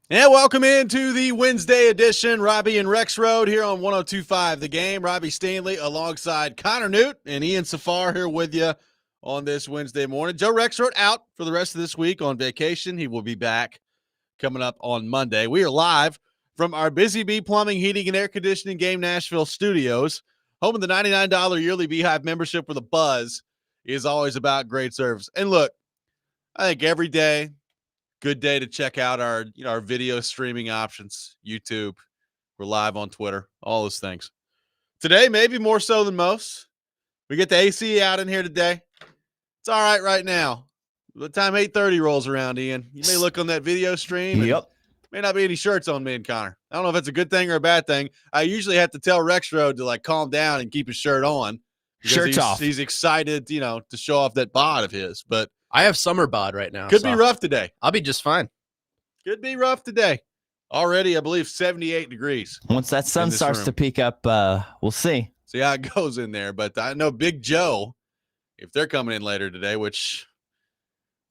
And welcome into the Wednesday edition. Robby and Rexrode here on 102.5 The Game. Robby Stanley alongside Connor Newt and Ian Safar here with you on this Wednesday morning. Joe Rexrode out for the rest of this week on vacation. He will be back coming up on Monday. We are live from our Busy Bee Plumbing, Heating, and Air Conditioning Game Nashville studios. Home of the $99 yearly Beehive membership with a buzz is always about great service. And look, I think every day, good day to check out our video streaming options, YouTube. We're live on Twitter, all those things. Today, maybe more so than most. We get the AC out in here today. It's all right now. By the time 8:30 rolls around, Ian, you may look on that video stream. Yep. May not be any shirts on me and Connor. I don't know if it's a good thing or a bad thing. I usually have to tell Rexrode to calm down and keep his shirt on. Shirt's off. He's excited, to show off that bod of his, but I have summer bod right now. Could be rough today. I'll be just fine. Could be rough today. Already, I believe, 78 degrees. Once that sun starts to peak up, we'll see. See how it goes in there. But I know Big Joe, if they're coming in later today, which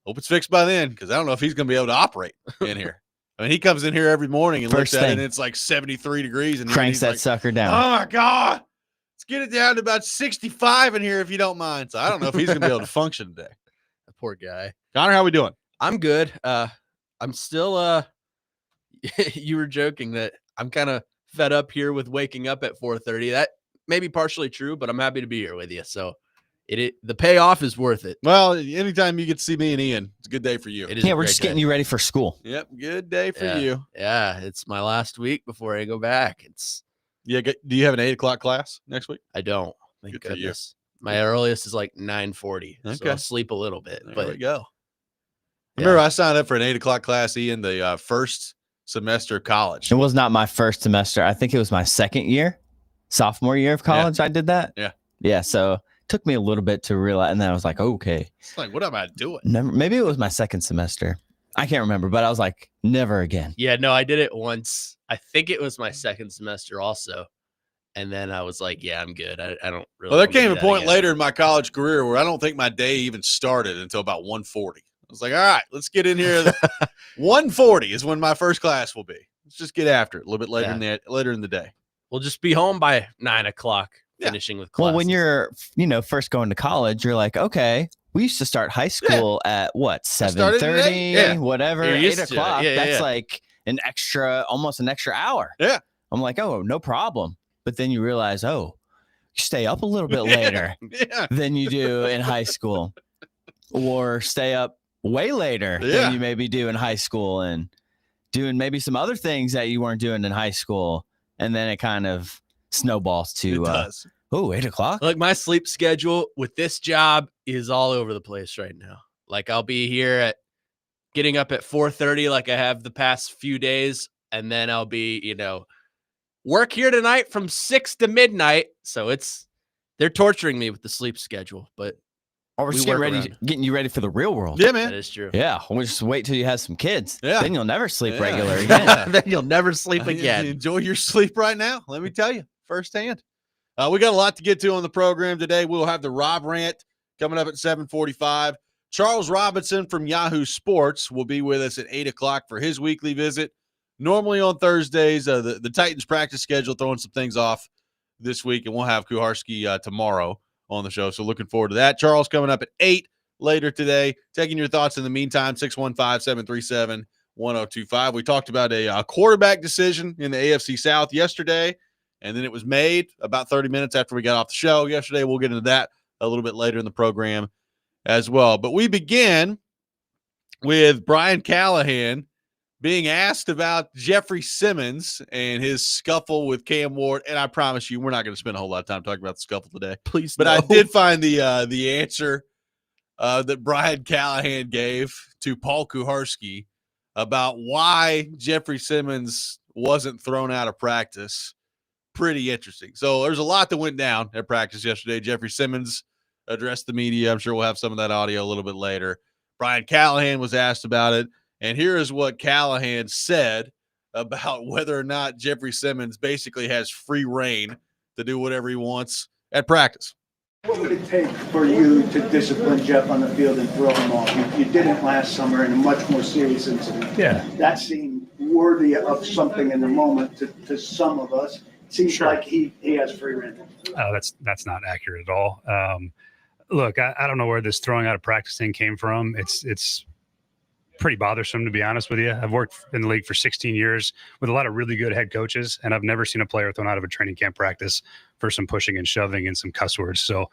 hope it's fixed by then, because I don't know if he's going to be able to operate in here. I mean, he comes in here every morning and looks at it, and it's like 73 degrees. And cranks that sucker down. Oh, my God. Let's get it down to about 65 in here if you don't mind. So I don't know if he's going to be able to function today. Poor guy. Connor, how we doing? I'm good. I'm still you were joking that I'm kind of fed up here with waking up at 4:30. That may be partially true, but I'm happy to be here with you. So the payoff is worth it. Well, anytime you get to see me and Ian, it's a good day for you. It is we're just getting you ready for school. Yep, good day for you. Yeah, it's my last week before I go back. Do you have an 8 o'clock class next week? I don't. Thank Good goodness. My earliest is like 9:40. Okay. So I'll sleep a little bit. There we go. Yeah. Remember, I signed up for an 8 o'clock class, Ian, the first semester of college. It was not my first semester. I think it was my second year, sophomore year of college. I did that. Yeah. Yeah. So it took me a little bit to realize. And then I was like, okay. It's like, what am I doing? Maybe it was my second semester. I can't remember, but I was like, never again. Yeah, no, I did it once. I think it was my second semester also. And then I was like, yeah, I'm good. I don't really. Well, there came a point again. later in my college career where I don't think my day even started until about 1:40. I was like, all right, let's get in here. 1:40 is when my first class will be. Let's just get after it a little bit later in the day. We'll just be home by 9 o'clock, finishing with classes. Well, when you're, first going to college, you're like, okay, we used to start high school at what, 7:30, whatever, 8 o'clock. That's like almost an extra hour. Yeah. I'm like, oh, no problem. But then you realize, oh, you stay up a little bit later than you do in high school, or stay up way later than you maybe do in high school, and doing maybe some other things that you weren't doing in high school. And then it kind of snowballs to 8 o'clock. Like my sleep schedule with this job is all over the place right now. Like I'll be here getting up at 4:30 like I have the past few days. And then I'll be, work here tonight from 6 to midnight. So they're torturing me with the sleep schedule, but we're just getting you ready for the real world. Yeah, man. That is true. Yeah. We'll just wait till you have some kids. Yeah. Then you'll never sleep regular again. Then you'll never sleep again. Enjoy your sleep right now. Let me tell you firsthand. We got a lot to get to on the program today. We'll have the Rob Rant coming up at 7:45. Charles Robinson from Yahoo Sports will be with us at 8 o'clock for his weekly visit. Normally on Thursdays, the Titans practice schedule throwing some things off this week, and we'll have Kuharski tomorrow on the show. So looking forward to that. Charles coming up at 8 later today. Taking your thoughts in the meantime, 615-737-1025. We talked about a quarterback decision in the AFC South yesterday, and then it was made about 30 minutes after we got off the show yesterday. We'll get into that a little bit later in the program as well. But we begin with Brian Callahan being asked about Jeffrey Simmons and his scuffle with Cam Ward. And I promise you, we're not going to spend a whole lot of time talking about the scuffle today. Please, but no. I did find the answer that Brian Callahan gave to Paul Kuharski about why Jeffrey Simmons wasn't thrown out of practice pretty interesting. So there's a lot that went down at practice yesterday. Jeffrey Simmons addressed the media. I'm sure we'll have some of that audio a little bit later. Brian Callahan was asked about it. And here is what Callahan said about whether or not Jeffrey Simmons basically has free reign to do whatever he wants at practice. What would it take for you to discipline Jeff on the field and throw him off? You didn't last summer in a much more serious incident. Yeah. That seemed worthy of something in the moment to some of us. It seems Sure. like he has free reign. That's not accurate at all. Look, I don't know where this throwing out of practice thing came from. It's pretty bothersome, to be honest with you. I've worked in the league for 16 years with a lot of really good head coaches, and I've never seen a player thrown out of a training camp practice for some pushing and shoving and some cuss words. So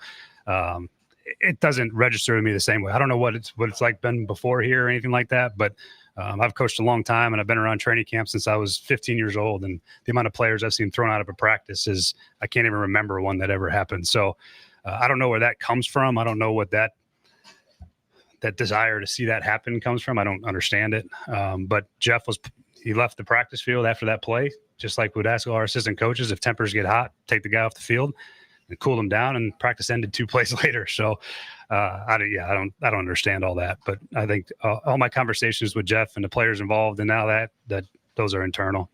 it doesn't register to me the same way. I don't know what it's like been before here or anything like that, but I've coached a long time and I've been around training camp since I was 15 years old. And the amount of players I've seen thrown out of a practice is, I can't even remember one that ever happened. So I don't know where that comes from. I don't know what that desire to see that happen comes from. I don't understand it. But Jeff he left the practice field after that play, just like we'd ask our assistant coaches, if tempers get hot, take the guy off the field and cool him down, and practice ended 2 plays later. So I don't understand all that, but I think all my conversations with Jeff and the players involved and now that those are internal.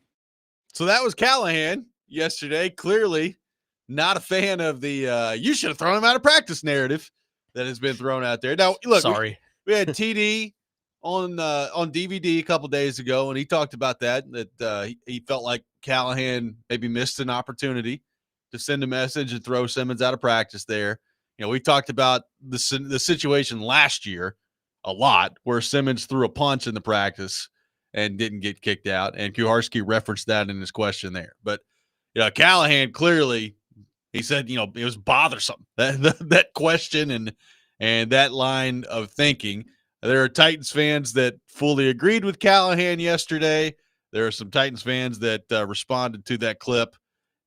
So that was Callahan yesterday. Clearly not a fan of the you should have thrown him out of practice narrative that has been thrown out there. Now, look, Sorry. we had TD on DVD a couple days ago, and he talked about that he felt like Callahan maybe missed an opportunity to send a message and throw Simmons out of practice there. You know, we talked about the situation last year a lot where Simmons threw a punch in the practice and didn't get kicked out, and Kuharski referenced that in his question there. But, you know, Callahan clearly, he said, you know, it was bothersome, that question and that line of thinking. There are Titans fans that fully agreed with Callahan yesterday. There are some Titans fans that responded to that clip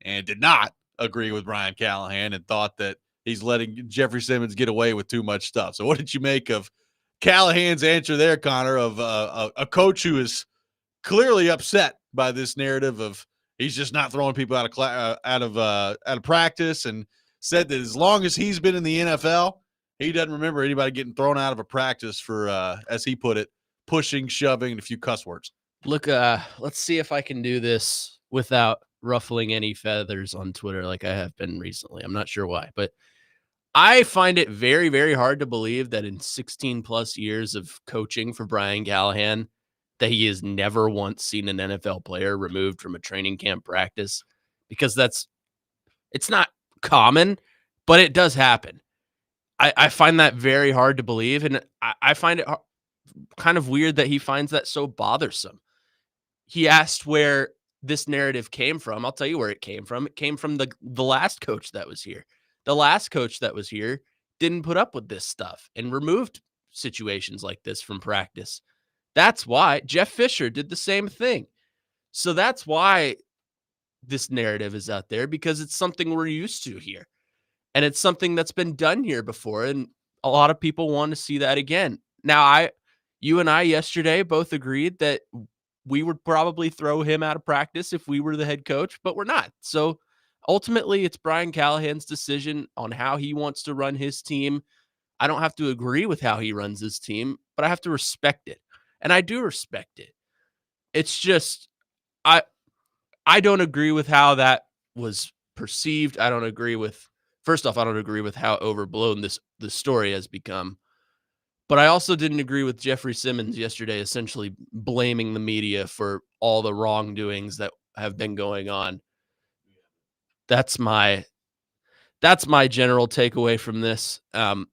and did not agree with Brian Callahan and thought that he's letting Jeffrey Simmons get away with too much stuff. So what did you make of Callahan's answer there, Connor, of a coach who is clearly upset by this narrative of he's just not throwing people out of practice, and said that as long as he's been in the NFL, he doesn't remember anybody getting thrown out of a practice for, as he put it, pushing, shoving, and a few cuss words. Look, let's see if I can do this without ruffling any feathers on Twitter like I have been recently. I'm not sure why, but I find it very, very hard to believe that in 16 plus years of coaching for Brian Callahan, that he has never once seen an NFL player removed from a training camp practice, because it's not common, but it does happen. I find that very hard to believe, and I find it kind of weird that he finds that so bothersome. He asked where this narrative came from. I'll tell you where it came from. It came from the last coach that was here. The last coach that was here didn't put up with this stuff and removed situations like this from practice. That's why Jeff Fisher did the same thing. So that's why this narrative is out there, because it's something we're used to here. And it's something that's been done here before. And a lot of people want to see that again. Now, you and I yesterday both agreed that we would probably throw him out of practice if we were the head coach, but we're not. So ultimately, it's Brian Callahan's decision on how he wants to run his team. I don't have to agree with how he runs his team, but I have to respect it. And I do respect it. It's just, I don't agree with how that was perceived. I don't agree with, first off, I don't agree with how overblown the story has become. But I also didn't agree with Jeffrey Simmons yesterday, essentially blaming the media for all the wrongdoings that have been going on. That's my general takeaway from this. I'm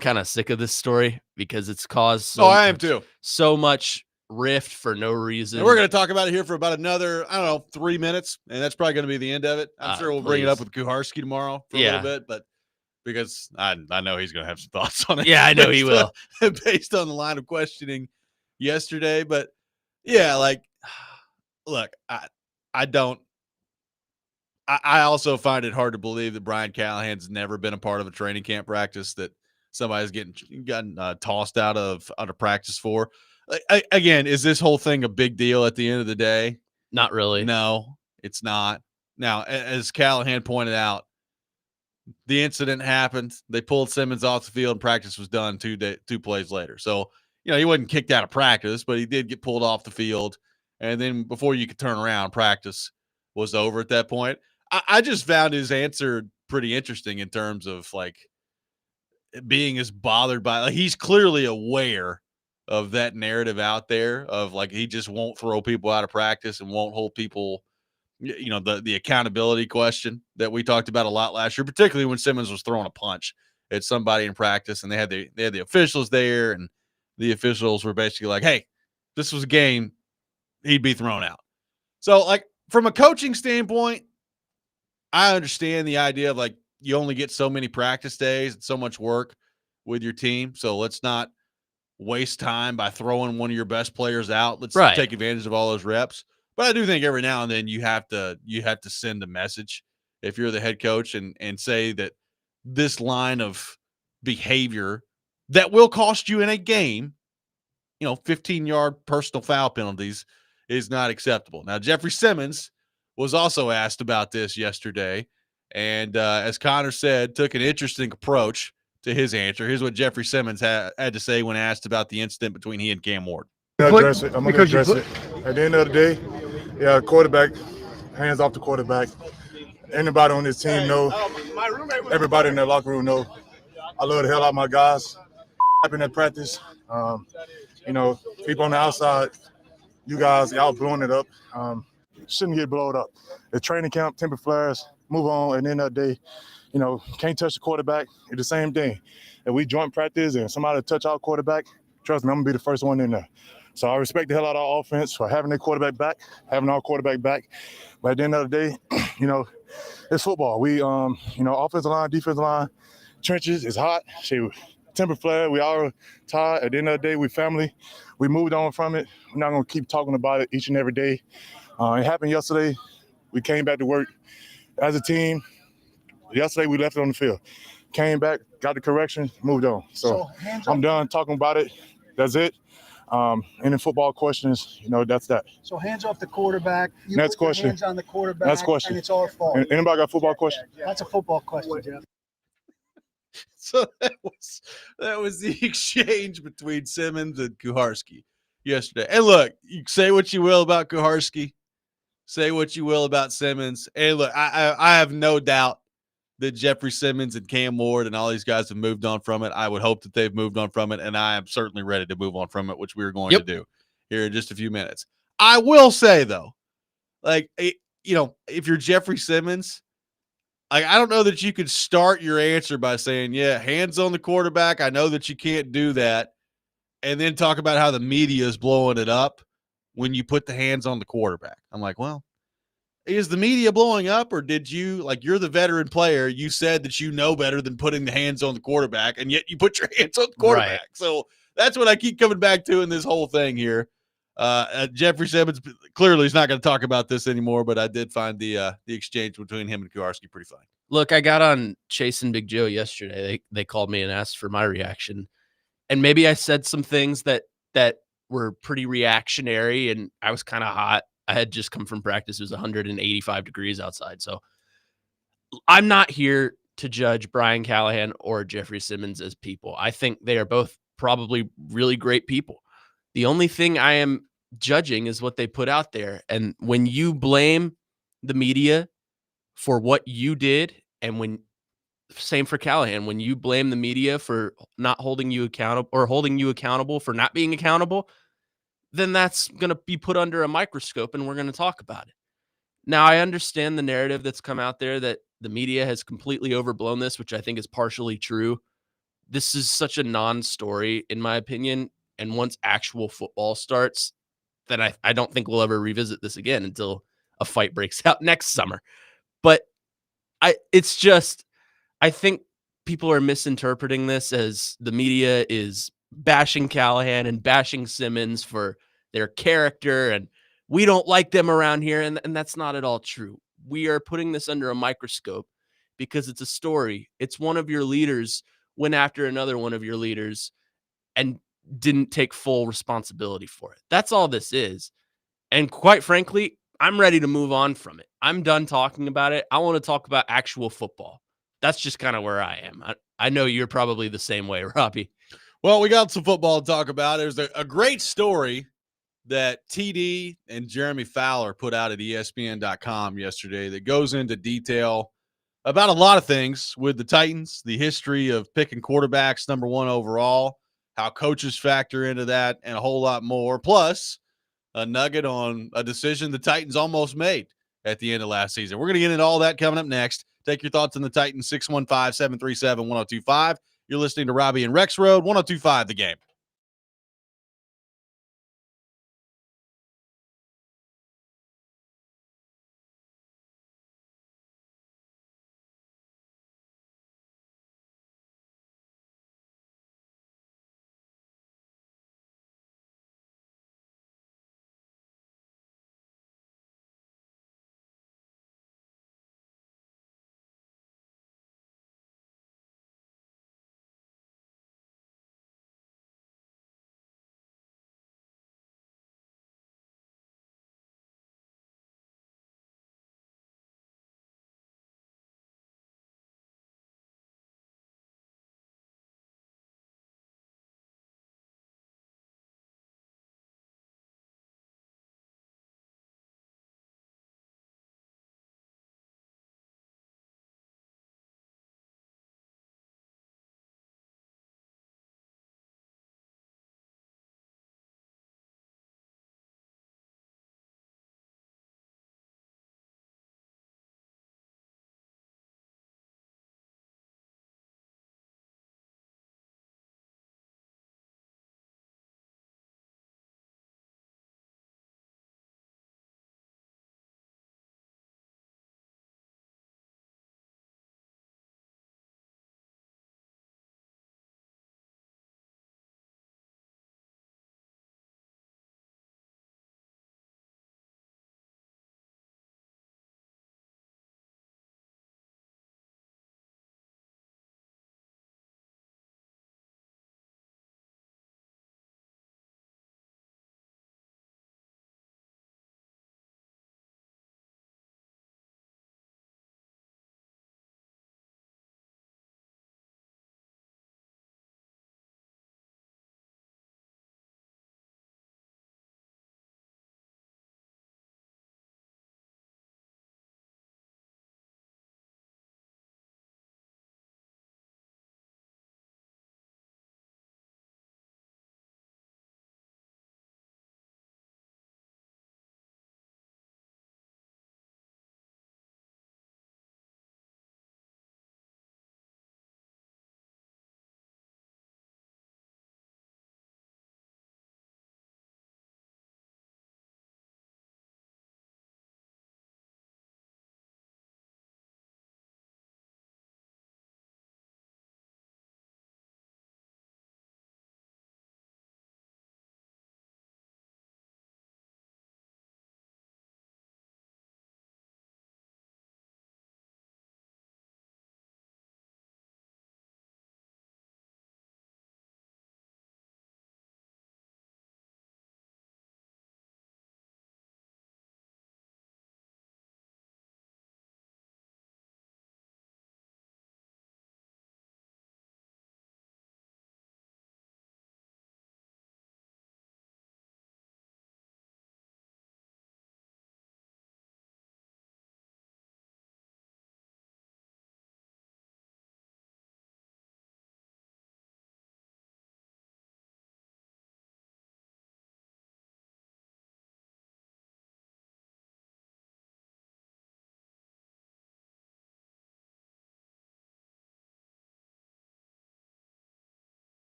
kind of sick of this story because it's caused I am too. So much rift for no reason. And we're going to talk about it here for about another, 3 minutes, and that's probably going to be the end of it. I'm sure we'll bring it up with Kuharski tomorrow for a little bit, but because I know he's going to have some thoughts on it. Yeah, I know he will. Based on the line of questioning yesterday. But yeah, look, I also find it hard to believe that Brian Callahan's never been a part of a training camp practice that somebody's gotten tossed out of practice for. Again, is this whole thing a big deal at the end of the day? Not really. No, it's not. Now, as Callahan pointed out, the incident happened. They pulled Simmons off the field and practice was done 2 plays later. So, he wasn't kicked out of practice, but he did get pulled off the field. And then before you could turn around, practice was over at that point. I just found his answer pretty interesting in terms of being as bothered by, he's clearly aware of that narrative out there of like he just won't throw people out of practice and won't hold people, the accountability question that we talked about a lot last year, particularly when Simmons was throwing a punch at somebody in practice and they had the officials there, and the officials were basically like, hey, this was a game, he'd be thrown out. So like from a coaching standpoint, I understand the idea of like you only get so many practice days and so much work with your team. So let's not waste time by throwing one of your best players out. Let's take advantage of all those reps. But I do think every now and then you have to send a message if you're the head coach and say that this line of behavior that will cost you in a game, 15-yard personal foul penalties is not acceptable. Now, Jeffrey Simmons was also asked about this yesterday, and as Connor said, took an interesting approach to his answer. Here's what Jeffrey Simmons had to say when asked about the incident between he and Cam Ward. I'm going to address it. At the end of the day, quarterback, hands off the quarterback. Anybody on this team know, everybody in that locker room know, I love the hell out of my guys. Happened at practice. People on the outside, you guys, y'all blowing it up. Shouldn't get blown up. The training camp, temper flares, move on. At the end of the day, can't touch the quarterback. It's the same thing. If we joint practice and somebody touch our quarterback, trust me, I'm going to be the first one in there. So I respect the hell out of our offense for having their quarterback back, having our quarterback back. But at the end of the day, it's football. We, offensive line, defensive line, trenches, it's hot. Temper flare, we all tired. At the end of the day, we family. We moved on from it. We're not going to keep talking about it each and every day. It happened yesterday. We came back to work as a team. Yesterday, we left it on the field. Came back, got the correction, moved on. So I'm done talking about it. That's it. Any football questions, that's that. So hands off the quarterback. You Next put your question. hands on the quarterback. Next question. And it's our fault. Anybody got a football question? That's a football question, Jeff. So that was the exchange between Simmons and Kuharski yesterday. And look, you say what you will about Kuharski, say what you will about Simmons. And look, I have no doubt that Jeffrey Simmons and Cam Ward and all these guys have moved on from it. I would hope that they've moved on from it, and I am certainly ready to move on from it, which we are going to do here in just a few minutes. I will say, though, if you're Jeffrey Simmons, I don't know that you could start your answer by saying, yeah, hands on the quarterback. I know that you can't do that. And then talk about how the media is blowing it up when you put the hands on the quarterback. I'm like, well, is the media blowing up, or did you, you're the veteran player, you said that you know better than putting the hands on the quarterback, and yet you put your hands on the quarterback. Right. So that's what I keep coming back to in this whole thing here. Jeffrey Simmons clearly is not going to talk about this anymore, but I did find the exchange between him and Kuharski pretty funny. Look, I got on Chase and Big Joe yesterday. They called me and asked for my reaction, and maybe I said some things that were pretty reactionary, and I was kind of hot. I had just come from practice. It was 185 degrees outside. So I'm not here to judge Brian Callahan or Jeffrey Simmons as people. I think they are both probably really great people. The only thing I am judging is what they put out there. And when you blame the media for what you did, and same for Callahan, when you blame the media for not holding you accountable or holding you accountable for not being accountable, then that's going to be put under a microscope and we're going to talk about it. Now, I understand the narrative that's come out there that the media has completely overblown this, which I think is partially true. This is such a non-story, in my opinion. And once actual football starts, then I don't think we'll ever revisit this again until a fight breaks out next summer. But I think people are misinterpreting this as the media is bashing Callahan and bashing Simmons for their character, and we don't like them around here. And that's not at all true. We are putting this under a microscope because it's a story. It's one of your leaders went after another one of your leaders and didn't take full responsibility for it. That's all this is. And quite frankly, I'm ready to move on from it. I'm done talking about it. I want to talk about actual football. That's just kind of where I am. I know you're probably the same way, Robby. Well, we got some football to talk about. There's a great story that TD and Jeremy Fowler put out at ESPN.com yesterday that goes into detail about a lot of things with the Titans, the history of picking quarterbacks number one overall, how coaches factor into that, and a whole lot more. Plus, a nugget on a decision the Titans almost made at the end of last season. We're going to get into all that coming up next. Take your thoughts on the Titans, 615-737-1025. You're listening to Robby and Rexrode, 1025 The Game.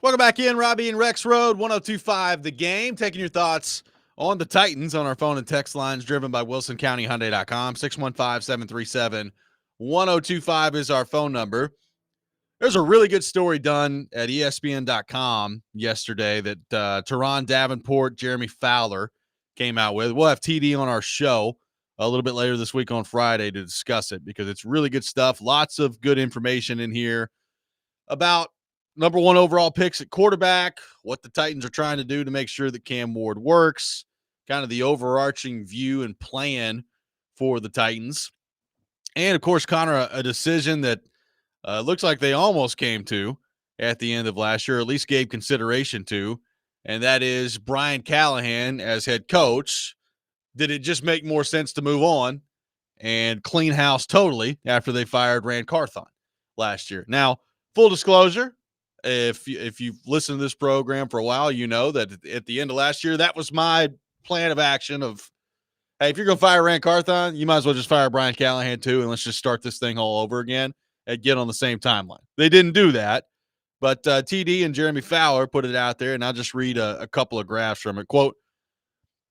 Welcome back in, Robby and Rexrode, 1025 The Game. Taking your thoughts on the Titans on our phone and text lines driven by WilsonCountyHyundai.com. 615-737-1025 is our phone number. There's a really good story done at ESPN.com yesterday that Teron Davenport, Jeremy Fowler came out with. We'll have TD on our show a little bit later this week on Friday to discuss it because it's really good stuff. Lots of good information in here about number 1 overall picks at quarterback, what the Titans are trying to do to make sure that Cam Ward works, kind of the overarching view and plan for the Titans. And, of course, Connor, a decision that looks like they almost came to at the end of last year, or at least gave consideration to, and that is Brian Callahan as head coach. Did it just make more sense to move on and clean house totally after they fired Rand Carthon last year? Now, full disclosure, if you've listened to this program for a while, you know that at the end of last year, that was my plan of action of, hey, if you're going to fire Rand Carthon, you might as well just fire Brian Callahan too, and let's just start this thing all over again and get on the same timeline. They didn't do that, but TD and Jeremy Fowler put it out there, and I'll just read a couple of graphs from it. Quote,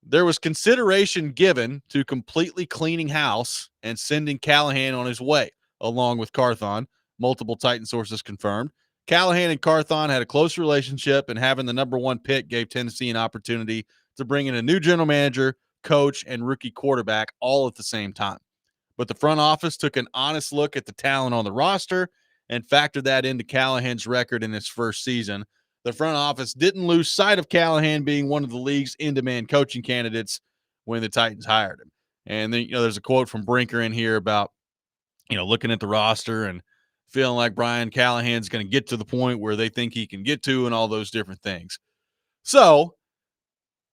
there was consideration given to completely cleaning house and sending Callahan on his way, along with Carthon, multiple Titan sources confirmed. Callahan and Carthon had a close relationship, and having the number 1 pick gave Tennessee an opportunity to bring in a new general manager, coach, and rookie quarterback all at the same time. But the front office took an honest look at the talent on the roster and factored that into Callahan's record in his first season. The front office didn't lose sight of Callahan being one of the league's in-demand coaching candidates when the Titans hired him. And then, there's a quote from Brinker in here about, looking at the roster and feeling like Brian Callahan's going to get to the point where they think he can get to and all those different things. So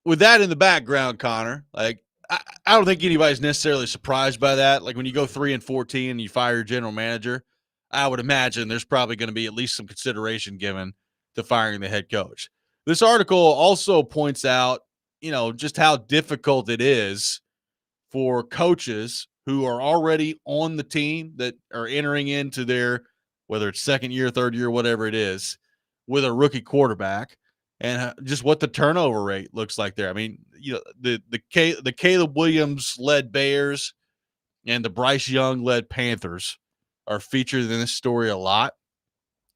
with that in the background, Connor, like, I don't think anybody's necessarily surprised by that. Like when you go 3-14 and you fire your general manager, I would imagine there's probably going to be at least some consideration given to firing the head coach. This article also points out, just how difficult it is for coaches who are already on the team that are entering into their, whether it's second year, third year, whatever it is, with a rookie quarterback, and just what the turnover rate looks like there. I mean, the Caleb Williams led Bears and the Bryce Young led Panthers are featured in this story a lot.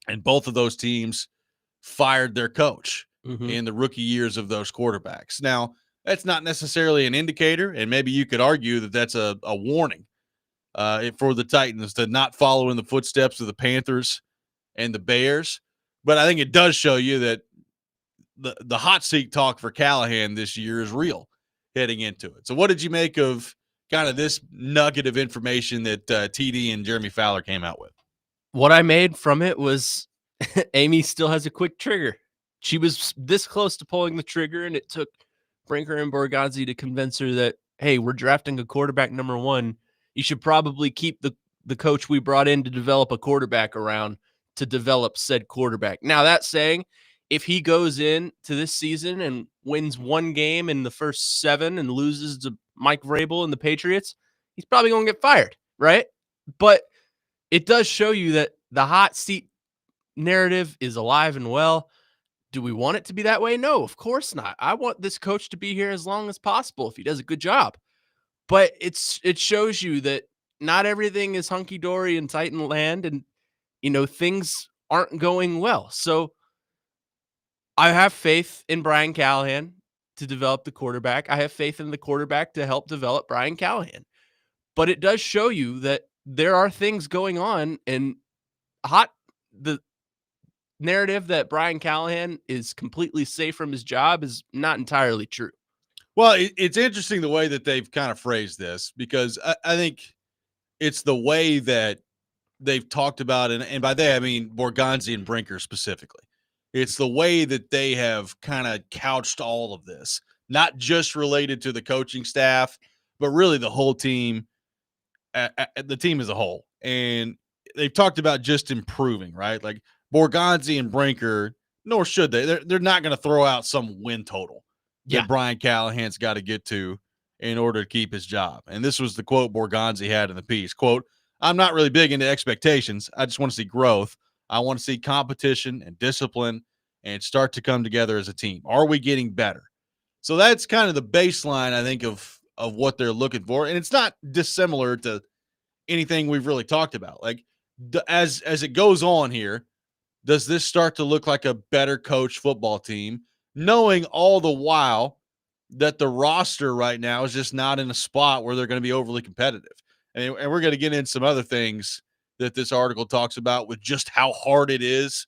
And both of those teams fired their coach in the rookie years of those quarterbacks. Now, that's not necessarily an indicator, and maybe you could argue that that's a warning for the Titans to not follow in the footsteps of the Panthers and the Bears. But I think it does show you that the hot seat talk for Callahan this year is real heading into it. So what did you make of kind of this nugget of information that TD and Jeremy Fowler came out with? What I made from it was Amy still has a quick trigger. She was this close to pulling the trigger, and it took Brinker and Borgazzi to convince her that, hey, we're drafting a quarterback number 1. You should probably keep the coach we brought in to develop a quarterback around to develop said quarterback. Now, that saying, if he goes in to this season and wins 1 game in the first 7 and loses to Mike Vrabel and the Patriots, he's probably going to get fired, right? But it does show you that the hot seat narrative is alive and well. Do we want it to be that way? No, of course not. I want this coach to be here as long as possible if he does a good job. But it shows you that not everything is hunky-dory in Titan land, and, things aren't going well. So I have faith in Brian Callahan to develop the quarterback. I have faith in the quarterback to help develop Brian Callahan. But it does show you that there are things going on, and the narrative that Brian Callahan is completely safe from his job is not entirely true. Well, it's interesting the way that they've kind of phrased this, because I think it's the way that they've talked about it. And by they, I mean Borgazzi and Brinker specifically. It's the way that they have kind of couched all of this, not just related to the coaching staff, but really the whole team, the team as a whole. And they've talked about just improving, right? Like Borgazzi and Brinker, nor should they. They're not going to throw out some win total that Brian Callahan's got to get to in order to keep his job. And this was the quote Borgazzi had in the piece. Quote, I'm not really big into expectations. I just want to see growth. I want to see competition and discipline and start to come together as a team. Are we getting better? So that's kind of the baseline, I think, of what they're looking for. And it's not dissimilar to anything we've really talked about. Like, as it goes on here, does this start to look like a better coached football team, knowing all the while that the roster right now is just not in a spot where they're going to be overly competitive? And we're going to get in some other things that this article talks about with just how hard it is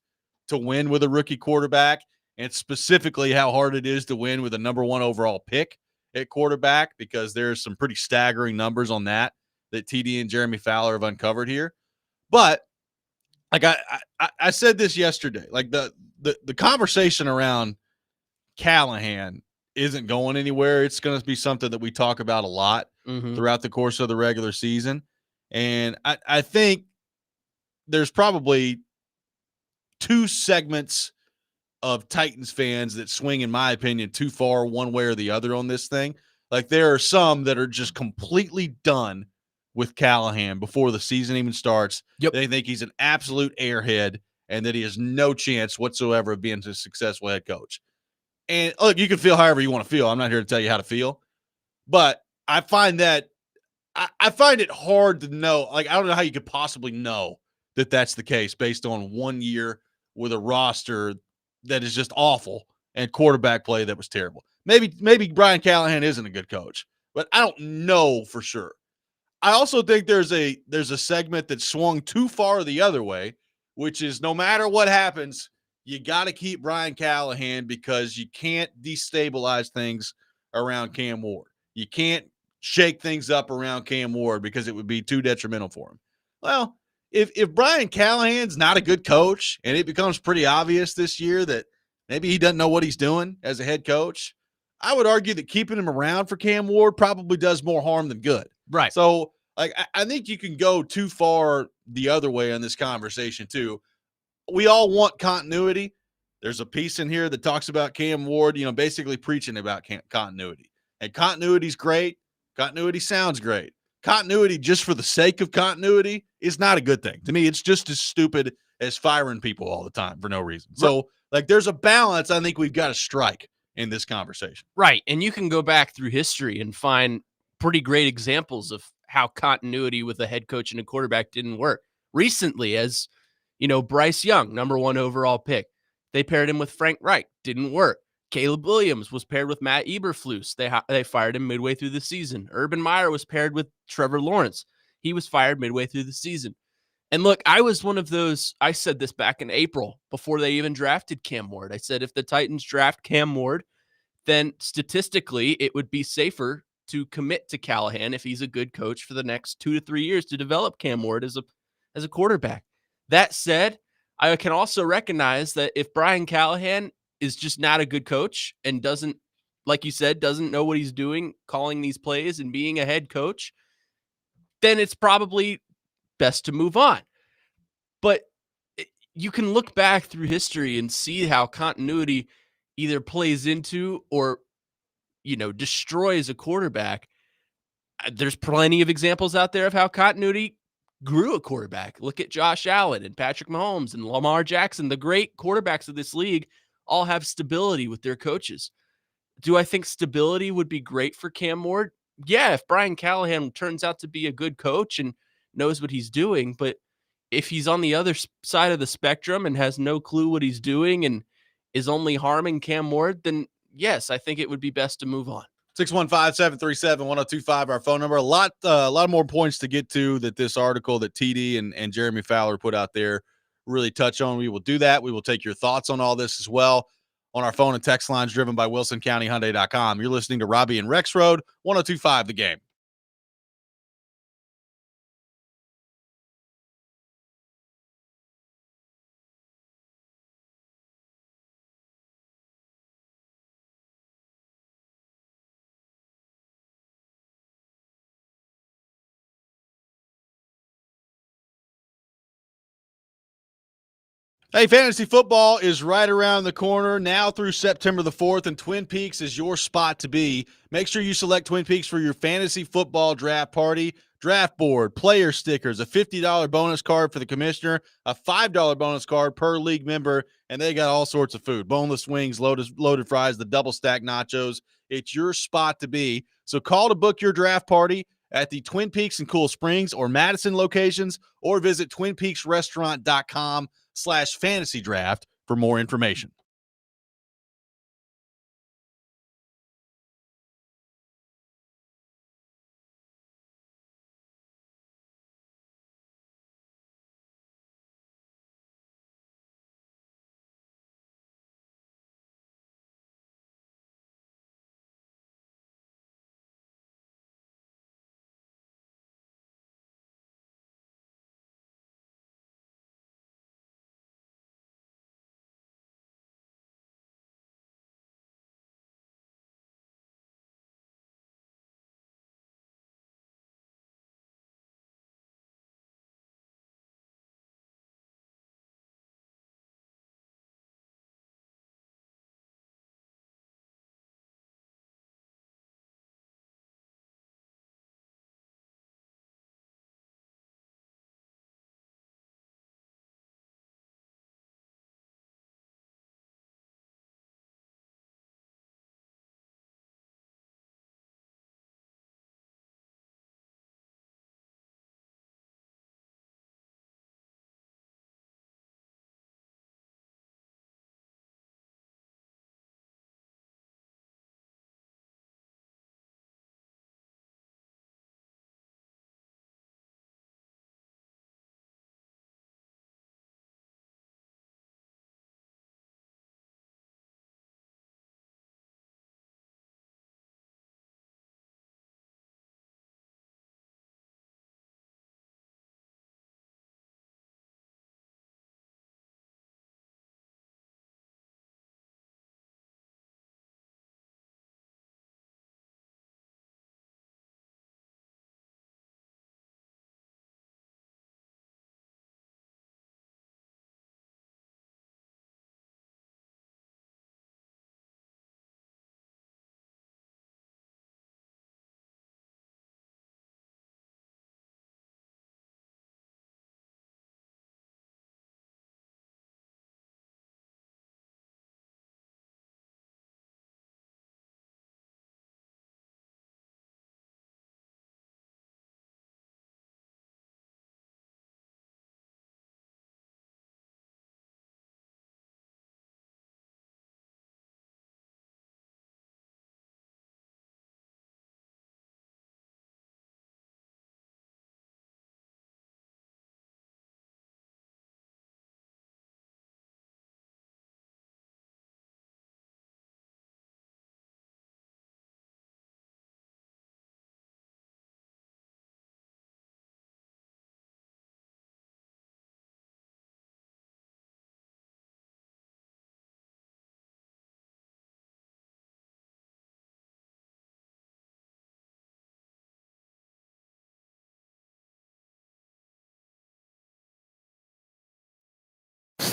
to win with a rookie quarterback, and specifically how hard it is to win with a number 1 overall pick at quarterback, because there's some pretty staggering numbers on that TD and Jeremy Fowler have uncovered here. But like I said this yesterday, like the conversation around Callahan isn't going anywhere. It's going to be something that we talk about a lot throughout the course of the regular season. And I think there's probably 2 segments of Titans fans that swing, in my opinion, too far one way or the other on this thing. Like, there are some that are just completely done with Callahan before the season even starts. Yep. They think he's an absolute airhead and that he has no chance whatsoever of being a successful head coach. And look, you can feel however you want to feel. I'm not here to tell you how to feel, but I find that I find it hard to know. Like, I don't know how you could possibly know that that's the case based on 1 year with a roster that is just awful and quarterback play that was terrible. Maybe Brian Callahan isn't a good coach, but I don't know for sure. I also think there's a segment that swung too far the other way, which is no matter what happens, you got to keep Brian Callahan because you can't destabilize things around Cam Ward. You can't shake things up around Cam Ward because it would be too detrimental for him. Well, if Brian Callahan's not a good coach and it becomes pretty obvious this year that maybe he doesn't know what he's doing as a head coach, I would argue that keeping him around for Cam Ward probably does more harm than good. Right. So, like, I think you can go too far the other way on this conversation too. We all want continuity. There's a piece in here that talks about Cam Ward, basically preaching about continuity. And continuity's great. Continuity sounds great. Continuity just for the sake of continuity is not a good thing. To me, it's just as stupid as firing people all the time for no reason. So, like, there's a balance I think we've got to strike in this conversation. Right. And you can go back through history and find pretty great examples of how continuity with a head coach and a quarterback didn't work. Recently, as Bryce Young, number 1 overall pick, they paired him with Frank Reich, didn't work. Caleb Williams was paired with Matt Eberflus. They fired him midway through the season. Urban Meyer was paired with Trevor Lawrence. He was fired midway through the season. And look, I was one of those. I said this back in April before they even drafted Cam Ward. I said if the Titans draft Cam Ward, then statistically it would be safer to commit to Callahan if he's a good coach for the next 2 to 3 years to develop Cam Ward as a quarterback. That said, I can also recognize that if Brian Callahan is just not a good coach and doesn't, like you said, doesn't know what he's doing, calling these plays and being a head coach, then it's probably best to move on. But you can look back through history and see how continuity either plays into or, destroys a quarterback. There's plenty of examples out there of how continuity grew a quarterback. Look at Josh Allen and Patrick Mahomes and Lamar Jackson. The great quarterbacks of this league all have stability with their coaches. Do I think stability would be great for Cam Ward? Yeah, if Brian Callahan turns out to be a good coach and knows what he's doing. But if he's on the other side of the spectrum and has no clue what he's doing and is only harming Cam Ward, then yes, I think it would be best to move on. 615-737-1025, our phone number. A lot more points to get to that this article that TD and Jeremy Fowler put out there really touch on. We will do that. We will take your thoughts on all this as well on our phone and text lines driven by WilsonCountyHyundai.com. You're listening to Robby and Rexrode, 1025 The Game. Hey, fantasy football is right around the corner now through September the 4th, and Twin Peaks is your spot to be. Make sure you select Twin Peaks for your fantasy football draft party. Draft board, player stickers, a $50 bonus card for the commissioner, a $5 bonus card per league member, and they got all sorts of food. Boneless wings, loaded fries, the double stack nachos. It's your spot to be. So call to book your draft party at the Twin Peaks in Cool Springs or Madison locations, or visit twinpeaksrestaurant.com/fantasy draft for more information.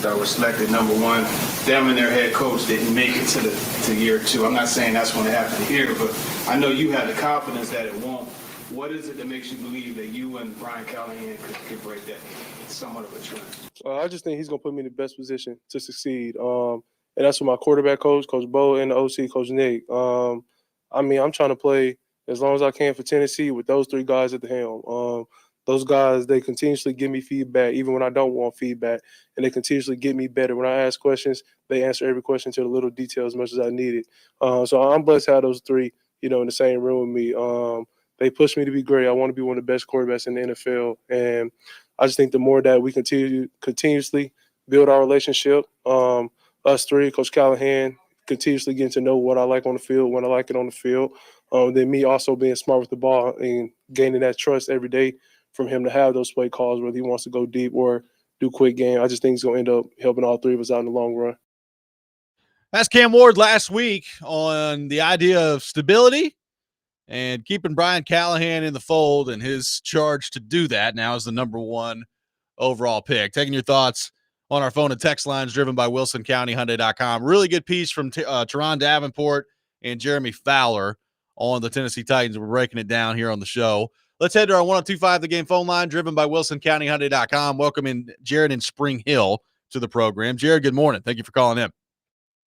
that were selected number one, them and their head coach didn't make it to year two. I'm not saying that's going to happen here, but I know you have the confidence that it won't. What is it that makes you believe that you and Brian Callahan could break that somewhat of a trend? I just think he's going to put me in the best position to succeed. And that's what my quarterback coach, Coach Bo, and the OC, Coach Nick. I'm trying to play as long as I can for Tennessee with those three guys at the helm. Those guys, they continuously give me feedback, even when I don't want feedback, and they continuously get me better. When I ask questions, they answer every question to the little detail as much as I need it. So I'm blessed to have those three, in the same room with me. They push me to be great. I want to be one of the best quarterbacks in the NFL, and I just think the more that we continuously build our relationship, us three, Coach Callahan, continuously getting to know what I like on the field, when I like it on the field, then me also being smart with the ball and gaining that trust every day from him to have those play calls, whether he wants to go deep or do quick game. I just think he's going to end up helping all three of us out in the long run. That's Cam Ward last week on the idea of stability and keeping Brian Callahan in the fold, and his charge to do that now is the number one overall pick. Taking your thoughts on our phone and text lines driven by WilsonCountyHyundai.com. Really good piece from Teron Davenport and Jeremy Fowler on the Tennessee Titans. We're breaking it down here on the show. Let's head to our 1025 The Game phone line driven by WilsonCountyHyundai.com. Welcome in Jared in Spring Hill to the program. Jared, good morning. Thank you for calling in.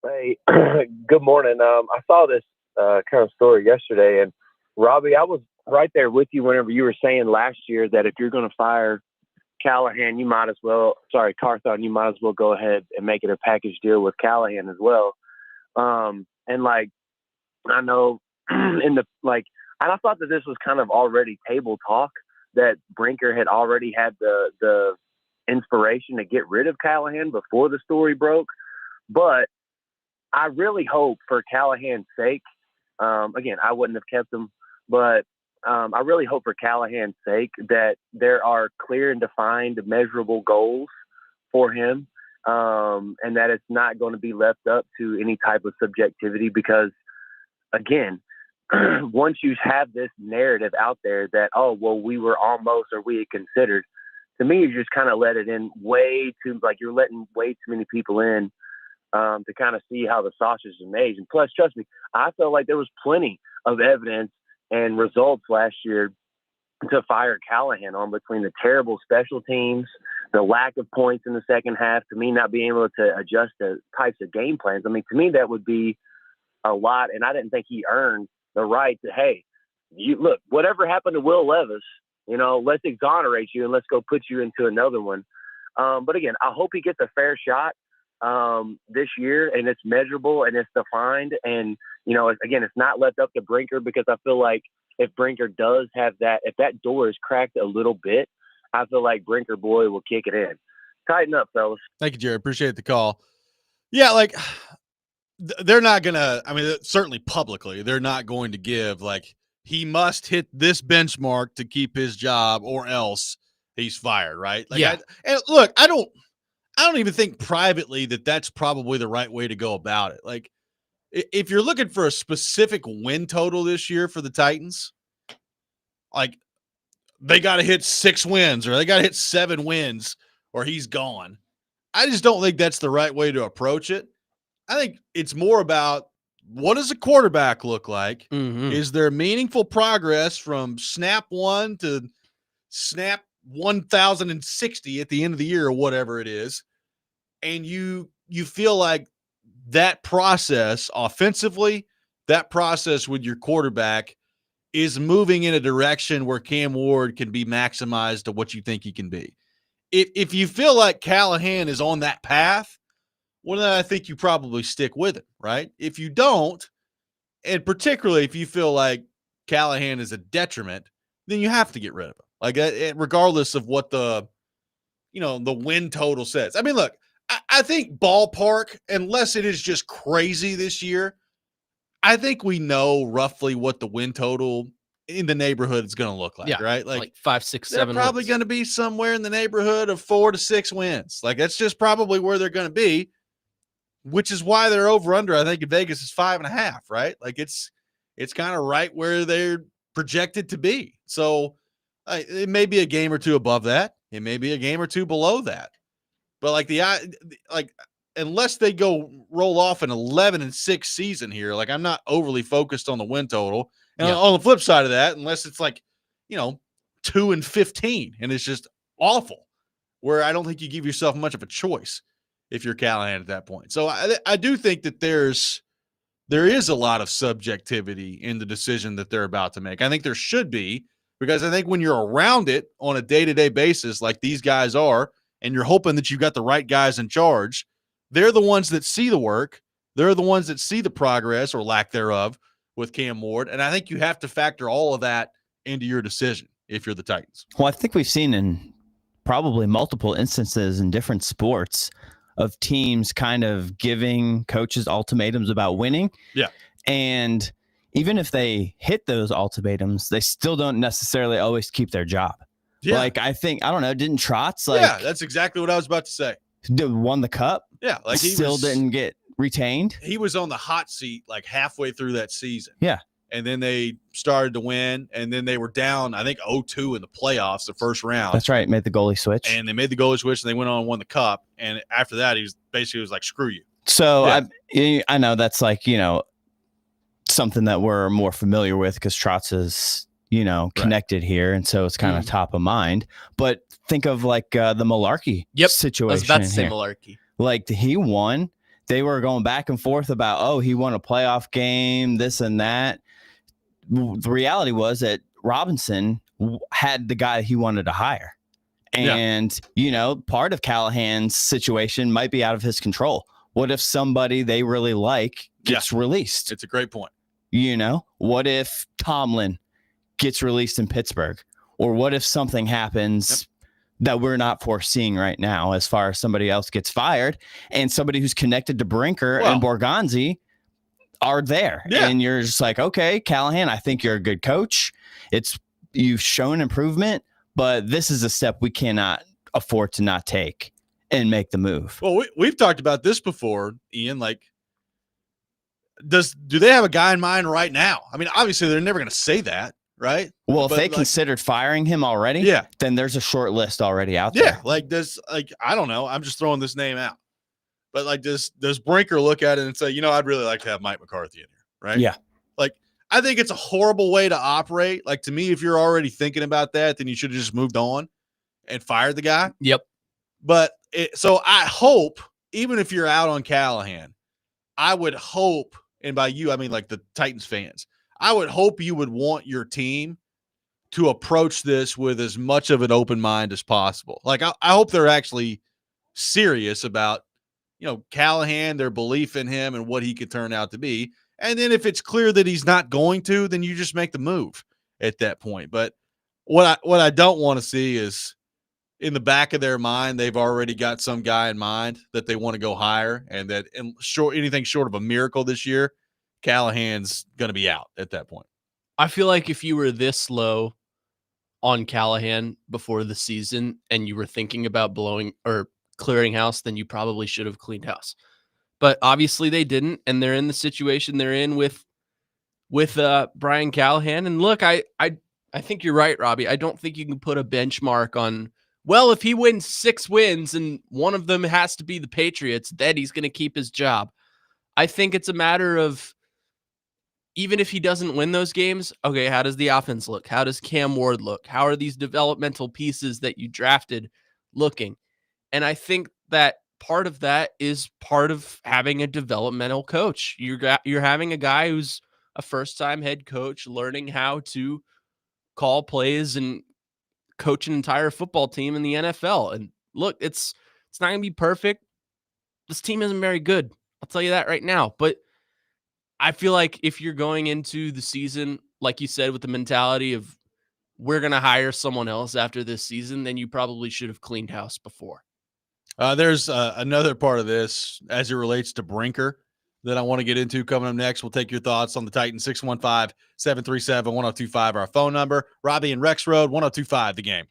Hey, good morning. I saw this kind of story yesterday, and Robby, I was right there with you whenever you were saying last year that if you're going to fire Callahan, Carthon, you might as well go ahead and make it a package deal with Callahan as well. And I know and I thought that this was kind of already table talk, that Brinker had already had the inspiration to get rid of Callahan before the story broke. But I really hope, for Callahan's sake, again, I wouldn't have kept him, but I really hope for Callahan's sake that there are clear and defined measurable goals for him, and that it's not going to be left up to any type of subjectivity, because, again, once you have this narrative out there that, oh, well, we were almost, or we had considered, to me, you just kind of let it in you're letting way too many people in to kind of see how the sausage is made. And plus, trust me, I felt like there was plenty of evidence and results last year to fire Callahan on, between the terrible special teams, the lack of points in the second half, to me not being able to adjust the types of game plans. I mean, to me, that would be a lot. And I didn't think he earned the right to, hey, look, whatever happened to Will Levis, let's exonerate you and let's go put you into another one. But again, I hope he gets a fair shot this year, and it's measurable and it's defined. And, again, it's not left up to Brinker, because I feel like if Brinker does have that, if that door is cracked a little bit, I feel like Brinker boy will kick it in. Tighten up, fellas. Thank you, Jared. Appreciate the call. Yeah, they're not going to, certainly publicly, they're not going to give, he must hit this benchmark to keep his job or else he's fired, right? Yeah. I don't even think privately that that's probably the right way to go about it. If you're looking for a specific win total this year for the Titans, they got to hit 6 wins or they got to hit 7 wins or he's gone. I just don't think that's the right way to approach it. I think it's more about, what does a quarterback look like? Mm-hmm. Is there meaningful progress from snap 1 to snap 1,060 at the end of the year or whatever it is? And you feel like that process offensively, that process with your quarterback is moving in a direction where Cam Ward can be maximized to what you think he can be. If you feel like Callahan is on that path, well, then I think you probably stick with it, right? If you don't, and particularly if you feel like Callahan is a detriment, then you have to get rid of him. Regardless of what the win total says. Look, I think ballpark, unless it is just crazy this year, I think we know roughly what the win total in the neighborhood is going to look like, right? Like 5, 6, 7 they're probably wins. going to be somewhere in the neighborhood of 4 to 6 wins. That's just probably where they're going to be, which is why they're over under, I think, in Vegas is 5.5, right? It's kind of right where they're projected to be. So it may be a game or two above that. It may be a game or two below that. But like unless they go roll off an 11-6 season here, like I'm not overly focused on the win total. And on the flip side of that, unless it's like, 2-15 and it's just awful, where I don't think you give yourself much of a choice if you're Callahan at that point. So I do think that there is a lot of subjectivity in the decision that they're about to make. I think there should be, because I think when you're around it on a day-to-day basis like these guys are, and you're hoping that you've got the right guys in charge, they're the ones that see the work. They're the ones that see the progress or lack thereof with Cam Ward. And I think you have to factor all of that into your decision if you're the Titans. Well, I think we've seen in probably multiple instances in different sports of teams kind of giving coaches ultimatums about winning. Yeah. And even if they hit those ultimatums, they still don't necessarily always keep their job. Yeah. Like, I don't know, didn't Trotz yeah, that's exactly what I was about to say. Won the cup? Yeah. Like he still didn't get retained. He was on the hot seat like halfway through that season. Yeah. And then they started to win, and then they were down, I think, 0-2 in the playoffs, the first round. That's right. Made the goalie switch. And they made the goalie switch, and they went on and won the cup. And after that, he was like, screw you. So yeah. I know that's like, something that we're more familiar with because Trotz is, connected here. And so it's kind of top of mind. But think of like the Malarkey situation. I was about to say here. Malarkey. Like he won. They were going back and forth about, he won a playoff game, this and that. The reality was that Robinson had the guy he wanted to hire. And, part of Callahan's situation might be out of his control. What if somebody they really like gets released? It's a great point. What if Tomlin gets released in Pittsburgh? Or what if something happens that we're not foreseeing right now as far as somebody else gets fired and somebody who's connected to Brinker and Borgonzi are there. Yeah. And you're just like, okay, Callahan, I think you're a good coach. You've shown improvement, but this is a step we cannot afford to not take and make the move. Well, we've talked about this before, Ian. Like, do they have a guy in mind right now? I mean, obviously they're never going to say that, right? Well, if they considered firing him already, then there's a short list already out there. Yeah, I don't know. I'm just throwing this name out. But like, does Brinker look at it and say, I'd really like to have Mike McCarthy in here, right? Yeah. Like, I think it's a horrible way to operate. Like, to me, if you're already thinking about that, then you should have just moved on and fired the guy. Yep. But so I hope, even if you're out on Callahan, I would hope, and by you, I mean like the Titans fans, I would hope you would want your team to approach this with as much of an open mind as possible. Like, I hope they're actually serious about, Callahan, their belief in him and what he could turn out to be. And then if it's clear that he's not going to, then you just make the move at that point. But what I don't want to see is in the back of their mind, they've already got some guy in mind that they want to go hire, and that anything short of a miracle this year, Callahan's going to be out at that point. I feel like if you were this low on Callahan before the season and you were thinking about clearing house, then you probably should have cleaned house. But obviously they didn't, and they're in the situation they're in with Brian Callahan. And look, I think you're right, Robbie. I don't think you can put a benchmark on, well, if he wins 6 wins and one of them has to be the Patriots, then he's going to keep his job. I think it's a matter of, even if he doesn't win those games, okay, how does the offense look? How does Cam Ward look? How are these developmental pieces that you drafted looking? And I think that part of that is part of having a developmental coach. You're having a guy who's a first-time head coach learning how to call plays and coach an entire football team in the NFL. And look, it's not going to be perfect. This team isn't very good. I'll tell you that right now. But I feel like if you're going into the season, like you said, with the mentality of we're going to hire someone else after this season, then you probably should have cleaned house before. There's another part of this as it relates to Brinker that I want to get into coming up next. We'll take your thoughts on the Titans. 615-737-1025, our phone number. Robby and Rexrode, 1025 The Game.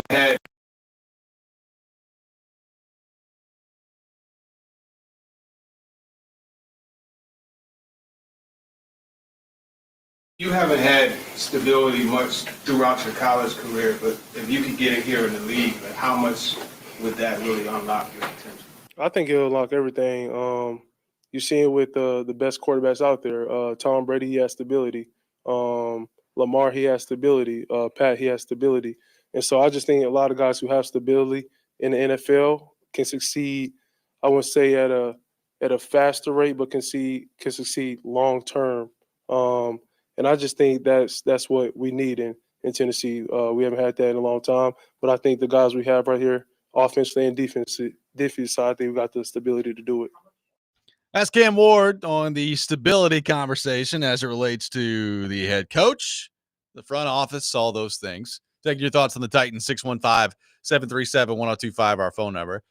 had you haven't had stability much throughout your college career, but if you could get it here in the league, like how much would that really unlock your potential? I think it'll unlock everything. You see it with the best quarterbacks out there. Tom Brady, he has stability. Lamar, he has stability. Pat, he has stability. And so I just think a lot of guys who have stability in the NFL can succeed. I wouldn't say at a faster rate, but can succeed long term. And I just think that's what we need in Tennessee. We haven't had that in a long time, but I think the guys we have right here, offensively and defensive side, I think we got the stability to do it. That's Cam Ward on the stability conversation as it relates to the head coach, the front office, all those things. Take your thoughts on the Titans, 615-737-1025, our phone number.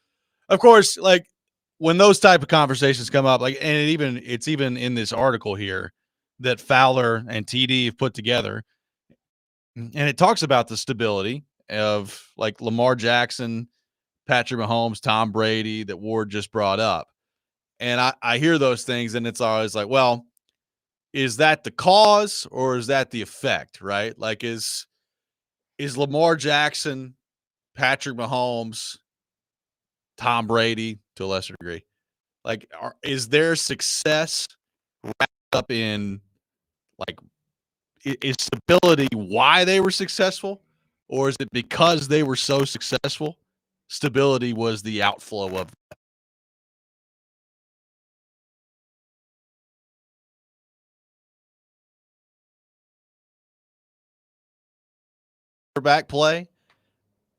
Of course, like when those type of conversations come up, like, and it's even in this article here that Fowler and TD have put together, and it talks about the stability of like Lamar Jackson, Patrick Mahomes, Tom Brady that Ward just brought up. And I hear those things, and it's always like, well, is that the cause or is that the effect, right? Like, is Lamar Jackson, Patrick Mahomes, Tom Brady to a lesser degree, like, is their success wrapped up in, like, is stability why they were successful, or is it because they were so successful, stability was the outflow of quarterback play?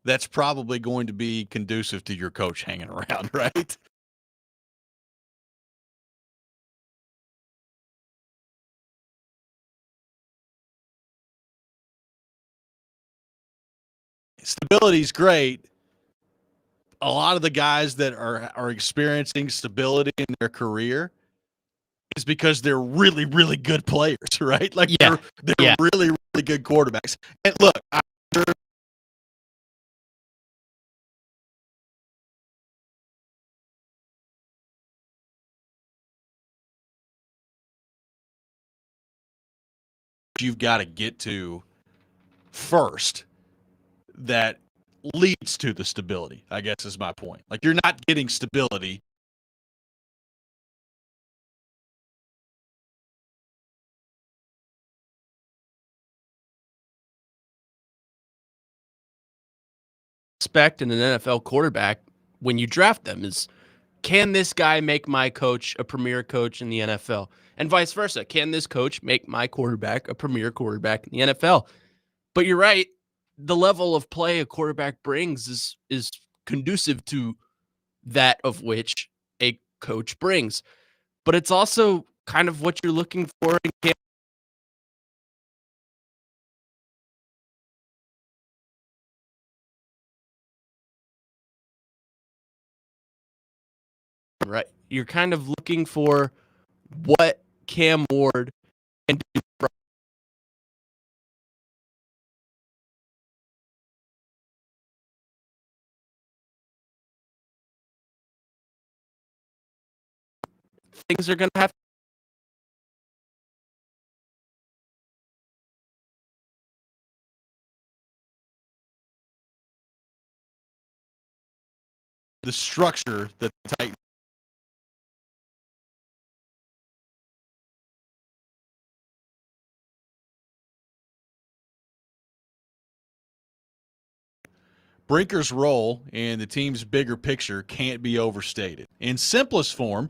That's probably going to be conducive to your coach hanging around, right? Stability is great. A lot of the guys that are experiencing stability in their career is because they're really, really good players, right? Like they're really, really good quarterbacks. And look, you've got to get to first that leads to the stability, I guess is my point. Like you're not getting stability. Expect in an NFL quarterback when you draft them is, can this guy make my coach a premier coach in the NFL? And vice versa. Can this coach make my quarterback a premier quarterback in the NFL? But you're right. The level of play a quarterback brings is conducive to that of which a coach brings. But it's also kind of what you're looking for in camp. Right. You're kind of looking for what Cam Ward can do. Things are going to have the structure that the Titans Brinker's role in the team's bigger picture can't be overstated. In simplest form,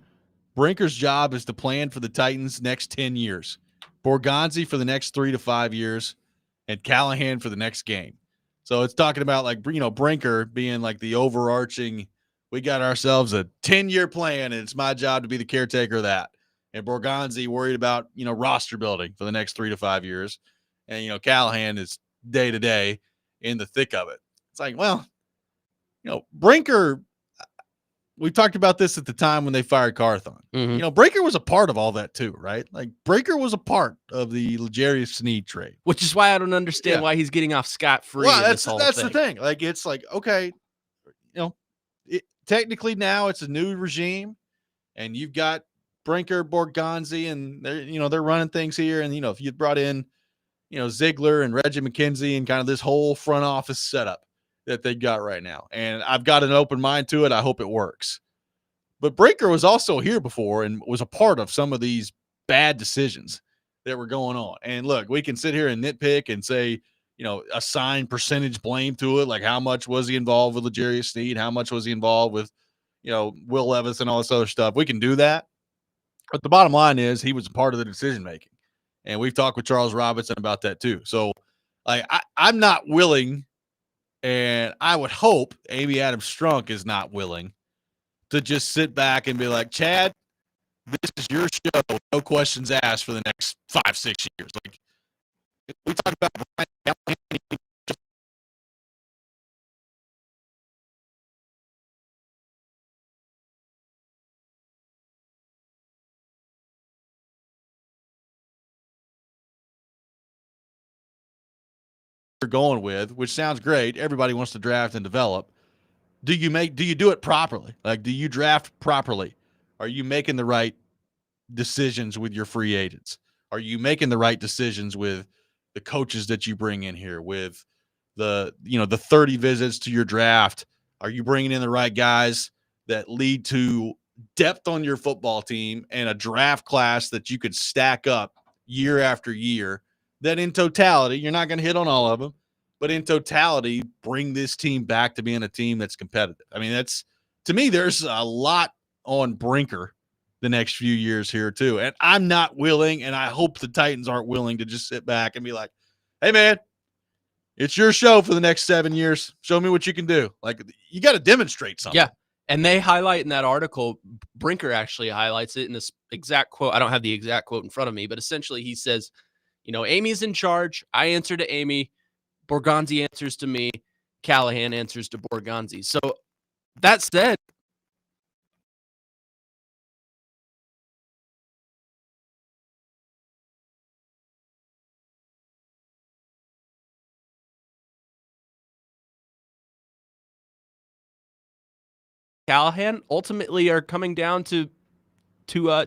Brinker's job is to plan for the Titans' next 10 years, Borgonzi for the next 3 to 5 years, and Callahan for the next game. So it's talking about, like, you know, Brinker being like the overarching, we got ourselves a 10-year plan, and it's my job to be the caretaker of that. And Borgonzi worried about, you know, roster building for the next 3 to 5 years. And, you know, Callahan is day to day in the thick of it. It's like, well, you know, Brinker, we talked about this at the time when they fired Carthon. You know, Breaker was a part of all that too, right? Like Breaker was a part of the L'Jarius Sneed trade, which is why I don't understand why he's getting off scot-free. Well, in this whole that's thing. the thing. Like, it's like, okay, you know, technically now it's a new regime, and you've got Brinker, Borgonzi, and they're running things here. And if you brought in, Ziegler and Reggie McKenzie and kind of this whole front office setup that they got right now, and I've got an open mind to it. I hope it works. But Brinker was also here before and was a part of some of these bad decisions that were going on. And look, we can sit here and nitpick and say, assign percentage blame to it. Like, how much was he involved with L'Jarius Sneed? How much was he involved with, Will Levis and all this other stuff? We can do that. But the bottom line is he was a part of the decision making. And we've talked with Charles Robinson about that too. So I'm not willing, and I would hope Amy Adams Strunk is not willing to just sit back and be like, Chad, this is your show, no questions asked for the next 5-6 years. Like, we talk about you're going with, which sounds great. Everybody wants to draft and develop. Do you do it properly? Like, do you draft properly? Are you making the right decisions with your free agents? Are you making the right decisions with the coaches that you bring in here, with the 30 visits to your draft? Are you bringing in the right guys that lead to depth on your football team and a draft class that you could stack up year after year, that in totality, you're not going to hit on all of them, but in totality, bring this team back to being a team that's competitive? I mean, to me, there's a lot on Brinker the next few years here too. And I'm not willing, and I hope the Titans aren't willing to just sit back and be like, hey man, it's your show for the next 7 years. Show me what you can do. Like, you got to demonstrate something. Yeah. And they highlight in that article, Brinker actually highlights it in this exact quote. I don't have the exact quote in front of me, but essentially he says, Amy's in charge. I answer to Amy. Borgonzi answers to me. Callahan answers to Borgonzi. So that said, Callahan ultimately are coming down to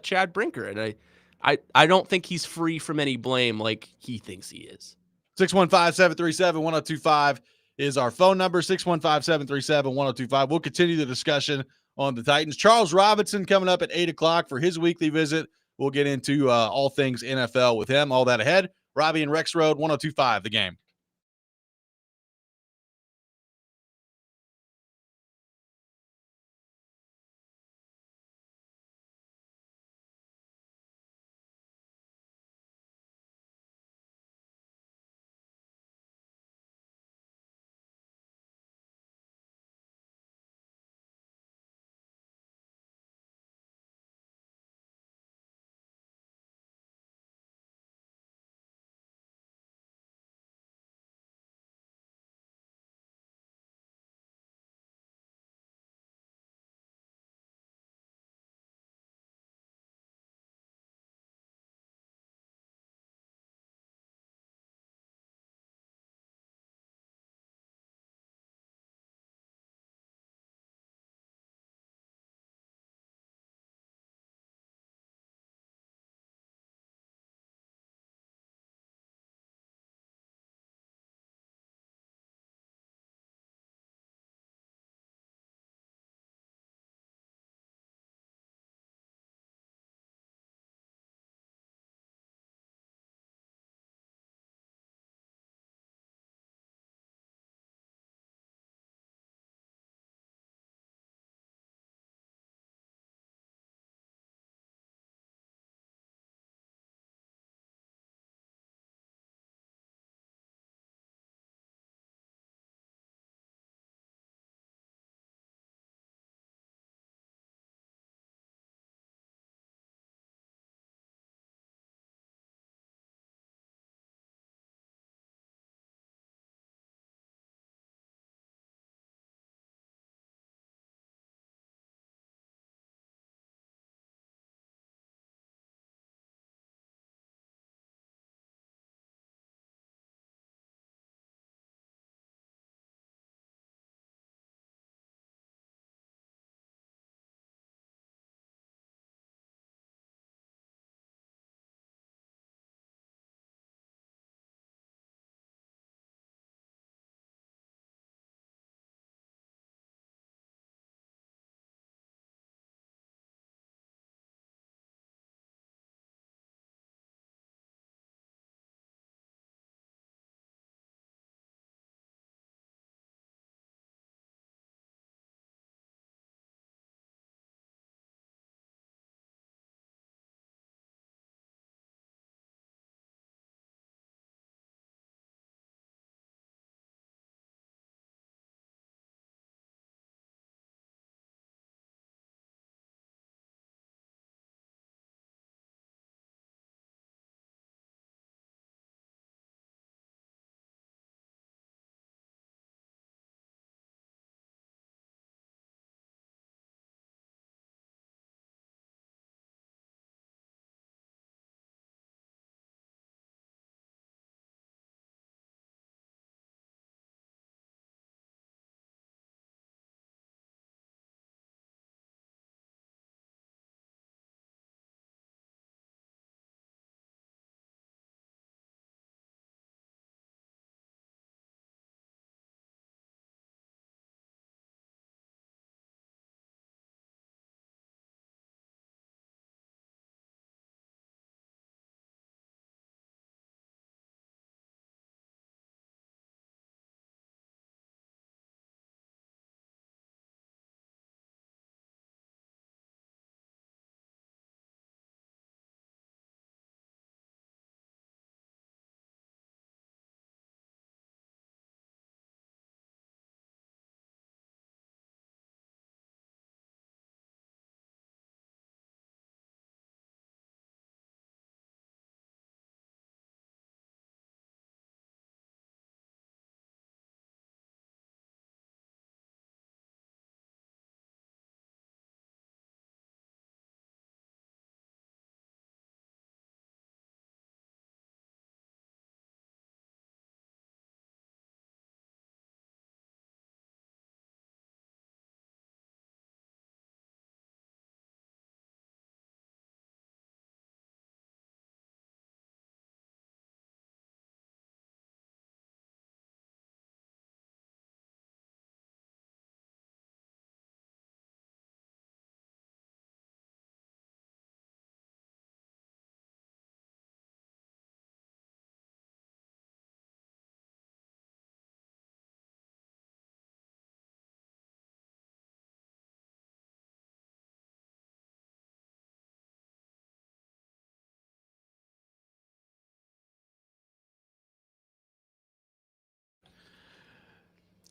Chad Brinker. And I don't think he's free from any blame like he thinks he is. 615-737-1025 is our phone number, 615-737-1025. We'll continue the discussion on the Titans. Charles Robinson coming up at 8 o'clock for his weekly visit. We'll get into all things NFL with him. All that ahead. Robby and Rexrode, 1025, The Game.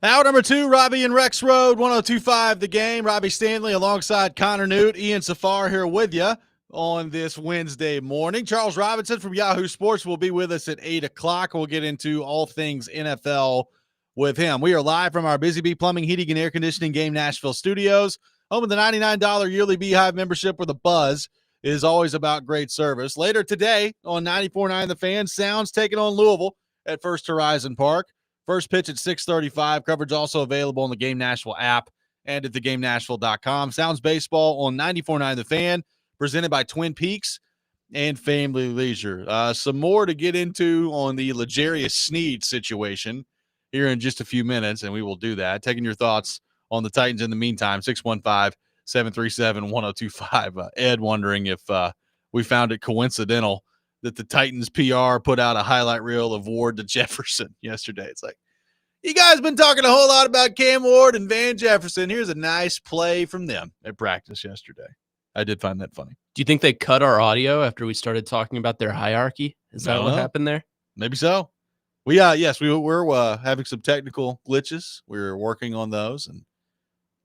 Hour number 2, Robby and Rexrode, 102.5 The Game. Robby Stanley alongside Connor Newt, Ian Safar here with you on this Wednesday morning. Charles Robinson from Yahoo Sports will be with us at 8 o'clock. We'll get into all things NFL with him. We are live from our Busy Bee Plumbing, Heating, and Air Conditioning Game Nashville studios. Home of the $99 yearly Beehive membership where the buzz is always about great service. Later today on 94.9 The Fan, Sounds taking on Louisville at First Horizon Park. First pitch at 6:35. Coverage also available on the Game Nashville app and at thegamenashville.com. Sounds baseball on 94.9 The Fan, presented by Twin Peaks and Family Leisure. Some more to get into on the L'Jarius Sneed situation here in just a few minutes, and we will do that. Taking your thoughts on the Titans in the meantime, 615-737-1025. Ed wondering if we found it coincidental that the Titans PR put out a highlight reel of Ward to Jefferson yesterday. It's like, you guys been talking a whole lot about Cam Ward and Van Jefferson. Here's a nice play from them at practice yesterday. I did find that funny. Do you think they cut our audio after we started talking about their hierarchy? Is that what happened there? Maybe so. We're having some technical glitches. We're working on those, and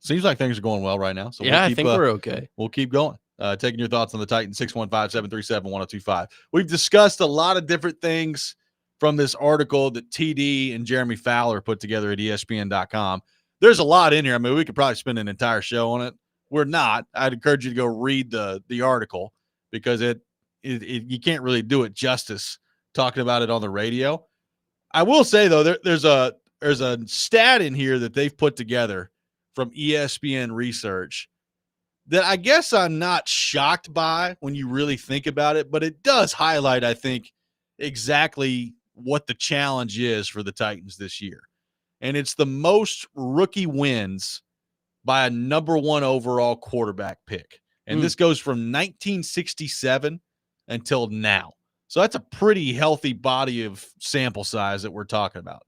seems like things are going well right now. So yeah, I think we're okay. We'll keep going. Taking your thoughts on the Titans, 615-737-1025. We've discussed a lot of different things from this article that TD and Jeremy Fowler put together at ESPN.com. There's a lot in here. I mean, we could probably spend an entire show on it. We're not. I'd encourage you to go read the article because it you can't really do it justice talking about it on the radio. I will say, though, there's a stat in here that they've put together from ESPN research that I guess I'm not shocked by when you really think about it, but it does highlight, I think, exactly what the challenge is for the Titans this year. And it's the most rookie wins by a number 1 overall quarterback pick. And this goes from 1967 until now. So that's a pretty healthy body of sample size that we're talking about.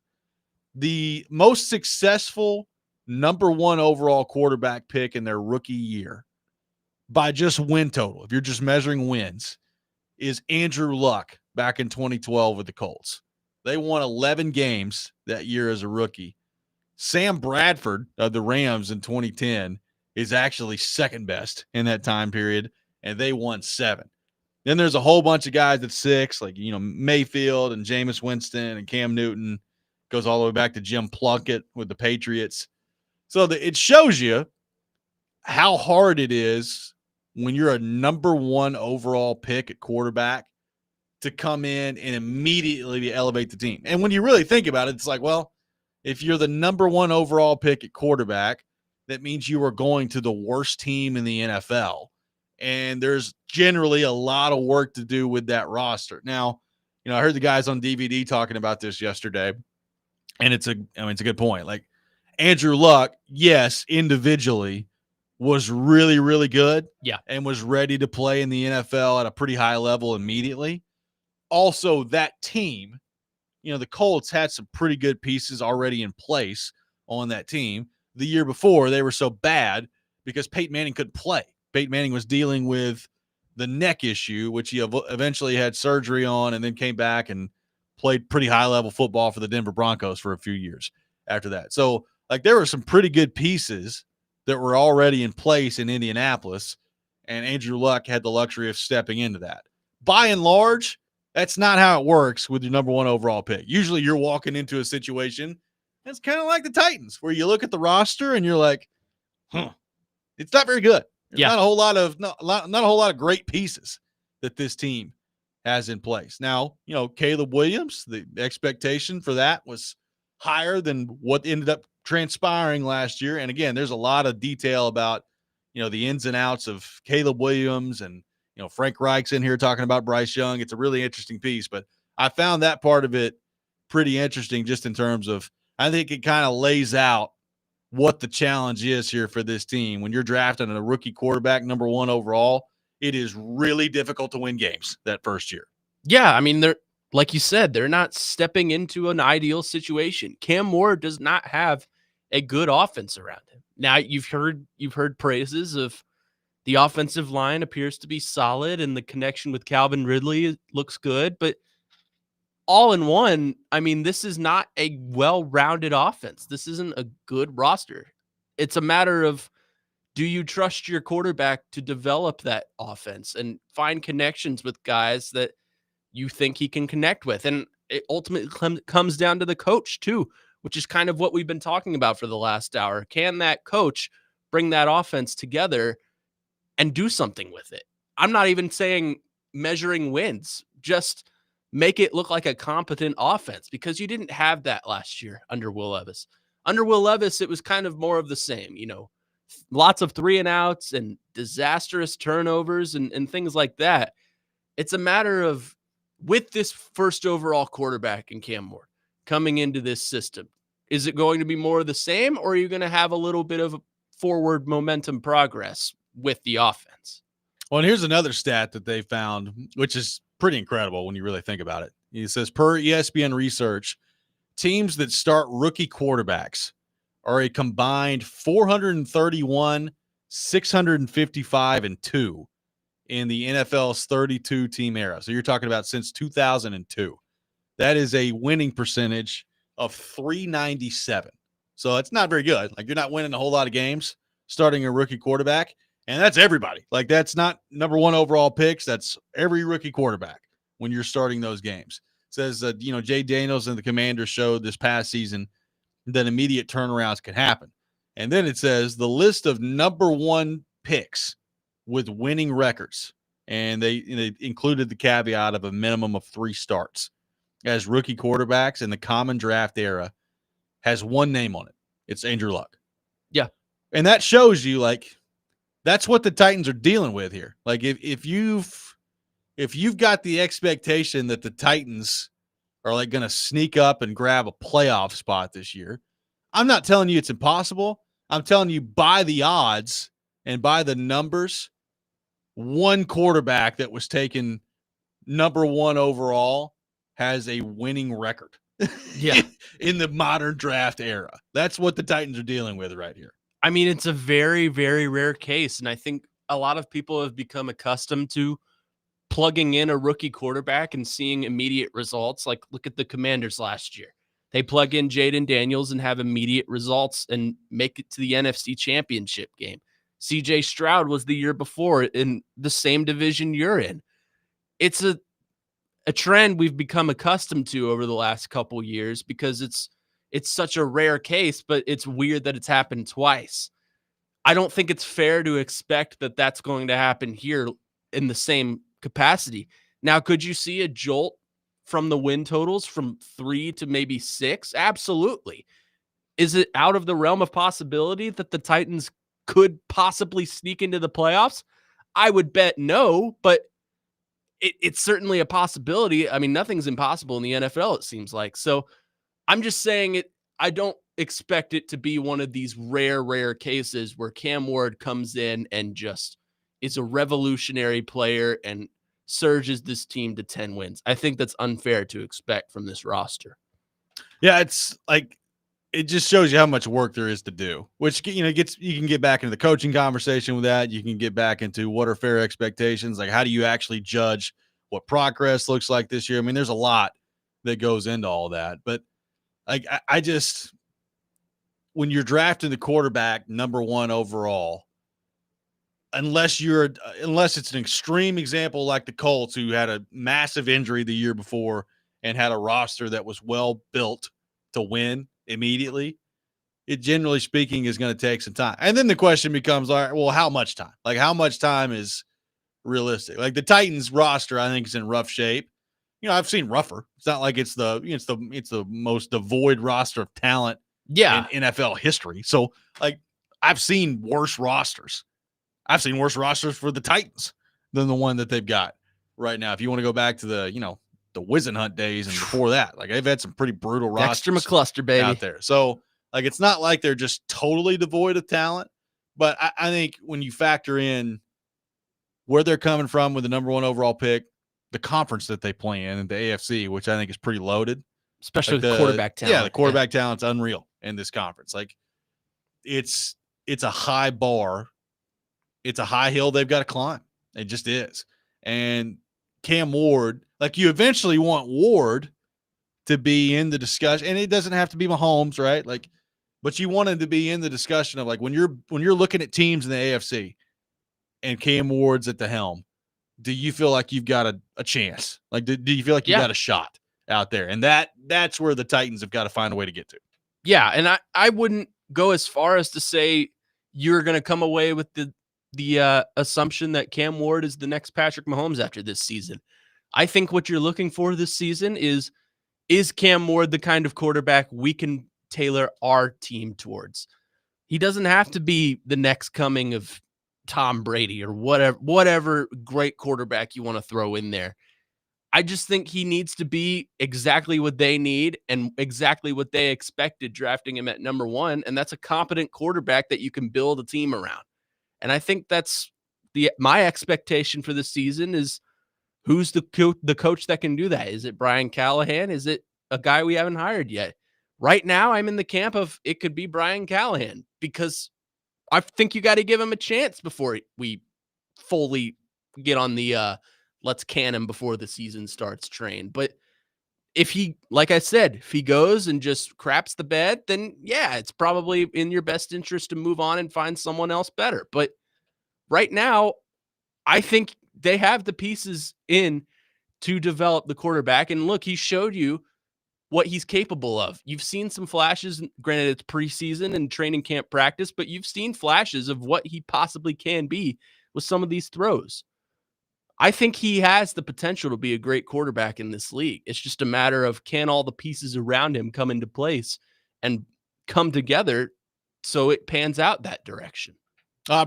The most successful number 1 overall quarterback pick in their rookie year by just win total, if you're just measuring wins, is Andrew Luck back in 2012 with the Colts. They won 11 games that year as a rookie. Sam Bradford of the Rams in 2010 is actually second best in that time period, and they won 7. Then there's a whole bunch of guys at 6, like, Mayfield and Jameis Winston and Cam Newton. Goes all the way back to Jim Plunkett with the Patriots. So it shows you how hard it is when you're a number 1 overall pick at quarterback to come in and immediately elevate the team. And when you really think about it, it's like, well, if you're the number 1 overall pick at quarterback, that means you are going to the worst team in the NFL. And there's generally a lot of work to do with that roster. Now, I heard the guys on DVD talking about this yesterday, and it's a good point. Like, Andrew Luck, yes, individually was really, really good. Yeah. And was ready to play in the NFL at a pretty high level immediately. Also, that team, the Colts had some pretty good pieces already in place on that team. The year before, they were so bad because Peyton Manning couldn't play. Peyton Manning was dealing with the neck issue, which he eventually had surgery on and then came back and played pretty high-level football for the Denver Broncos for a few years after that. So, there were some pretty good pieces that were already in place in Indianapolis, and Andrew Luck had the luxury of stepping into that. By and large, that's not how it works with your number 1 overall pick. Usually you're walking into a situation that's kind of like the Titans, where you look at the roster and you're like, it's not very good. There's not a whole lot of great pieces that this team has in place. Now, Caleb Williams, the expectation for that was higher than what ended up transpiring last year. And again, there's a lot of detail about, the ins and outs of Caleb Williams, and, Frank Reich's in here talking about Bryce Young. It's a really interesting piece, but I found that part of it pretty interesting just in terms of, I think it kind of lays out what the challenge is here for this team. When you're drafting a rookie quarterback number 1 overall, it is really difficult to win games that first year. Yeah, I mean, they're, like you said, they're not stepping into an ideal situation. Cam Ward does not have a good offense around him. Now, you've heard praises of the offensive line appears to be solid, and the connection with Calvin Ridley looks good, but all in one, I mean, this is not a well-rounded offense. This isn't a good roster. It's a matter of, do you trust your quarterback to develop that offense and find connections with guys that you think he can connect with? And it ultimately comes down to the coach too, which is kind of what we've been talking about for the last hour. Can that coach bring that offense together and do something with it? I'm not even saying measuring wins, just make it look like a competent offense, because you didn't have that last year under Will Levis. Under Will Levis, it was kind of more of the same, lots of 3-and-outs and disastrous turnovers and things like that. It's a matter of, with this first overall quarterback in Cam Ward coming into this system, is it going to be more of the same, or are you going to have a little bit of forward momentum progress with the offense? Well, and here's another stat that they found, which is pretty incredible when you really think about it. It says, per ESPN research, teams that start rookie quarterbacks are a combined 431, 655, and 2 in the NFL's 32-team era. So you're talking about since 2002. That is a winning percentage of 397. So it's not very good. Like, you're not winning a whole lot of games starting a rookie quarterback. And that's everybody. Like, that's not number one overall picks. That's every rookie quarterback when you're starting those games. It says that, Jay Daniels and the Commanders showed this past season that immediate turnarounds can happen. And then it says the list of number one picks with winning records. And they included the caveat of a minimum of 3 starts as rookie quarterbacks in the common draft era has one name on it. It's Andrew Luck. Yeah. And that shows you, like, that's what the Titans are dealing with here. Like, if you've got the expectation that the Titans are like going to sneak up and grab a playoff spot this year, I'm not telling you it's impossible. I'm telling you, by the odds and by the numbers, one quarterback that was taken number one overall has a winning record. Yeah. In the modern draft era. That's what the Titans are dealing with right here. I mean, it's a very, very rare case. And I think a lot of people have become accustomed to plugging in a rookie quarterback and seeing immediate results. Like, look at the Commanders last year. They plug in Jaden Daniels and have immediate results and make it to the NFC Championship game. CJ Stroud was the year before in the same division you're in. It's a trend we've become accustomed to over the last couple years because it's such a rare case, but it's weird that it's happened twice. I don't think it's fair to expect that that's going to happen here in the same capacity. Now, could you see a jolt from the win totals from 3 to maybe 6? Absolutely. Is it out of the realm of possibility that the Titans could possibly sneak into the playoffs? I would bet no, but it's certainly a possibility. I mean, nothing's impossible in the NFL, it seems like. So I'm just saying I don't expect it to be one of these rare cases where Cam Ward comes in and just is a revolutionary player and surges this team to 10 wins. I think that's unfair to expect from this roster. Yeah, it's like, it just shows you how much work there is to do, which, you can get back into the coaching conversation with that. You can get back into what are fair expectations. Like, how do you actually judge what progress looks like this year? I mean, there's a lot that goes into all that, but like, I just, when you're drafting the quarterback number one overall, unless it's an extreme example like the Colts, who had a massive injury the year before and had a roster that was well built to win immediately, it, generally speaking, is going to take some time. And then the question becomes, all right, well, how much time? Like, how much time is realistic? Like, the Titans roster, I think, is in rough shape. I've seen rougher. It's not like it's the most devoid roster of talent in NFL history. So, like, I've seen worse rosters. I've seen worse rosters for the Titans than the one that they've got right now. If you want to go back to the Wizenhunt days and before that, like, they've had some pretty brutal rosters Dexter McCluster, baby, out there. So, like, it's not like they're just totally devoid of talent, but I think when you factor in where they're coming from with the number one overall pick, the conference that they play in, the AFC, which I think is pretty loaded, especially the quarterback talent. Yeah, the quarterback talent's unreal in this conference. Like, it's a high bar. It's a high hill they've got to climb. It just is. And Cam Ward, like, you eventually want Ward to be in the discussion, and it doesn't have to be Mahomes, right? Like, but you want him to be in the discussion of like when you're looking at teams in the AFC and Cam Ward's at the helm, do you feel like you've got a chance? Like, do you feel like you got a shot out there? And that's where the Titans have got to find a way to get to. Yeah, and I wouldn't go as far as to say you're going to come away with the assumption that Cam Ward is the next Patrick Mahomes after this season. I think what you're looking for this season is Cam Ward the kind of quarterback we can tailor our team towards? He doesn't have to be the next coming of Tom Brady or whatever great quarterback you want to throw in there. I just think he needs to be exactly what they need and exactly what they expected drafting him at number 1, and that's a competent quarterback that you can build a team around. And I think that's my expectation for the season is who's the coach that can do that? Is it Brian Callahan? Is it a guy we haven't hired yet? Right now, I'm in the camp of it could be Brian Callahan because I think you got to give him a chance before we fully get on the let's can him before the season starts train. But if he, like I said, if he goes and just craps the bed, then yeah, it's probably in your best interest to move on and find someone else better. But right now, I think they have the pieces in to develop the quarterback. And look, he showed you what he's capable of. You've seen some flashes, granted it's preseason and training camp practice, but you've seen flashes of what he possibly can be with some of these throws. I think he has the potential to be a great quarterback in this league. It's just a matter of can all the pieces around him come into place and come together so it pans out that direction.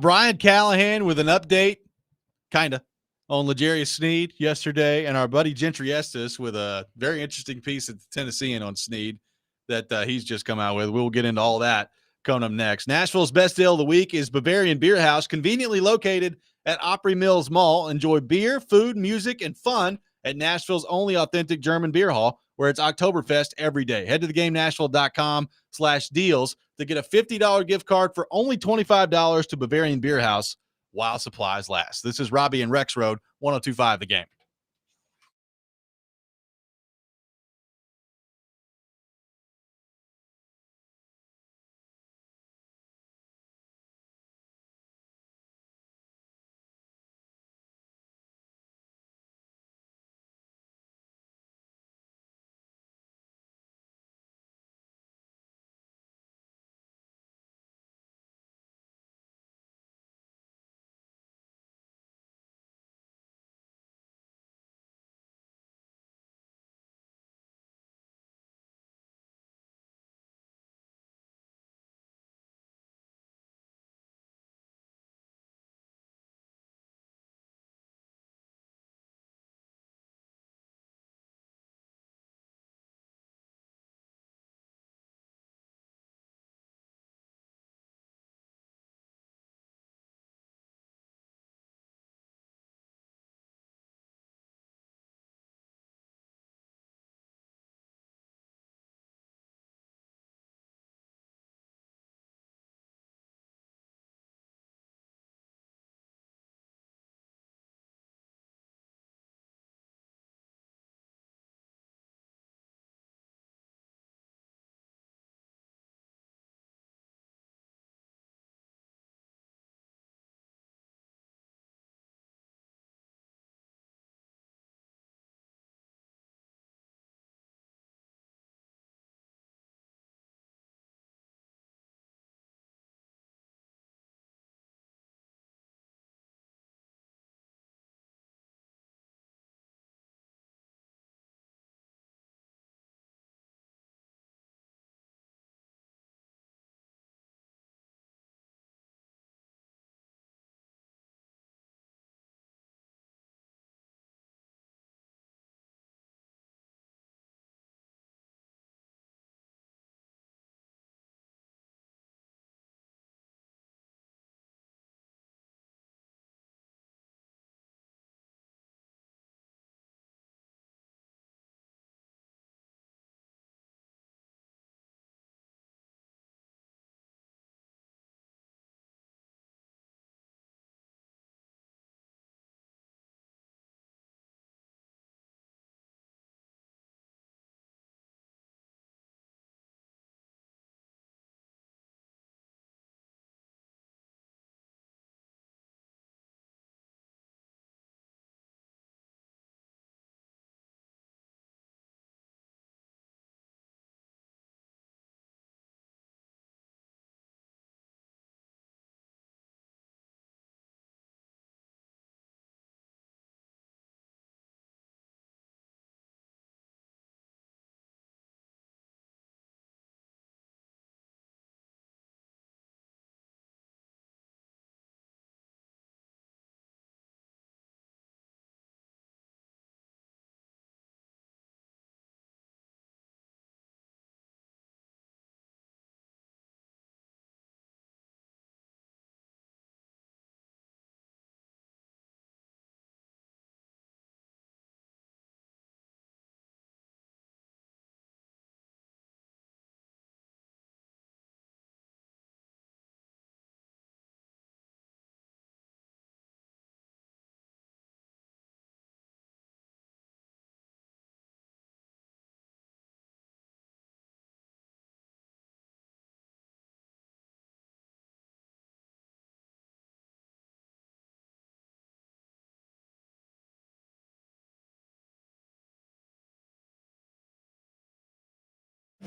Brian Callahan with an update, kind of, on L'Jarius Sneed yesterday, and our buddy Gentry Estes with a very interesting piece at the Tennessean on Sneed that he's just come out with. We'll get into all that coming up next. Nashville's best deal of the week is Bavarian Beer House, conveniently located at Opry Mills Mall. Enjoy beer, food, music, and fun at Nashville's only authentic German beer hall, where it's Oktoberfest every day. Head to theGameNashville.com/deals to get a $50 gift card for only $25 to Bavarian Beer House while supplies last. This is Robby and Rexrode, 102.5 The Game.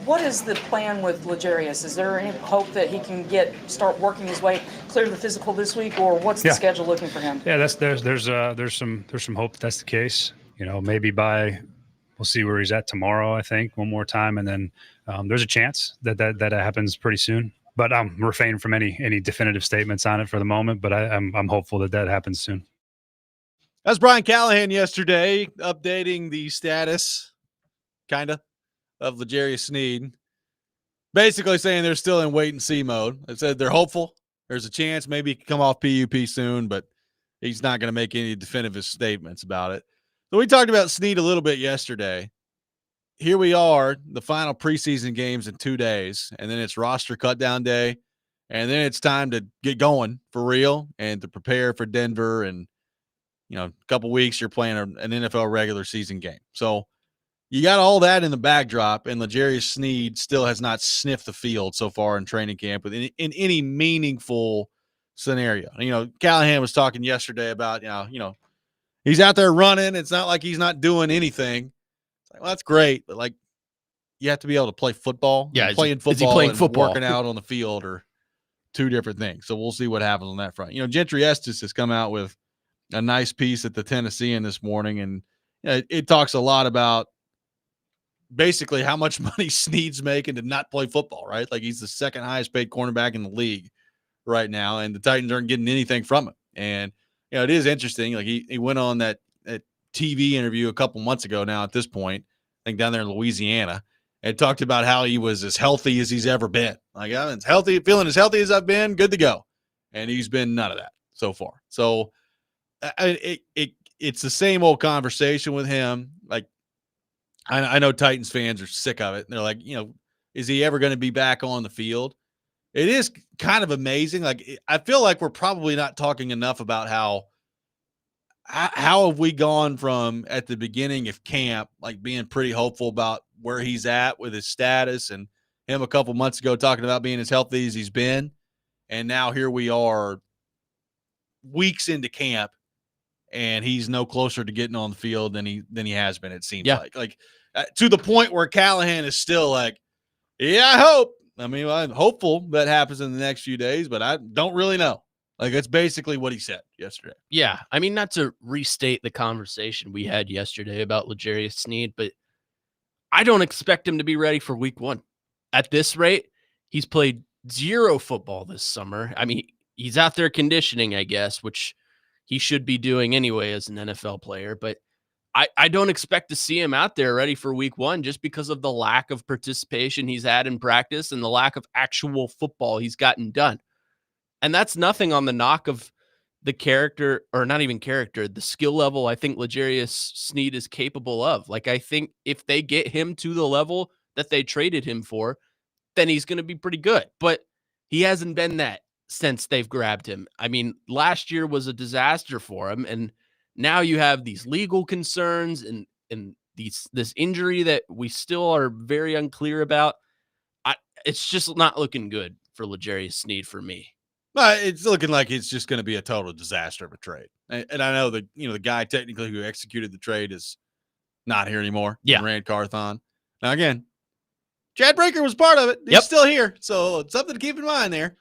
What is the plan with L'Jarius? Is there any hope that he can start working his way, clear the physical this week, or what's the schedule looking for him? Yeah, there's some hope that's the case. Maybe we'll see where he's at tomorrow. I think one more time, and then there's a chance that happens pretty soon. But I'm refraining from any definitive statements on it for the moment. But I'm hopeful that happens soon. That's Brian Callahan yesterday updating the status, kind of L'Jarius Sneed, basically saying they're still in wait and see mode. They said they're hopeful. There's a chance maybe he can come off PUP soon, but he's not going to make any definitive statements about it. So we talked about Sneed a little bit yesterday. Here we are, the final preseason games in 2 days, and then it's roster cut down day, and then it's time to get going for real and to prepare for Denver. And a couple weeks you're playing an NFL regular season game. So you got all that in the backdrop, and L'Jarius Sneed still has not sniffed the field so far in training camp in any meaningful scenario. Callahan was talking yesterday about, he's out there running. It's not like he's not doing anything. It's like, well, that's great, but you have to be able to play football. Yeah, playing football playing and football? working out on the field are two different things. So we'll see what happens on that front. Gentry Estes has come out with a nice piece at the Tennessean this morning, and it talks a lot about basically how much money Sneed's making to not play football, right? He's the second highest paid cornerback in the league right now, and the Titans aren't getting anything from him. And it is interesting. He went on that TV interview a couple months ago now at this point, I think down there in Louisiana, and talked about how he was as healthy as he's ever been. I'm feeling as healthy as I've been, good to go. And he's been none of that so far. So it's the same old conversation with him. I know Titans fans are sick of it. And they're like, is he ever going to be back on the field? It is kind of amazing. I feel like we're probably not talking enough about how have we gone from at the beginning of camp, being pretty hopeful about where he's at with his status, and him a couple months ago talking about being as healthy as he's been. And now here we are weeks into camp, and he's no closer to getting on the field than he has been, it seems like. To the point where Callahan is still I hope. I'm hopeful that happens in the next few days, but I don't really know. That's basically what he said yesterday. Yeah. Not to restate the conversation we had yesterday about L'Jarius Sneed, but I don't expect him to be ready for week 1. At this rate, he's played 0 football this summer. He's out there conditioning, I guess, which he should be doing anyway as an NFL player, but I don't expect to see him out there ready for week 1 just because of the lack of participation he's had in practice and the lack of actual football he's gotten done. And that's nothing on the knock of the character, or not even character, the skill level I think L'Jarius Sneed is capable of. I think if they get him to the level that they traded him for, then he's going to be pretty good. But he hasn't been that since they've grabbed him. Last year was a disaster for him, and now you have these legal concerns and this injury that we still are very unclear about. It's just not looking good for L'Jarius Sneed for me. It's looking like it's just going to be a total disaster of a trade. And I know that the guy technically who executed the trade is not here anymore. Yeah, Rand Carthon. Now again, Chad Breaker was part of it. He's still here, so it's something to keep in mind there.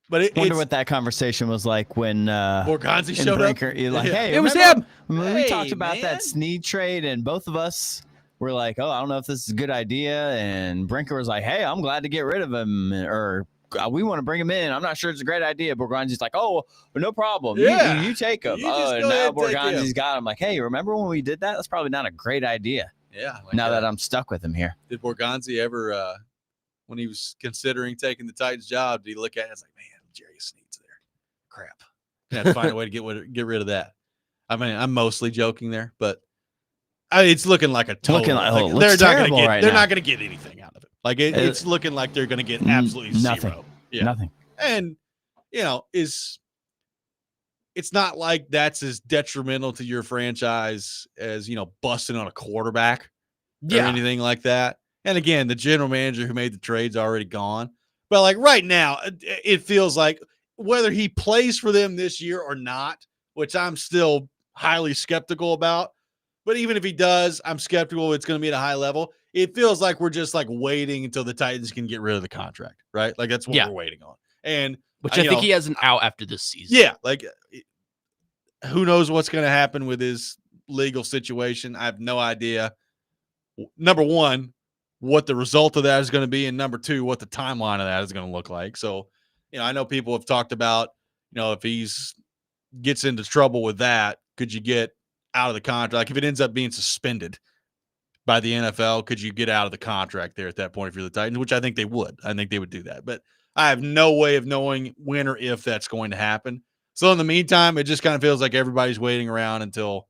But I wonder what that conversation was like when Borgonzi showed Brinker, up. Hey, it was him. We talked about that Sneed trade, and both of us were like, "Oh, I don't know if this is a good idea." And Brinker was like, "Hey, I'm glad to get rid of him," or "We want to bring him in. I'm not sure it's a great idea." Borgonzi's like, "Oh, no problem. Yeah. You take him." And now Borgonzi's got him. Like, "Hey, remember when we did that? That's probably not a great idea." Yeah. Now that I'm stuck with him here. Did Borgonzi ever, when he was considering taking the Titans job, did he look at it and say, "Man, L'Jarius Sneed's there. Crap. I have to find a way to get rid of that." I'm mostly joking there, but it's looking like a total. They're not going to get anything out of it. It's looking like they're going to get absolutely nothing. Zero. Yeah. Nothing. And it's not like that's as detrimental to your franchise as busting on a quarterback or anything like that. And again, the general manager who made the trade's already gone. But right now, it feels like whether he plays for them this year or not, which I'm still highly skeptical about. But even if he does, I'm skeptical it's going to be at a high level. it feels like we're just like waiting until the Titans can get rid of the contract, right? Like that's what we're waiting on. And which I think he has an out after this season. Yeah, like who knows what's going to happen with his legal situation? I have no idea. Number one, what the result of that is going to be, and number two, what the timeline of that is going to look like. So, I know people have talked about, if he's gets into trouble with that, could you get out of the contract? Like if it ends up being suspended by the NFL, could you get out of the contract there at that point if you're the Titans? Which I think they would. I think they would do that. But I have no way of knowing when or if that's going to happen. So in the meantime, it just kind of feels like everybody's waiting around until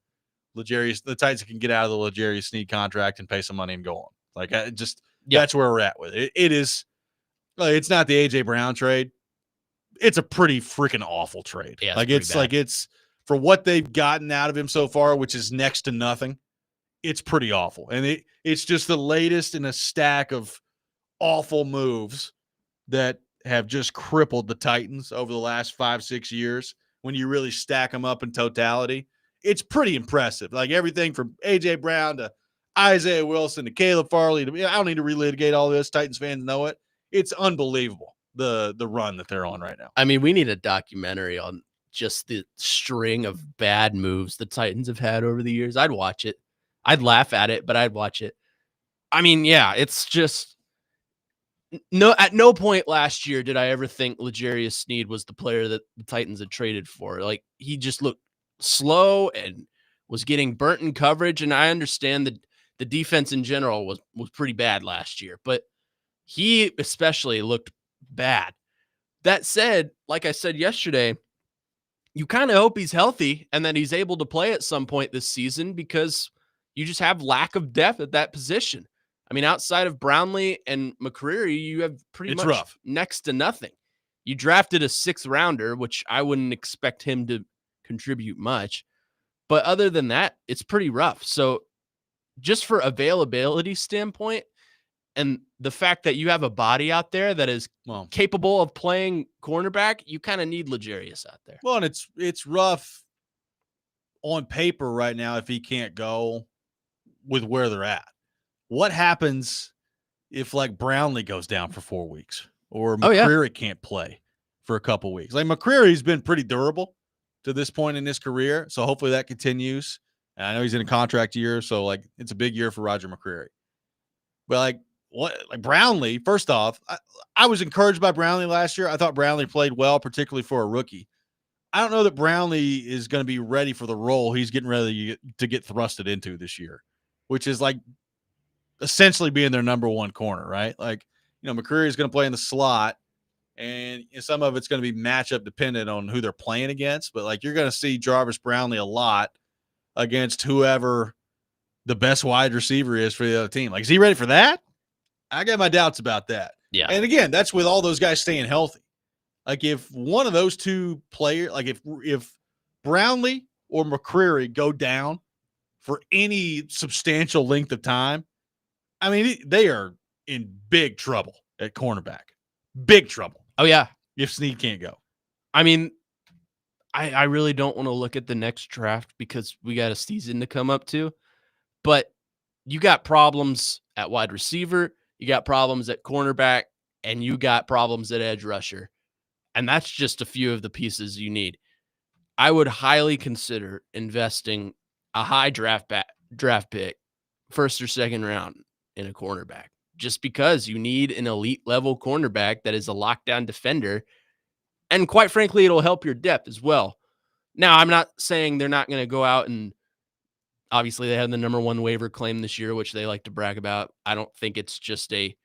the Titans can get out of the L'Jarius Sneed contract and pay some money and go on. Like that's where we're at with it. It is like, it's not the AJ Brown trade. It's a pretty freaking awful trade. Yeah, it's for what they've gotten out of him so far, which is next to nothing. It's pretty awful. And it's just the latest in a stack of awful moves that have just crippled the Titans over the last 5-6 years. When you really stack them up in totality, it's pretty impressive. Like everything from AJ Brown to Isaiah Wilson to Caleb Farley. I don't need to relitigate all this. Titans fans know it. It's unbelievable, the run that they're on right now. I mean, we need a documentary on just the string of bad moves the Titans have had over the years. I'd watch it. I'd laugh at it, but I'd watch it. I mean, yeah, it's just at no point last year did I ever think L'Jarius Sneed was the player that the Titans had traded for. Like he just looked slow and was getting burnt in coverage. And I understand that the defense in general was pretty bad last year, but he especially looked bad. That said, like I said yesterday, you kind of hope he's healthy and that he's able to play at some point this season because you just have lack of depth at that position. I mean, outside of Brownlee and McCreary, you have pretty much rough. Next to nothing. You drafted a 6th rounder, which I wouldn't expect him to contribute much. But other than that, it's pretty rough. So just for availability standpoint and the fact that you have a body out there that is capable of playing cornerback, you kind of need L'Jarius out there. Well, and it's rough on paper right now if he can't go with where they're at. What happens if like Brownlee goes down for 4 weeks or McCreary can't play for a couple weeks? Like McCreary's been pretty durable to this point in his career, so hopefully that continues. And I know he's in a contract year, so like it's a big year for Roger McCreary. But like Brownlee, first off, I was encouraged by Brownlee last year. I thought Brownlee played well, particularly for a rookie. I don't know that Brownlee is going to be ready for the role he's getting ready to get thrusted into this year, which is like essentially being their number one corner, right? Like, McCreary is going to play in the slot, and some of it's going to be matchup dependent on who they're playing against. But like, you're going to see Jarvis Brownlee a lot against whoever the best wide receiver is for the other team. Like, is he ready for that? I got my doubts about that. Yeah. And again, that's with all those guys staying healthy. Like if one of those two players, like if Brownlee or McCreary go down for any substantial length of time, I mean, they are in big trouble at cornerback. Big trouble. Oh, yeah. If Sneed can't go. I mean, I really don't want to look at the next draft because we got a season to come up to. But you got problems at wide receiver, you got problems at cornerback, and you got problems at edge rusher. And that's just a few of the pieces you need. I would highly consider investing a high draft pick, 1st or 2nd round, in a cornerback, just because you need an elite level cornerback that is a lockdown defender. And quite frankly, it'll help your depth as well. Now, I'm not saying they're not going to go out and obviously they had the number 1 waiver claim this year, which they like to brag about. I don't think it's just a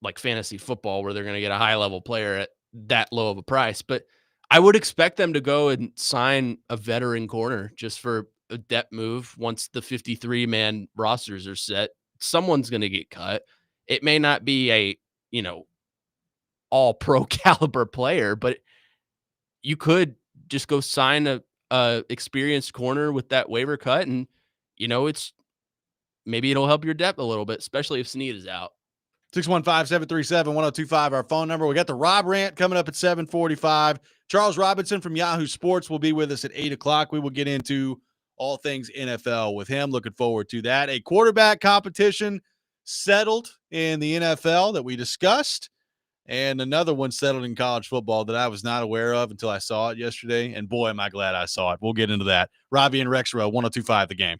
like fantasy football where they're going to get a high level player at that low of a price, but I would expect them to go and sign a veteran corner just for a depth move. Once the 53-man rosters are set, someone's going to get cut. It may not be a, all pro caliber player, but you could just go sign a experienced corner with that waiver cut. And, maybe it'll help your depth a little bit, especially if Sneed is out. 615-737-1025, our phone number. We got the Rob Rant coming up at 7:45. Charles Robinson from Yahoo Sports will be with us at 8 o'clock. We will get into all things NFL with him. Looking forward to that. A quarterback competition settled in the NFL that we discussed, and another one settled in college football that I was not aware of until I saw it yesterday. And boy, am I glad I saw it. We'll get into that. Robby and Rexrode, 102.5 The Game.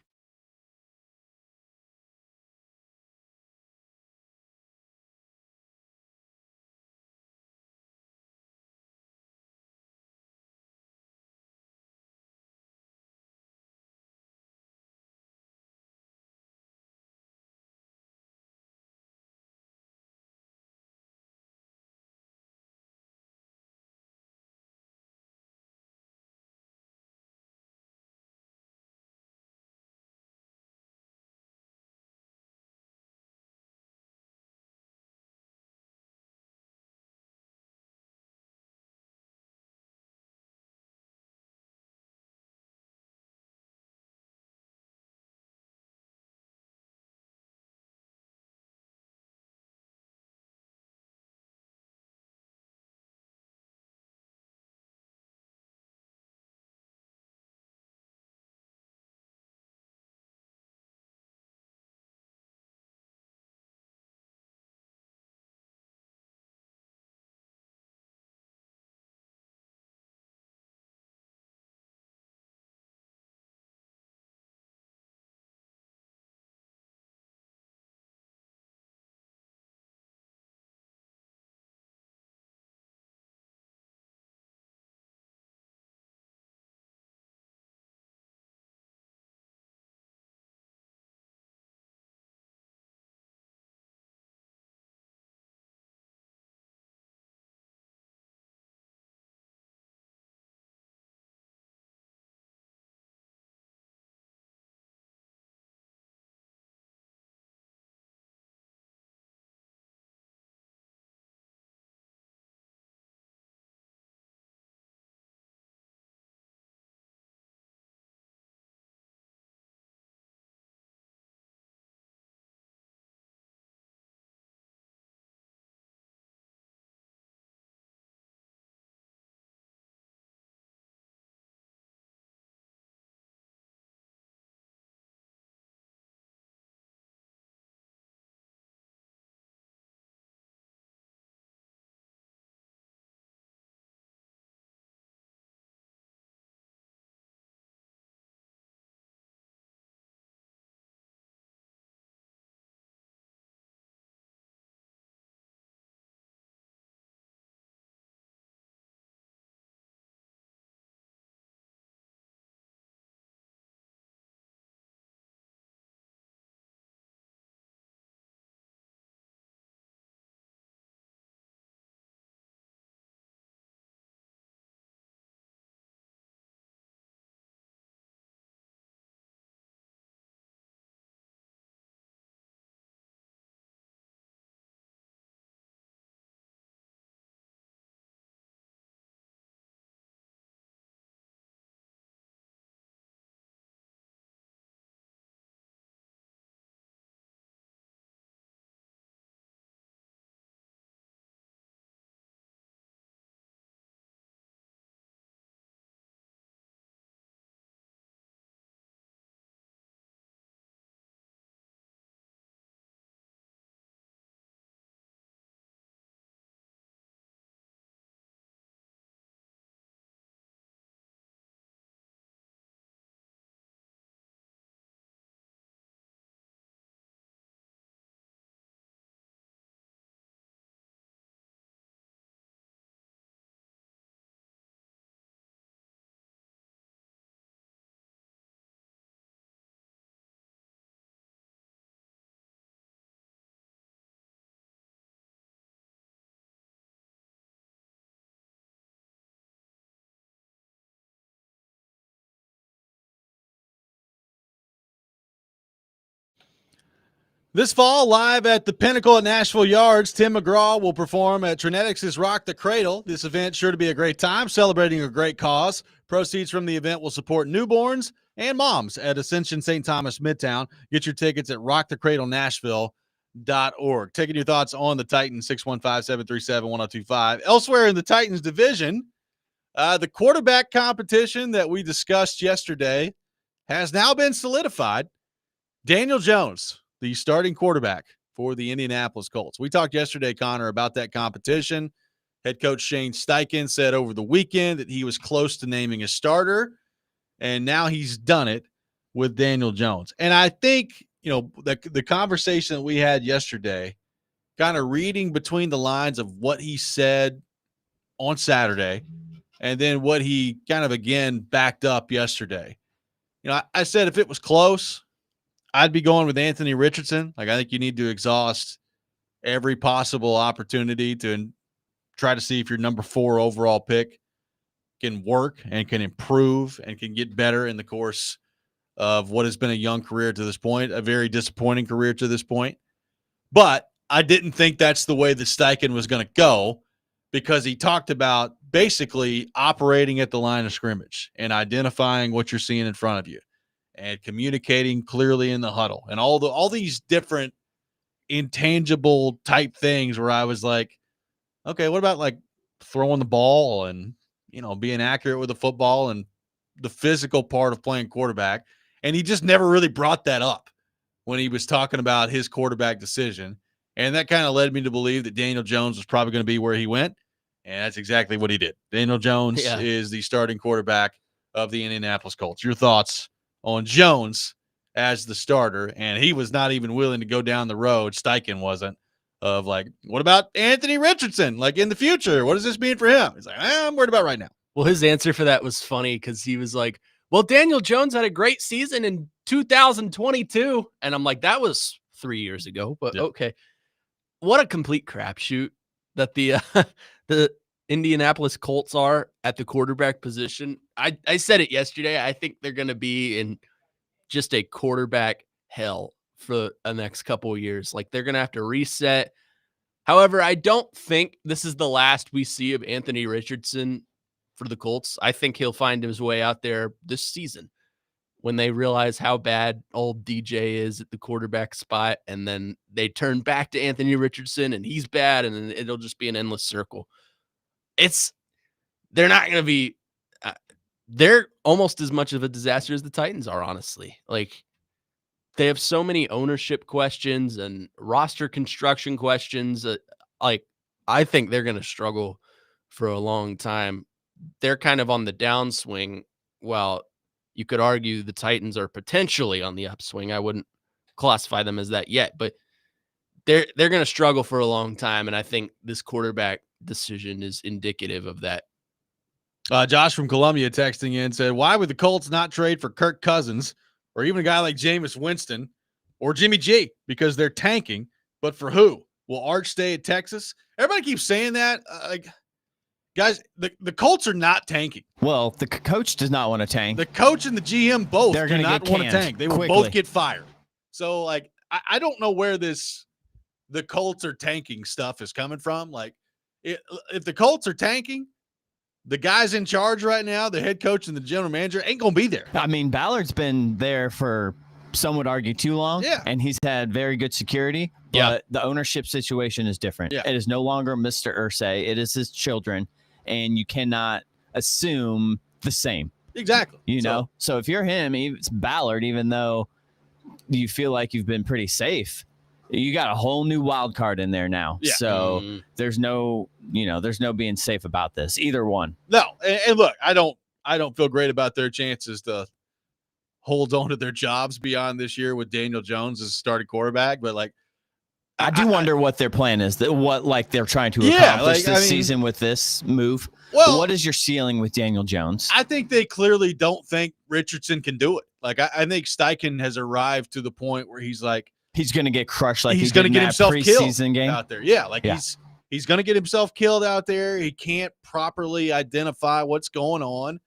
This fall, live at the Pinnacle at Nashville Yards, Tim McGraw will perform at Trinetics' Rock the Cradle. This event sure to be a great time, celebrating a great cause. Proceeds from the event will support newborns and moms at Ascension St. Thomas Midtown. Get your tickets at rockthecradlenashville.org. Taking your thoughts on the Titans, 615-737-1025. Elsewhere in the Titans division, the quarterback competition that we discussed yesterday has now been solidified. Daniel Jones, the starting quarterback for the Indianapolis Colts. We talked yesterday, Connor, about that competition. Head coach Shane Steichen said over the weekend that he was close to naming a starter, and now he's done it with Daniel Jones. And I think, the conversation that we had yesterday, kind of reading between the lines of what he said on Saturday and then what he kind of again backed up yesterday. I said if it was close, I'd be going with Anthony Richardson. I think you need to exhaust every possible opportunity to try to see if your number 4 overall pick can work and can improve and can get better in the course of what has been a young career to this point, a very disappointing career to this point. But I didn't think that's the way that Steichen was going to go, because he talked about basically operating at the line of scrimmage and identifying what you're seeing in front of you and communicating clearly in the huddle and all these different intangible type things where I was like, okay, what about like throwing the ball and, being accurate with the football and the physical part of playing quarterback? And he just never really brought that up when he was talking about his quarterback decision. And that kind of led me to believe that Daniel Jones was probably going to be where he went. And that's exactly what he did. Daniel Jones is the starting quarterback of the Indianapolis Colts. Your thoughts on Jones as the starter? And he was not even willing to go down the road. Steichen wasn't, of like, what about Anthony Richardson? Like in the future, what does this mean for him? He's like, I'm worried about right now. Well, his answer for that was funny because he was like, well, Daniel Jones had a great season in 2022. And I'm like, that was 3 years ago, but okay. What a complete crapshoot that the Indianapolis Colts are at the quarterback position. I said it yesterday. I think they're going to be in just a quarterback hell for the next couple of years. Like they're going to have to reset. However, I don't think this is the last we see of Anthony Richardson for the Colts. I think he'll find his way out there this season when they realize how bad old DJ is at the quarterback spot. And then they turn back to Anthony Richardson and he's bad. And then it'll just be an endless circle. They're not going to be, they're almost as much of a disaster as the Titans are, honestly. Like they have so many ownership questions and roster construction questions. I think they're going to struggle for a long time. They're kind of on the downswing. Well, you could argue the Titans are potentially on the upswing. I wouldn't classify them as that yet, but they're going to struggle for a long time. And I think this quarterback decision is indicative of that. Josh from Columbia texting in said, why would the Colts not trade for Kirk Cousins or even a guy like Jameis Winston or Jimmy G? Because they're tanking, but for who? Will Arch stay at Texas? Everybody keeps saying that. Guys, the Colts are not tanking. Well, the coach does not want to tank. The coach and the GM both do not want to tank. They will both get fired. So, I don't know where the Colts are tanking stuff is coming from. Like, if the Colts are tanking, the guys in charge right now, the head coach and the general manager, ain't going to be there. I mean, Ballard's been there for, some would argue, too long. Yeah. And he's had very good security. But the ownership situation is different. Yeah. It is no longer Mr. Irsay. It is his children. And you cannot assume the same. Exactly. You know? So if you're him, it's Ballard, even though you feel like you've been pretty safe, you got a whole new wild card in there now. Yeah. So there's no being safe about this. Either one. No. And look, I don't feel great about their chances to hold on to their jobs beyond this year with Daniel Jones as a starting quarterback. But I do wonder what their plan is, what they're trying to accomplish this season with this move. Well, what is your ceiling with Daniel Jones? I think they clearly don't think Richardson can do it. I think Steichen has arrived to the point where he's like, he's going to get crushed. He's going to get himself killed game out there. Yeah. He's going to get himself killed out there. He can't properly identify what's going on.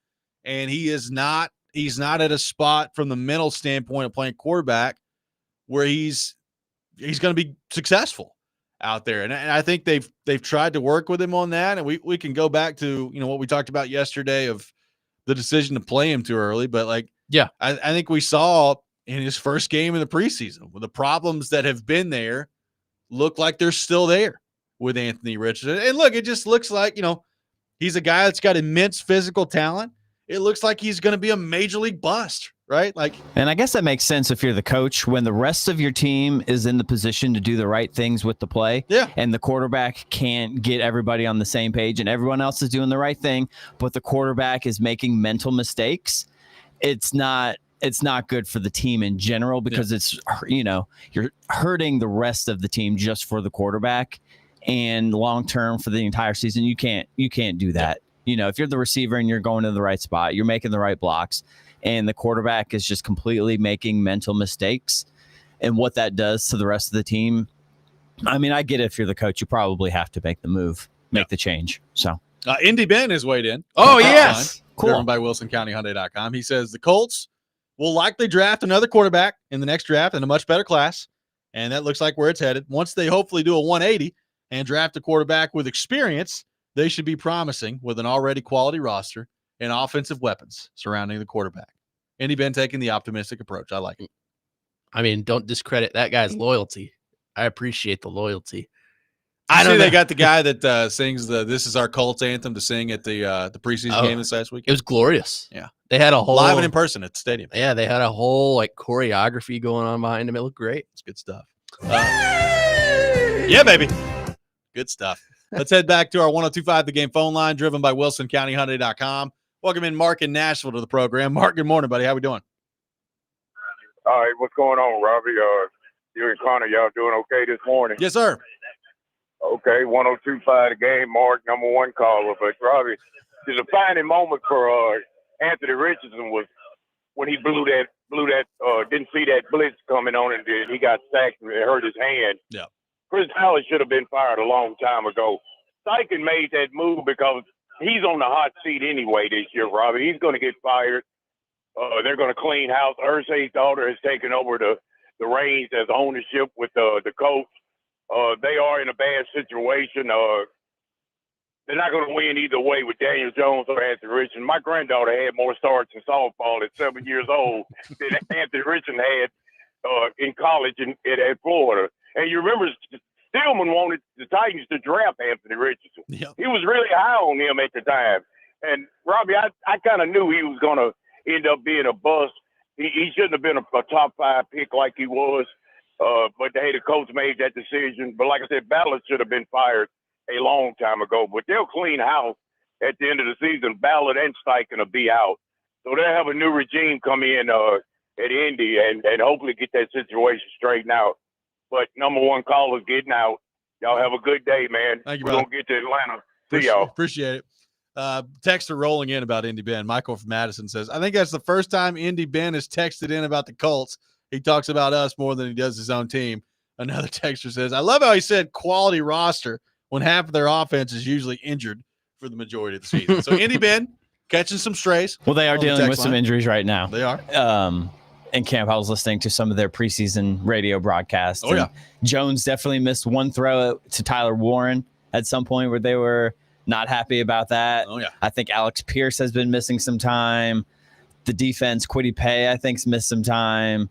And he's not at a spot from the mental standpoint of playing quarterback where he's going to be successful out there. And I think they've tried to work with him on that. And we can go back to, what we talked about yesterday of the decision to play him too early. But I think we saw in his first game in the preseason with the problems that have been there look like they're still there with Anthony Richardson. And look, it just looks like, he's a guy that's got immense physical talent. It looks like he's going to be a major league bust right? Like, and I guess that makes sense if you're the coach when the rest of your team is in the position to do the right things with the play. Yeah. And the quarterback can't get everybody on the same page and everyone else is doing the right thing, but the quarterback is making mental mistakes. It's not good for the team in general because it's, you're hurting the rest of the team just for the quarterback, and long term for the entire season, you can't do that. If you're the receiver and you're going to the right spot, you're making the right blocks, and the quarterback is just completely making mental mistakes, and what that does to the rest of the team. I mean, I get it. If you're the coach, you probably have to make the move, make the change. So Indy Ben is weighed in. Oh, yes. Cool. Driven by WilsonCountyHyundai.com. He says the Colts will likely draft another quarterback in the next draft in a much better class, and that looks like where it's headed. Once they hopefully do a 180 and draft a quarterback with experience, they should be promising with an already quality roster and offensive weapons surrounding the quarterback. Indy Ben taking the optimistic approach. I like it. I mean, don't discredit that guy's loyalty. I appreciate the loyalty. I see they got the guy that sings the "This Is Our Colts" anthem to sing at the preseason game this last week. It was glorious. Yeah, they had a whole live and in person at the stadium. Yeah, they had a whole choreography going on behind him. It looked great. It's good stuff. Yeah, baby, good stuff. Let's head back to our 102.5 The Game phone line, driven by WilsonCountyHyundai.com. Welcome in Mark in Nashville to the program. Mark, good morning, buddy. How we doing? All right, what's going on, Robby? You and Connor, y'all doing okay this morning? Yes, sir. Okay, 102.5 The Game, Mark, number one caller. But Robby, the defining moment for Anthony Richardson was when he didn't see that blitz coming on, and he got sacked and it hurt his hand. Yeah. Chris Howard should have been fired a long time ago. Steichen made that move because he's on the hot seat anyway this year, Robby. He's going to get fired. They're going to clean house. Irsay's daughter has taken over the reins as ownership with the coach. They are in a bad situation. They're not going to win either way with Daniel Jones or Anthony Richardson. My granddaughter had more starts in softball at 7 years old than Anthony Richardson had in college at Florida. And you remember Stillman wanted the Titans to draft Anthony Richardson. Yep. He was really high on him at the time. And, Robby, I kind of knew he was going to end up being a bust. He shouldn't have been a top 5 pick like he was. But hey, the coach made that decision. But like I said, Ballard should have been fired a long time ago. But they'll clean house at the end of the season. Ballard and Steichen will be out. So they'll have a new regime come in at Indy and hopefully get that situation straightened out. But number one caller's getting out. Y'all have a good day, man. Thank you, We're brother. going to get to Atlanta. See y'all. Appreciate it. Texter rolling in about Indy Ben. Michael from Madison says, I think that's the first time Indy Ben has texted in about the Colts. He talks about us more than he does his own team. Another texter says, I love how he said quality roster when half of their offense is usually injured for the majority of the season. So Indy Ben catching some strays. Well, they are on the dealing text with some line. injuries right now. They are. In camp, I was listening to some of their preseason radio broadcasts. Oh, yeah. Jones definitely missed one throw to Tyler Warren at some point where they were not happy about that. Oh, yeah. I think Alex Pierce has been missing some time. The defense, Kwity Paye, I think, missed some time.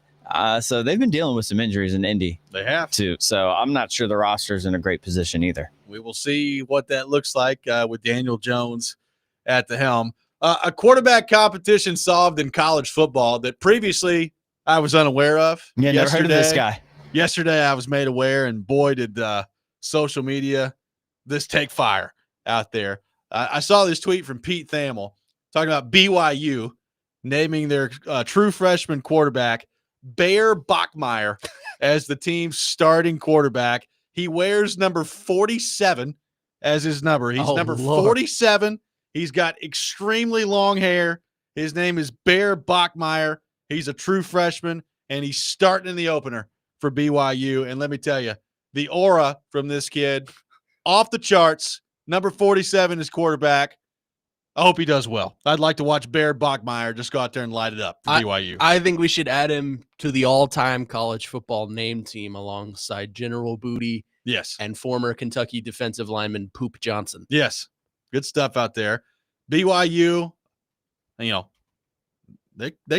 So they've been dealing with some injuries in Indy. They have too. So I'm not sure the roster's in a great position either. We will see what that looks like with Daniel Jones at the helm. A quarterback competition solved in college football that previously I was unaware of. Yeah, never heard of this guy. Yesterday I was made aware, and boy, did social media this take fire out there. I saw this tweet from Pete Thamel talking about BYU naming their true freshman quarterback Bear Bachmeier as the team's starting quarterback. He wears number 47 as his number. He's number 47. He's got extremely long hair. His name is Bear Bachmeier. He's a true freshman, and he's starting in the opener for BYU. And let me tell you, the aura from this kid, off the charts. Number 47 is quarterback. I hope he does well. I'd like to watch Bear Bachmeier just go out there and light it up for BYU. I think we should add him to the all-time college football name team alongside General Booty. Yes. And former Kentucky defensive lineman Poop Johnson. Yes. Good stuff out there. BYU, they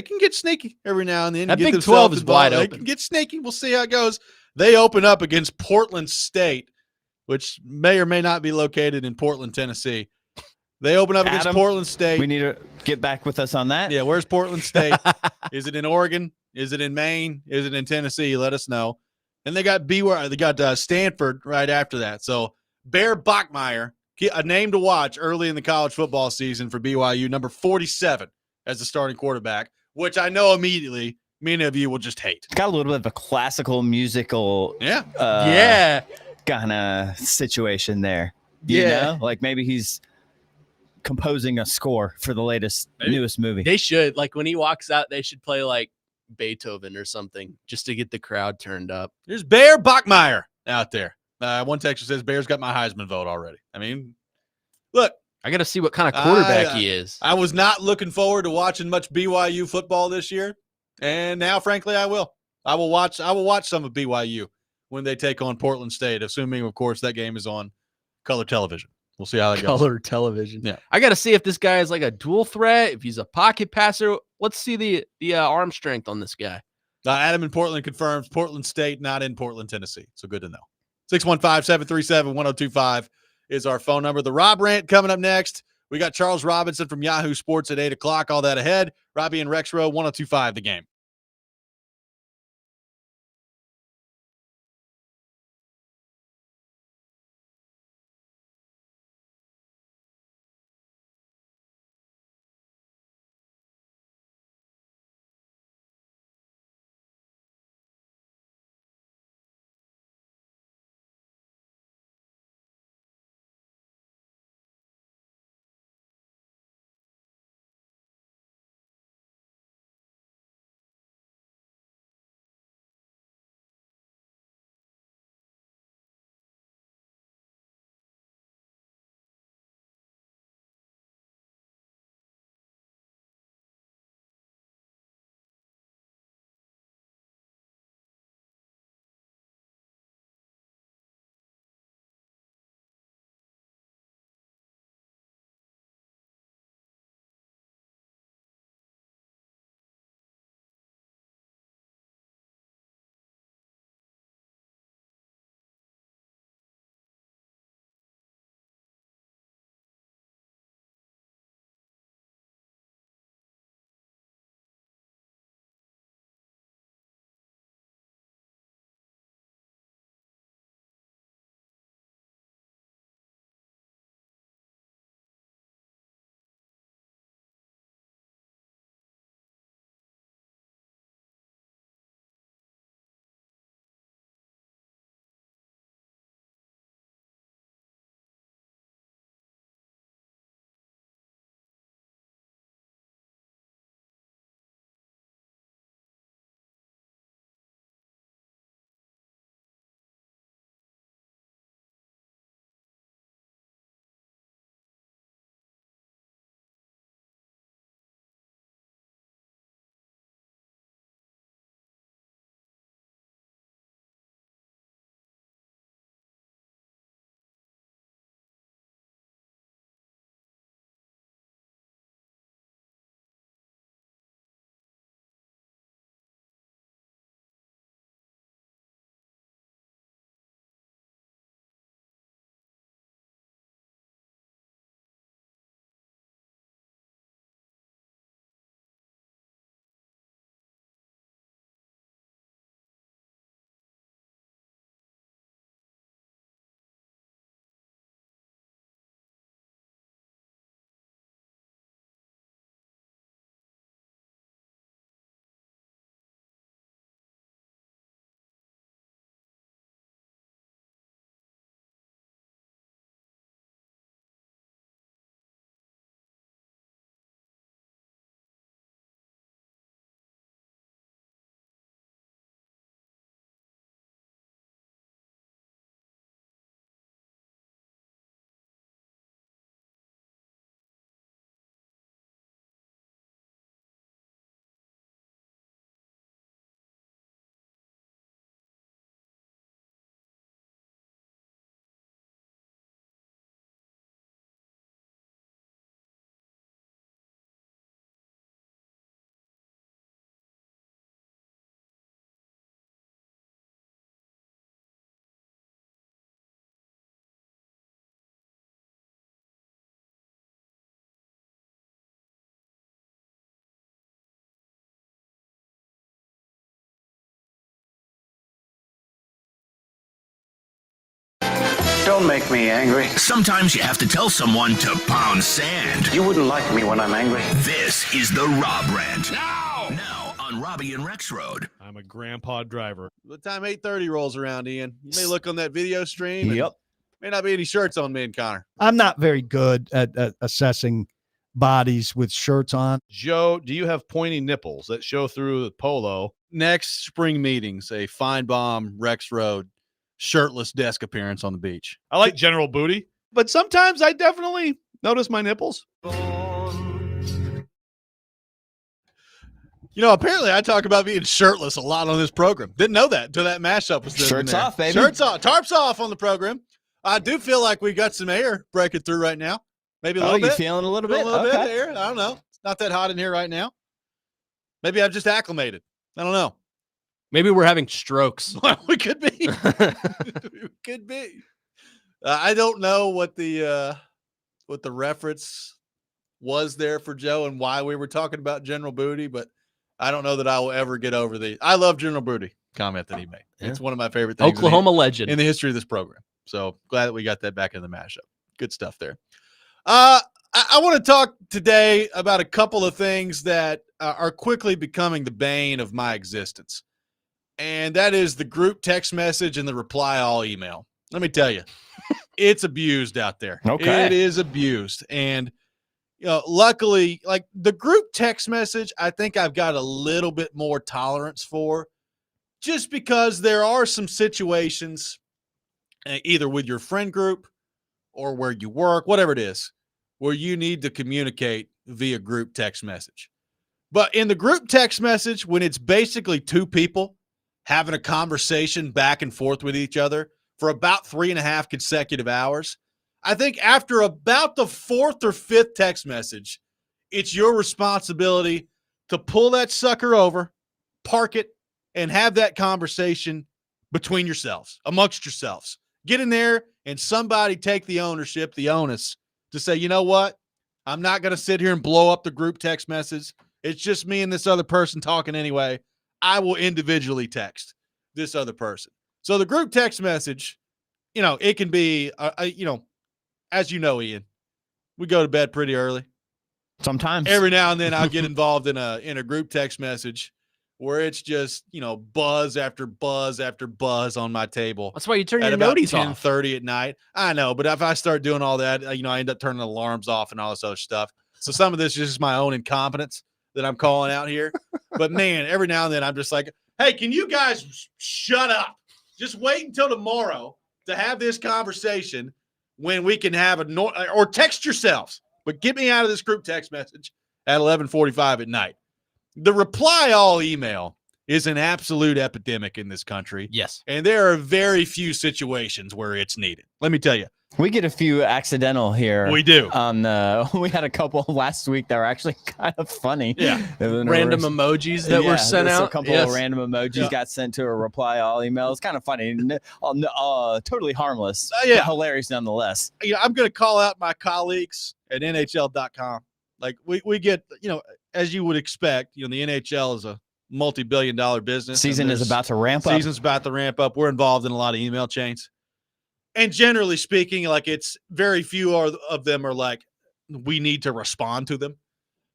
can get sneaky every now and then. That get Big themselves 12 is involved. wide They open. can get sneaky. We'll see how it goes. They open up against Portland State, which may or may not be located in Portland, Tennessee. They open up against Adam, Portland State. We need to get back with us on that. Yeah, where's Portland State? Is it in Oregon? Is it in Maine? Is it in Tennessee? Let us know. And they got Stanford right after that. So Bear Bachmeier, a name to watch early in the college football season for BYU, number 47 as the starting quarterback, which I know immediately many of you will just hate. Got a little bit of a classical musical kind of situation there. You know? Like maybe he's composing a score for the newest movie. They should. Like when he walks out, they should play like Beethoven or something just to get the crowd turned up. There's Bear Bachmeier out there. One texter says Bear's got my Heisman vote already. I mean, look, I got to see what kind of quarterback he is. I was not looking forward to watching much BYU football this year, and now, frankly, I will. I will watch some of BYU when they take on Portland State, assuming, of course, that game is on color television. We'll see how that goes. Color television. Yeah, I got to see if this guy is like a dual threat, if he's a pocket passer. Let's see the arm strength on this guy. Adam in Portland confirms Portland State not in Portland, Tennessee. So good to know. 615-737-1025 is our phone number. The Rob Rant coming up next. We got Charles Robinson from Yahoo Sports at 8 o'clock. All that ahead. Robby and Rexrode, 1025 The Game. Don't make me angry. Sometimes you have to tell someone to pound sand. You wouldn't like me when I'm angry. This is the Rob Rant. Now on Robby and Rexrode. I'm a grandpa driver. By the time 8:30 rolls around, Ian, you may look on that video stream. Yep. May not be any shirts on me and Connor. I'm not very good at assessing bodies with shirts on. Joe, do you have pointy nipples that show through the polo? Next spring meetings, a Feinbaum Rexrode shirtless desk appearance on the beach. I like general booty, but sometimes I definitely notice my nipples. You know, apparently I talk about being shirtless a lot on this program. Didn't know that until that mashup was Shirts there. off, baby. Shirts off. Tarps off on the program. I do feel like we got some air breaking through right now. Maybe a little bit. You feeling a little bit? A little bit of Okay. air. I don't know. It's not that hot in here right now. Maybe I've just acclimated. I don't know. Maybe we're having strokes. We could be. We could be. I don't know what the reference was there for Joe and why we were talking about General Booty, but I don't know that I will ever get over the "I love General Booty" comment that he made. Yeah. It's one of my favorite things. Oklahoma legend in the history of this program. So glad that we got that back in the mashup. Good stuff there. I want to talk today about a couple of things that are quickly becoming the bane of my existence. And that is the group text message and the reply all email. Let me tell you, it's abused out there. Okay. It is abused. And, you know, luckily, like the group text message, I think I've got a little bit more tolerance for, just because there are some situations, either with your friend group or where you work, whatever it is, where you need to communicate via group text message. But in the group text message, when it's basically two people having a conversation back and forth with each other for about 3.5 consecutive hours, I think after about the fourth or fifth text message, it's your responsibility to pull that sucker over, park it, and have that conversation between yourselves, amongst yourselves. Get in there and somebody take the ownership, the onus, to say, you know what? I'm not going to sit here and blow up the group text message. It's just me and this other person talking anyway. I will individually text this other person. So the group text message, you know, it can be, you know, as you know, Ian, we go to bed pretty early. Sometimes. Every now and then I'll get involved in a group text message where it's just, you know, buzz after buzz after buzz on my table. That's why you turn at your about noties off. 10:30 at night. I know, but if I start doing all that, you know, I end up turning alarms off and all this other stuff. So some of this is just my own incompetence that I'm calling out here. But man, every now and then I'm just like, hey, can you guys shut up? Just wait until tomorrow to have this conversation when we can have or text yourselves, but get me out of this group text message at 11:45 at night. The reply all email is an absolute epidemic in this country. Yes. And there are very few situations where it's needed. Let me tell you. We get a few accidental here. We do. We had a couple last week that were actually kind of funny. Yeah. Random emojis that were sent out. A couple of random emojis got sent to a reply all email. It's kind of funny. Totally harmless. Yeah. But hilarious nonetheless. You know, I'm going to call out my colleagues at NHL.com. Like we get, you know, as you would expect, you know, the NHL is a multi-billion-dollar business. Season is about to ramp up. Season's about to ramp up. We're involved in a lot of email chains. And generally speaking, like it's very few of them are like, we need to respond to them.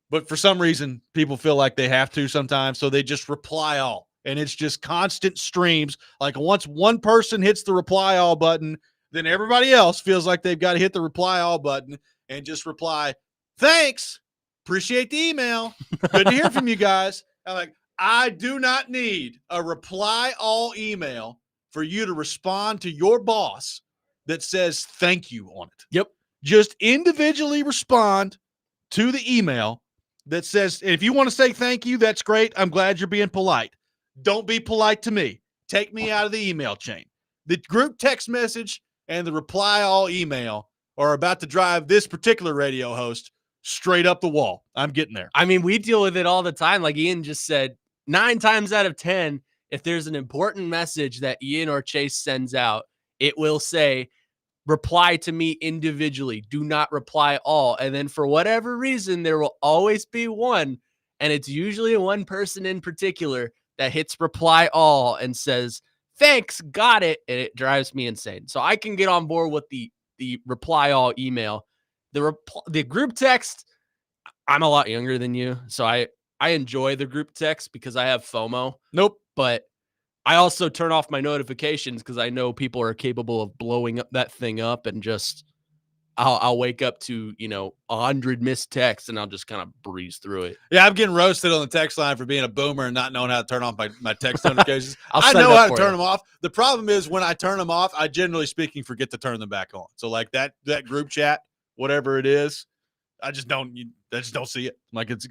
But for some reason, people feel like they have to sometimes. So they just reply all. And it's just constant streams. Like once one person hits the reply all button, then everybody else feels like they've got to hit the reply all button and just reply, thanks. Appreciate the email. Good to hear from you guys. I'm like, I do not need a reply all email for you to respond to your boss that says thank you on it. Yep. Just individually respond to the email that says, if you want to say thank you, that's great. I'm glad you're being polite. Don't be polite to me. Take me out of the email chain. The group text message and the reply all email are about to drive this particular radio host straight up the wall. I'm getting there. I mean, we deal with it all the time. Like Ian just said, 9 times out of 10, if there's an important message that Ian or Chase sends out, it will say, reply to me individually. Do not reply all. And then for whatever reason, there will always be one, and it's usually one person in particular that hits reply all and says, thanks, got it, and it drives me insane. So I can get on board with the reply all email. The group text, I'm a lot younger than you, so I enjoy the group text because I have FOMO. Nope. But I also turn off my notifications because I know people are capable of blowing up that thing up, and just I'll wake up to 100 missed texts and I'll just kind of breeze through it. Yeah, I'm getting roasted on the text line for being a boomer and not knowing how to turn off my text notifications. I know how to turn them off. The problem is when I turn them off, I generally speaking forget to turn them back on. So like that group chat, whatever it is, I just don't see it. Like it's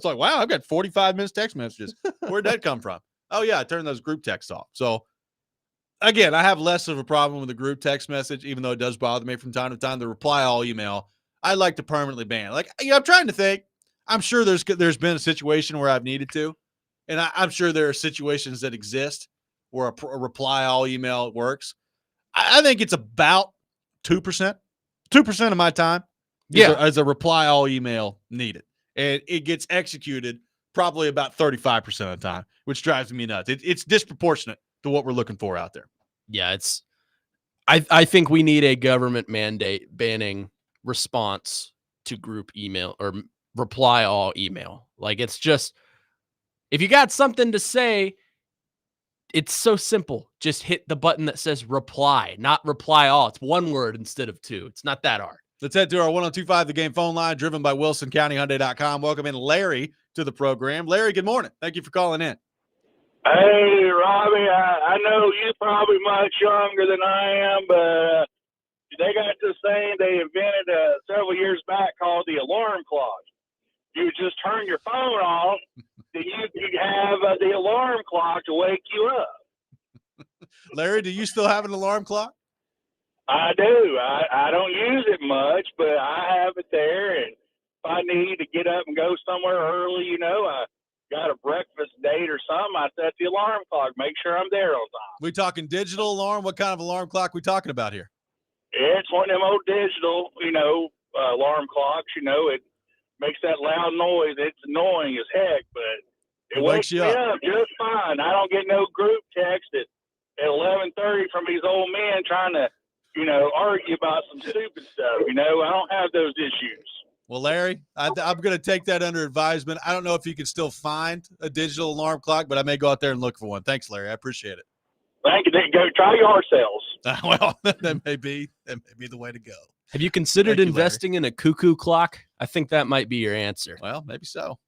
like, wow, I've got 45 minutes text messages. Where'd that come from? Oh yeah, I turned those group texts off. So again, I have less of a problem with the group text message, even though it does bother me from time to time. The reply all email, I like to permanently ban. Like, I'm trying to think. I'm sure there's been a situation where I've needed to, and I'm sure there are situations that exist where a reply all email works. I think it's about 2%. 2% of my time is a reply all email needed, and it gets executed probably about 35% of the time, which drives me nuts. It's disproportionate to what we're looking for out there. Yeah, I think we need a government mandate banning response to group email or reply all email. Like, it's just, if you got something to say, it's so simple. Just hit the button that says reply, not reply all. It's one word instead of two. It's not that hard. Let's head to our 1025 The Game phone line, driven by WilsonCountyHyundai.com. Welcome in Larry to the program. Larry, good morning. Thank you for calling in. Hey, Robby, I know you're probably much younger than I am, but they got this thing they invented several years back called the alarm clock. You just turn your phone off, then you could have the alarm clock to wake you up. Larry, do you still have an alarm clock? I do. I don't use it much, but I have it there, and if I need to get up and go somewhere early, I got a breakfast date or something, I set the alarm clock, make sure I'm there on time. We talking digital alarm? What kind of alarm clock we talking about here? It's one of them old digital, alarm clocks. It makes that loud noise. It's annoying as heck, but it wakes me up just fine. I don't get no group text at 11:30 from these old men trying to, argue about some stupid stuff. I don't have those issues. Well, Larry, I'm going to take that under advisement. I don't know if you can still find a digital alarm clock, but I may go out there and look for one. Thanks, Larry. I appreciate it. Thank you. Go try yard sales. Well, that may be the way to go. Have you considered investing in a cuckoo clock? I think that might be your answer. Well, maybe so.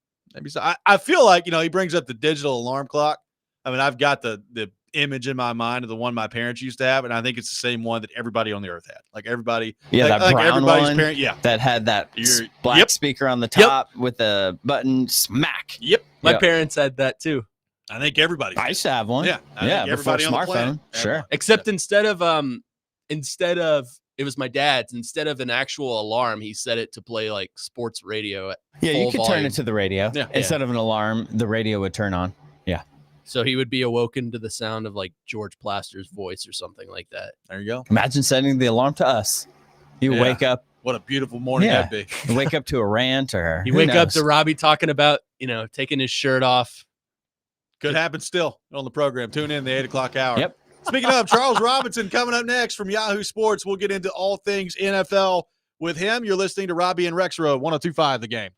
I feel like, he brings up the digital alarm clock. I mean, I've got the image in my mind of the one my parents used to have, and I think it's the same one that everybody on the earth had. Like everybody, that brown everybody's one, parent, that had that black speaker on the top with a button smack. Yep, my parents had that too. I think everybody. I used to have one. Yeah, before everybody on the planet. smartphone. Sure. Except instead of it was my dad's. Instead of an actual alarm, he set it to play like sports radio at you could full turn volume. it to the radio. Yeah. Instead of an alarm, the radio would turn on. Yeah. So he would be awoken to the sound of like George Plaster's voice or something like that. There you go. Imagine setting the alarm to us. You wake up. What a beautiful morning that'd be. You wake up to a rant, or you wake up to Robby talking about, taking his shirt off. Could happen still on the program. Tune in the 8 o'clock hour. Yep. Speaking of, Charles Robinson coming up next from Yahoo Sports. We'll get into all things NFL with him. You're listening to Robby and Rexrode, 1025 The Game.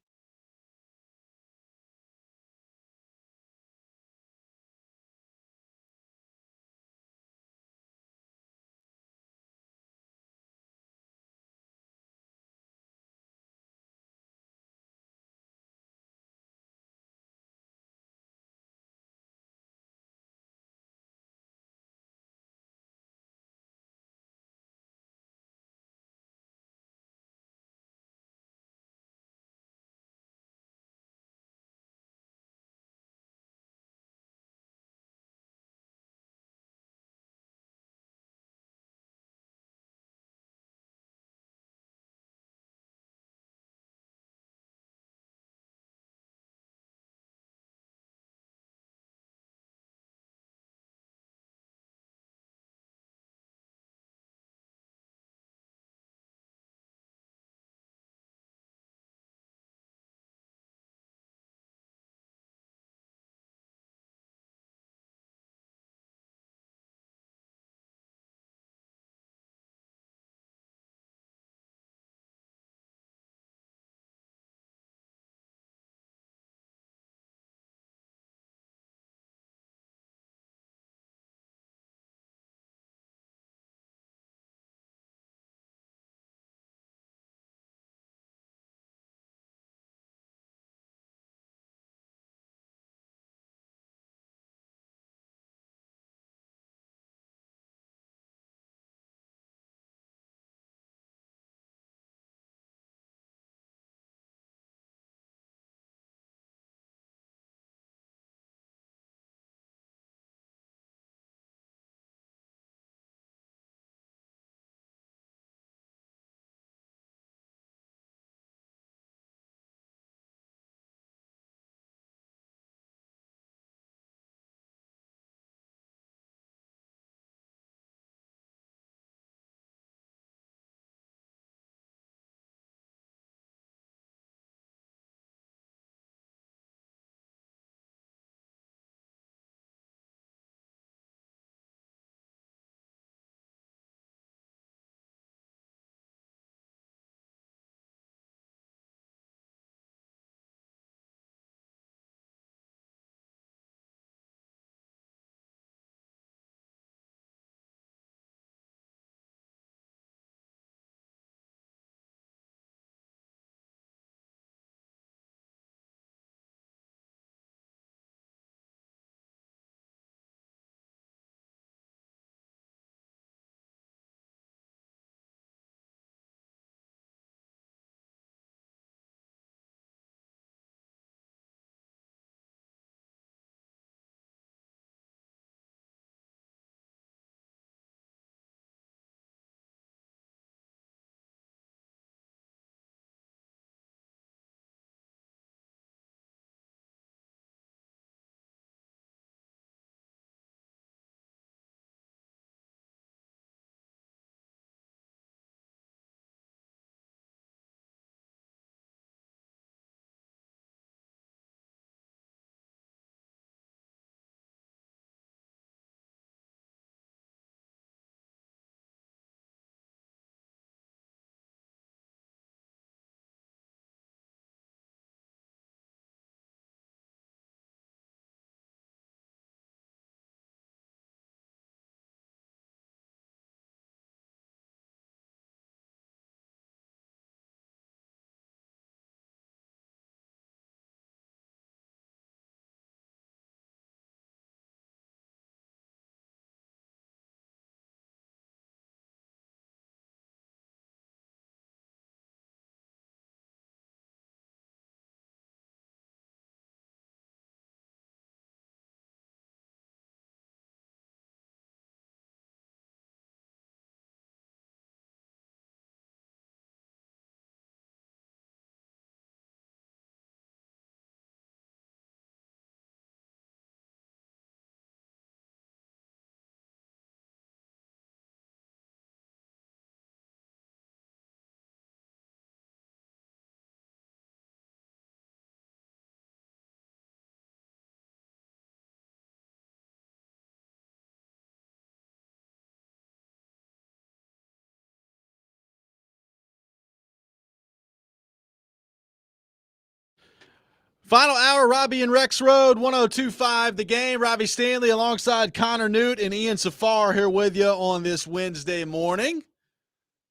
Final hour, Robby and Rexrode, 102.5 The Game. Robbie Stanley alongside Connor Newt and Ian Safar here with you on this Wednesday morning.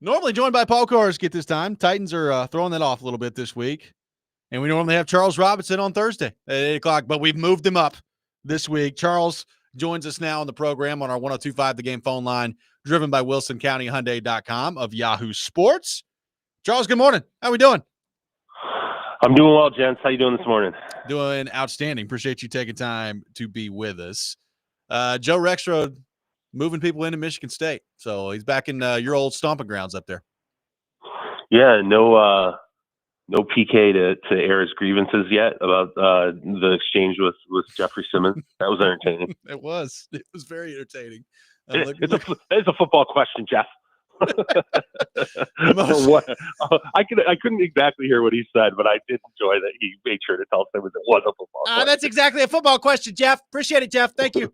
Normally joined by Paul Karski at this time. Titans are throwing that off a little bit this week. And we normally have Charles Robinson on Thursday at 8 o'clock, but we've moved him up this week. Charles joins us now on the program on our 102.5 The Game phone line, driven by WilsonCountyHyundai.com of Yahoo Sports. Charles, good morning. How we doing? I'm doing well, gents. How you doing this morning? Doing outstanding. Appreciate you taking time to be with us. Joe Rexrode moving people into Michigan State. So he's back in your old stomping grounds up there. Yeah, no PK to air his grievances yet about the exchange with Jeffrey Simmons. That was entertaining. It was very entertaining. It's a football question, Jeff. I couldn't exactly hear what he said, but I did enjoy that he made sure to tell Simmons it was a football question. That's exactly a football question, Jeff. Appreciate it, Jeff. Thank you.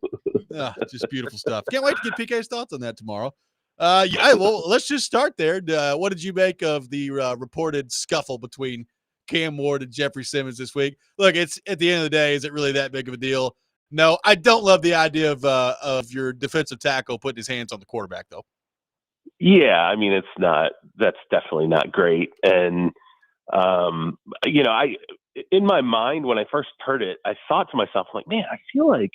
Just beautiful stuff. Can't wait to get PK's thoughts on that tomorrow. Well, let's just start there. What did you make of the reported scuffle between Cam Ward and Jeffrey Simmons this week? Look, it's at the end of the day, is it really that big of a deal? No, I don't love the idea of your defensive tackle putting his hands on the quarterback, though. Yeah, I mean, that's definitely not great. And, in my mind, when I first heard it, I thought to myself, like, man, I feel like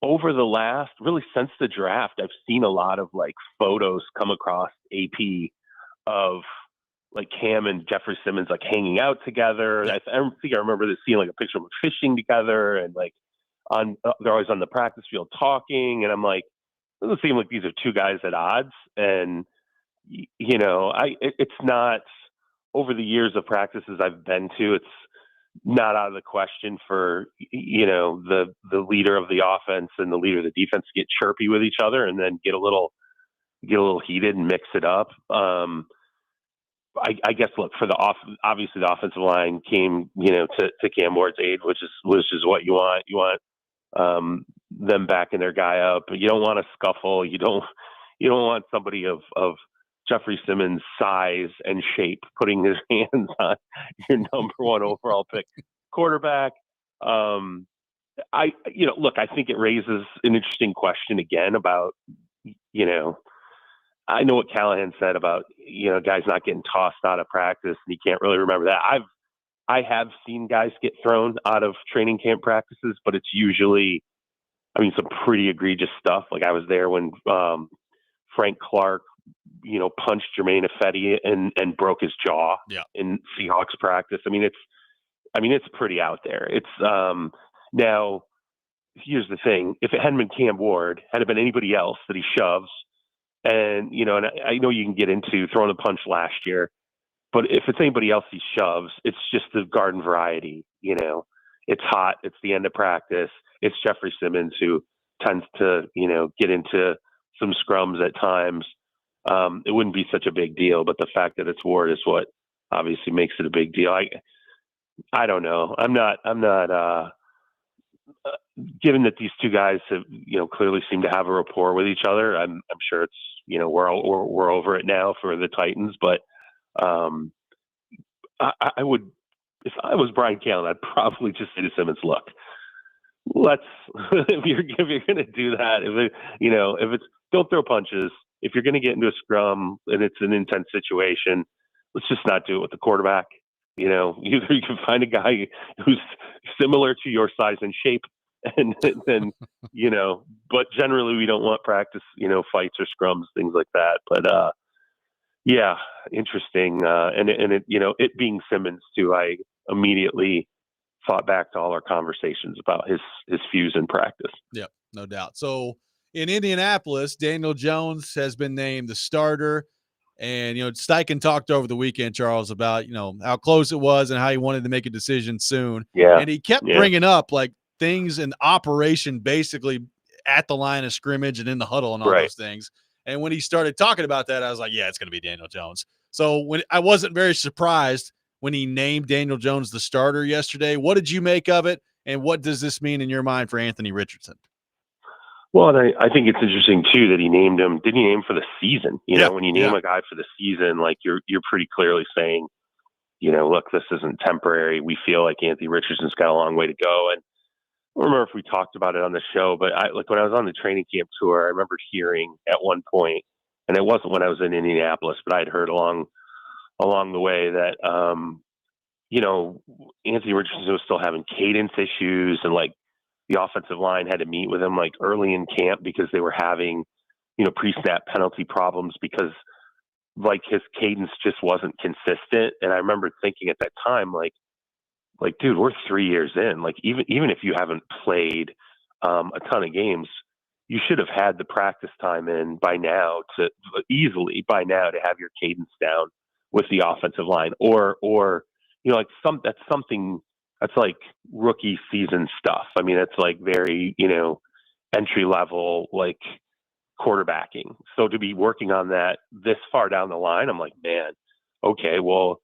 over the last, really since the draft, I've seen a lot of like photos come across AP of like Cam and Jeffrey Simmons, like hanging out together. I think I remember seeing like a picture of them fishing together and like they're always on the practice field talking. And I'm like, it doesn't seem like these are two guys at odds. And, it's not, over the years of practices I've been to, it's not out of the question for, the leader of the offense and the leader of the defense to get chirpy with each other and then get a little heated and mix it up. I guess, look, for obviously the offensive line came, to Cam Ward's aid, which is what you want. You want them backing their guy up. You don't want a scuffle. You don't want somebody of Jeffrey Simmons' size and shape putting his hands on your number one overall pick quarterback. Look, I think it raises an interesting question again about, I know what Callahan said about, guys not getting tossed out of practice, and he can't really remember that. I have seen guys get thrown out of training camp practices, but it's usually, some pretty egregious stuff. Like I was there when Frank Clark, punched Jermaine Ifedi and broke his jaw in Seahawks practice. It's pretty out there. It's now here's the thing. If it hadn't been Cam Ward, had it been anybody else that he shoves, and, and I know you can get into throwing a punch last year, but if it's anybody else he shoves, it's just the garden variety. It's hot. It's the end of practice. It's Jeffrey Simmons who tends to, get into some scrums at times. It wouldn't be such a big deal, but the fact that it's Ward is what obviously makes it a big deal. I don't know. I'm not given that these two guys have, clearly seem to have a rapport with each other. I'm sure it's, we're over it now for the Titans, but I would, if I was Brian Callen, I'd probably just say to Simmons, look, if you're going to do that, if it's, don't throw punches. If you're going to get into a scrum and it's an intense situation, let's just not do it with the quarterback. Either you can find a guy who's similar to your size and shape, and then, but generally we don't want practice, fights or scrums, things like that. But, yeah, interesting. And it, it being Simmons too, I immediately thought back to all our conversations about his fuse in practice. Yeah, no doubt. So in Indianapolis, Daniel Jones has been named the starter. And, Steichen talked over the weekend, Charles, about, how close it was and how he wanted to make a decision soon. Yeah. And he kept bringing up like things in operation, basically at the line of scrimmage and in the huddle and all those things. And when he started talking about that, I was like, yeah, it's going to be Daniel Jones. So I wasn't very surprised when he named Daniel Jones the starter yesterday. What did you make of it? And what does this mean in your mind for Anthony Richardson? Well, and I think it's interesting too that he named him. Didn't he name him for the season? When you name a guy for the season, like you're pretty clearly saying, look, this isn't temporary. We feel like Anthony Richardson's got a long way to go. And I don't remember if we talked about it on the show, but when I was on the training camp tour, I remember hearing at one point, and it wasn't when I was in Indianapolis, but I'd heard along the way that, Anthony Richardson was still having cadence issues, and like the offensive line had to meet with him like early in camp because they were having, pre-snap penalty problems because like his cadence just wasn't consistent. And I remember thinking at that time, like, dude, we're 3 years in. Like, even if you haven't played a ton of games, you should have had the practice time in by now to have your cadence down with the offensive line, or that's something that's like rookie season stuff. I mean, it's like very entry level like quarterbacking. So to be working on that this far down the line, I'm like, man, okay, well,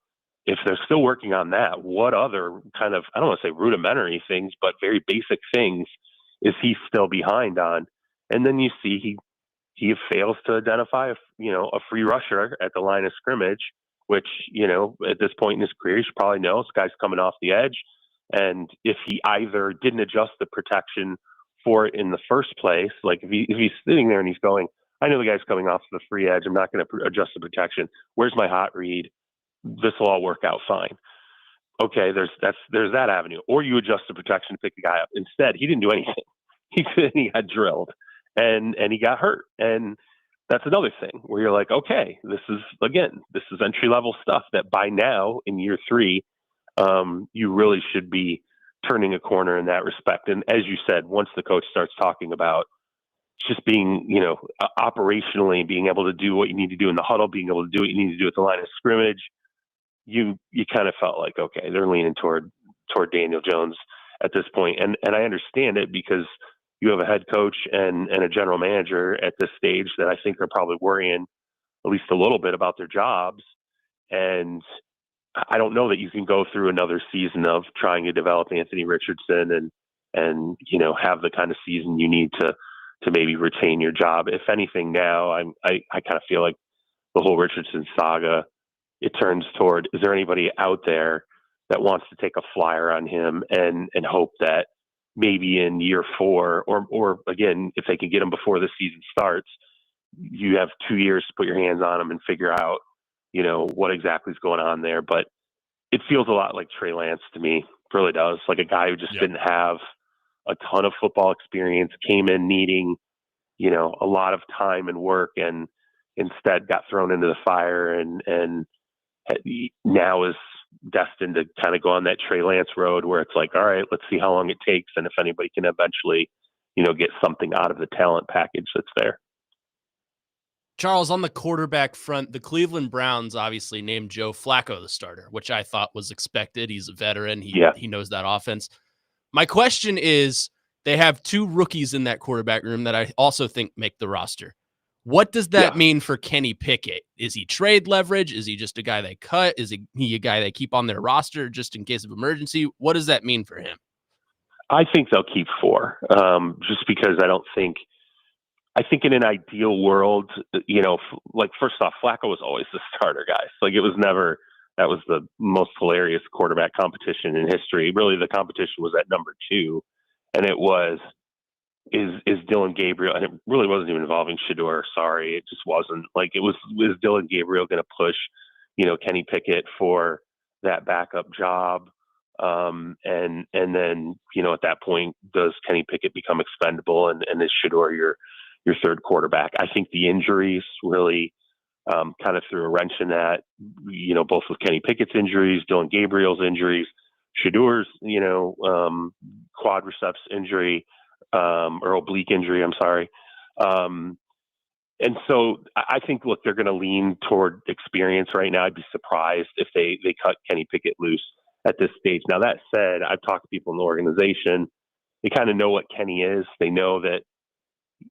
if they're still working on that, what other kind of, I don't want to say rudimentary things, but very basic things is he still behind on? And then you see he fails to identify a free rusher at the line of scrimmage, which, at this point in his career, you should probably know this guy's coming off the edge. And if he either didn't adjust the protection for it in the first place, like if he's sitting there and he's going, I know the guy's coming off the free edge, I'm not going to adjust the protection. Where's my hot read? This will all work out fine. Okay, there's that avenue. Or you adjust the protection to pick the guy up. Instead, he didn't do anything. He got drilled and he got hurt. And that's another thing where you're like, okay, this is entry level stuff that by now in year 3, you really should be turning a corner in that respect. And as you said, once the coach starts talking about just being, operationally being able to do what you need to do in the huddle, being able to do what you need to do at the line of scrimmage, you kind of felt like, okay, they're leaning toward Daniel Jones at this point. And I understand it because you have a head coach and a general manager at this stage that I think are probably worrying at least a little bit about their jobs. And I don't know that you can go through another season of trying to develop Anthony Richardson and have the kind of season you need to maybe retain your job. If anything, now I kind of feel like the whole Richardson saga, it turns toward, is there anybody out there that wants to take a flyer on him and hope that maybe in year 4 or again, if they can get him before the season starts, you have 2 years to put your hands on him and figure out, what exactly is going on there. But it feels a lot like Trey Lance to me. It really does. Like a guy who just didn't have a ton of football experience, came in needing, a lot of time and work, and instead got thrown into the fire and now is destined to kind of go on that Trey Lance road where it's like, all right, let's see how long it takes. And if anybody can eventually, get something out of the talent package that's there. Charles, on the quarterback front, the Cleveland Browns obviously named Joe Flacco the starter, which I thought was expected. He's a veteran. He knows that offense. My question is, they have 2 rookies in that quarterback room that I also think make the roster. What does that mean for Kenny Pickett? Is he trade leverage? Is he just a guy they cut? Is he a guy they keep on their roster just in case of emergency? What does that mean for him? I think they'll keep 4, just because I think in an ideal world, like first off, Flacco was always the starter, guys. Like it was never, that was the most hilarious quarterback competition in history. Really, the competition was at number 2, and it was, is Dylan Gabriel, and it really wasn't even involving Shedeur. Sorry, it just wasn't. Like is Dylan Gabriel going to push, Kenny Pickett for that backup job? And then, at that point, does Kenny Pickett become expendable, and is Shedeur your third quarterback? I think the injuries really kind of threw a wrench in that, both with Kenny Pickett's injuries, Dylan Gabriel's injuries, Shedeur's, quadriceps injury, or oblique injury, I'm sorry. And so I think, look, they're going to lean toward experience right now. I'd be surprised if they cut Kenny Pickett loose at this stage. Now, that said, I've talked to people in the organization. They kind of know what Kenny is. They know that,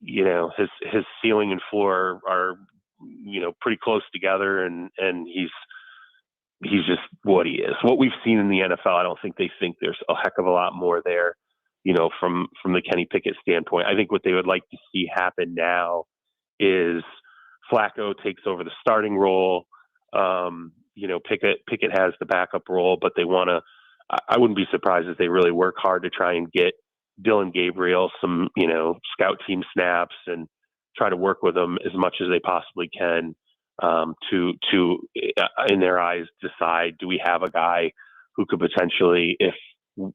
his ceiling and floor are, pretty close together, and he's just what he is. What we've seen in the NFL, I don't think they think there's a heck of a lot more there, from the Kenny Pickett standpoint. I think what they would like to see happen now is Flacco takes over the starting role. Pickett has the backup role, but they want to. I wouldn't be surprised if they really work hard to try and get Dylan Gabriel some, scout team snaps and try to work with them as much as they possibly can to in their eyes, decide, do we have a guy who could potentially, if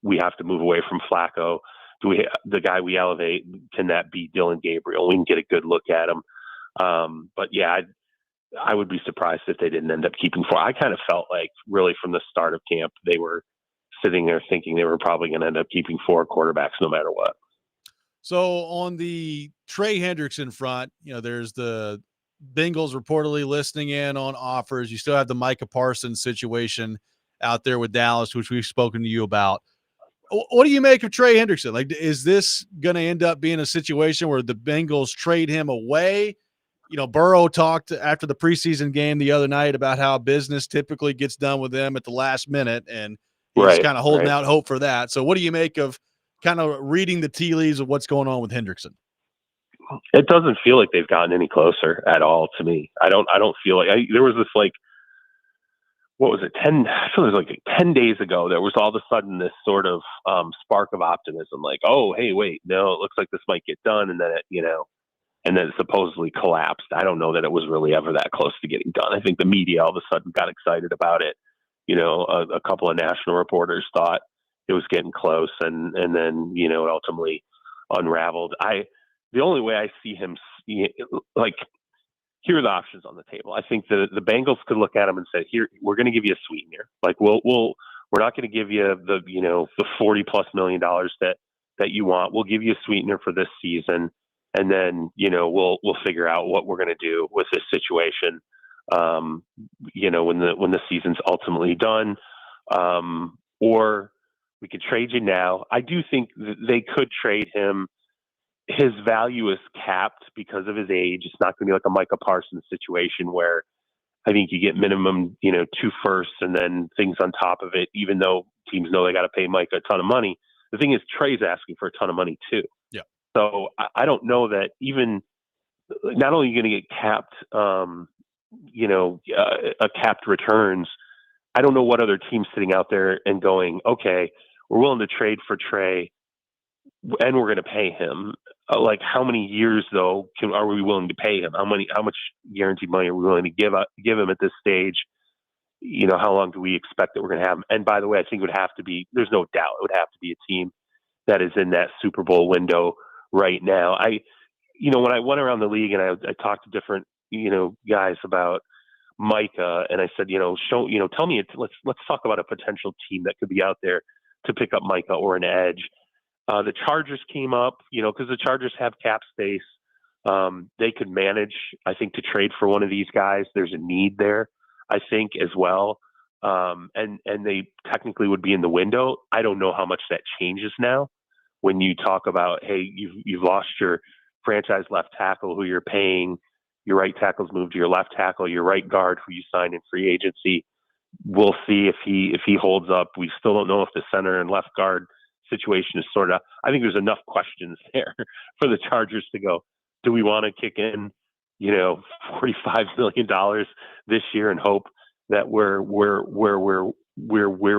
we have to move away from Flacco, the guy we elevate, can that be Dylan Gabriel? We can get a good look at him. But yeah, I would be surprised if they didn't end up keeping 4. I kind of felt like really from the start of camp, they were sitting there thinking they were probably going to end up keeping 4 quarterbacks no matter what. So on the Trey Hendrickson front, there's the Bengals reportedly listening in on offers. You still have the Micah Parsons situation out there with Dallas, which we've spoken to you about. What do you make of Trey Hendrickson? Like, is this going to end up being a situation where the Bengals trade him away? Burrow talked after the preseason game the other night about how business typically gets done with them at the last minute, and he's kind of holding out hope for that. So what do you make of kind of reading the tea leaves of what's going on with Hendrickson? It doesn't feel like they've gotten any closer at all to me. I don't feel like there was this, like, what was it? 10 days ago, there was all of a sudden this sort of spark of optimism, like, oh, hey, wait, no, it looks like this might get done. And then and then it supposedly collapsed. I don't know that it was really ever that close to getting done. I think the media all of a sudden got excited about it. A couple of national reporters thought it was getting close, and then, it ultimately unraveled. The only way I see him, like, here are the options on the table. I think the Bengals could look at him and say, here, we're going to give you a sweetener. Like, we're not going to give you the $40+ million that you want. We'll give you a sweetener for this season. And then, we'll figure out what we're going to do with this situation, when the season's ultimately done, or we could trade you now. I do think they could trade him. His value is capped because of his age. It's not going to be like a Micah Parsons situation where I think you get minimum, 2 firsts and then things on top of it, even though teams know they got to pay Micah a ton of money. The thing is, Trey's asking for a ton of money too. Yeah. So I don't know that even not only are you going to get capped, a capped returns. I don't know what other team's sitting out there and going, okay, we're willing to trade for Trey and we're going to pay him. Like, how many years though are we willing to pay him? How much guaranteed money are we willing to give him at this stage? How long do we expect that we're going to have him? And by the way, I think it would have to be, there's no doubt it would have to be a team that is in that Super Bowl window right now. When I went around the league and I talked to different, guys about Micah, and I said, tell me, let's talk about a potential team that could be out there to pick up Micah or an edge. The Chargers came up, because the Chargers have cap space. They could manage, I think, to trade for one of these guys. There's a need there, I think, as well. And they technically would be in the window. I don't know how much that changes now when you talk about, hey, you've lost your franchise left tackle who you're paying, your right tackle's moved to your left tackle, your right guard who you signed in free agency. We'll see if he holds up. We still don't know if the center and left guard situation is I think there's enough questions there for the Chargers to go, do we want to kick in, $45 million this year and hope that we're where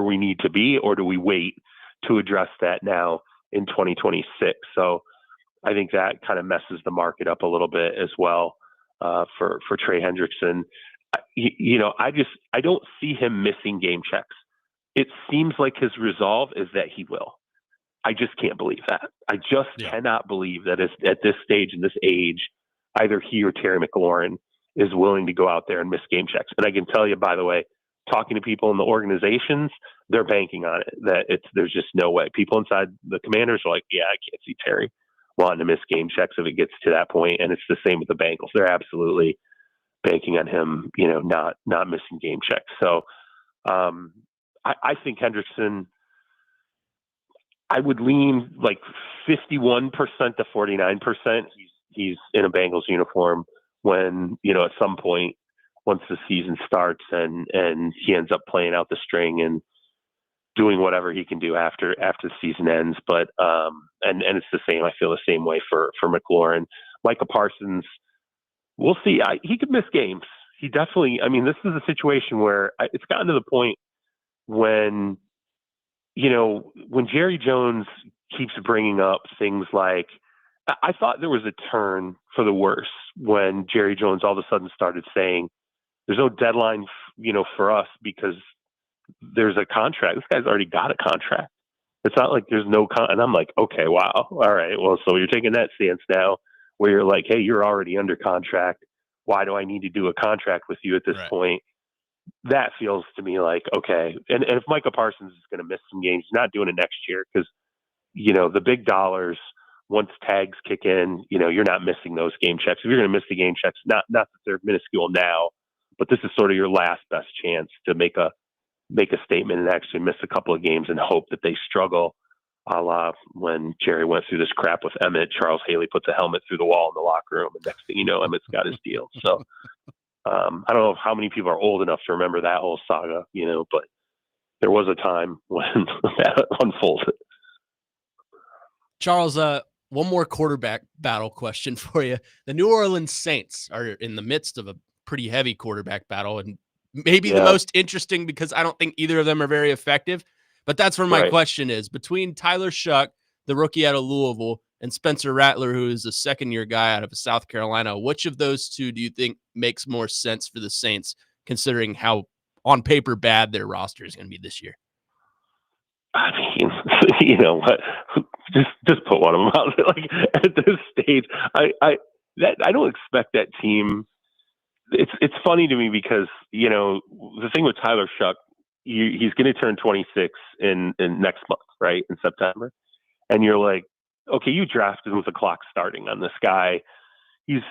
we need to be, or do we wait to address that now in 2026? So I think that kind of messes the market up a little bit as well for Trey Hendrickson. I don't see him missing game checks. It seems like his resolve is that he will. I just can't believe that. I just cannot believe that at this stage in this age, either he or Terry McLaurin is willing to go out there and miss game checks. And I can tell you, by the way, talking to people in the organizations, they're banking on it, that there's just no way. People inside the Commanders are like, yeah, I can't see Terry wanting to miss game checks if it gets to that point. And it's the same with the Bengals. They're absolutely banking on him, not missing game checks. So I think Hendrickson, I would lean like 51% to 49%. He's in a Bengals uniform when, at some point, once the season starts and he ends up playing out the string and doing whatever he can do after the season ends. But, and it's the same. I feel the same way for McLaurin. Micah Parsons, we'll see. He could miss games. he definitely. I mean, this is a situation where it's gotten to the point when, when Jerry Jones keeps bringing up things like, I thought there was a turn for the worse when Jerry Jones all of a sudden started saying, "There's no deadline, for us because there's a contract. This guy's already got a contract. It's not like there's no and I'm like, okay, wow, all right. Well, so you're taking that stance now, where you're like, hey, you're already under contract. Why do I need to do a contract with you at this point? That feels to me like, okay. And if Micah Parsons is going to miss some games, he's not doing it next year because, the big dollars, once tags kick in, you're not missing those game checks. If you're going to miss the game checks, not that they're minuscule now, but this is sort of your last best chance to make a statement and actually miss a couple of games and hope that they struggle, a la when Jerry went through this crap with Emmett. Charles Haley puts a helmet through the wall in the locker room, and next thing you know, Emmett's got his deal. So I don't know how many people are old enough to remember that whole saga, but there was a time when that unfolded. Charles, one more quarterback battle question for you. The New Orleans Saints are in the midst of a pretty heavy quarterback battle, and maybe the most interesting because I don't think either of them are very effective. But that's where my question is. Between Tyler Shuck, the rookie out of Louisville, and Spencer Rattler, who is a second-year guy out of South Carolina, which of those two do you think makes more sense for the Saints, considering how on paper bad their roster is going to be this year? I mean, you know what? Just put one of them out there. Like at this stage, I don't expect that team. It's funny to me because the thing with Tyler Shuck, he's going to turn 26 in next month, right, in September, and you're like, okay, you drafted with the clock starting on this guy. He's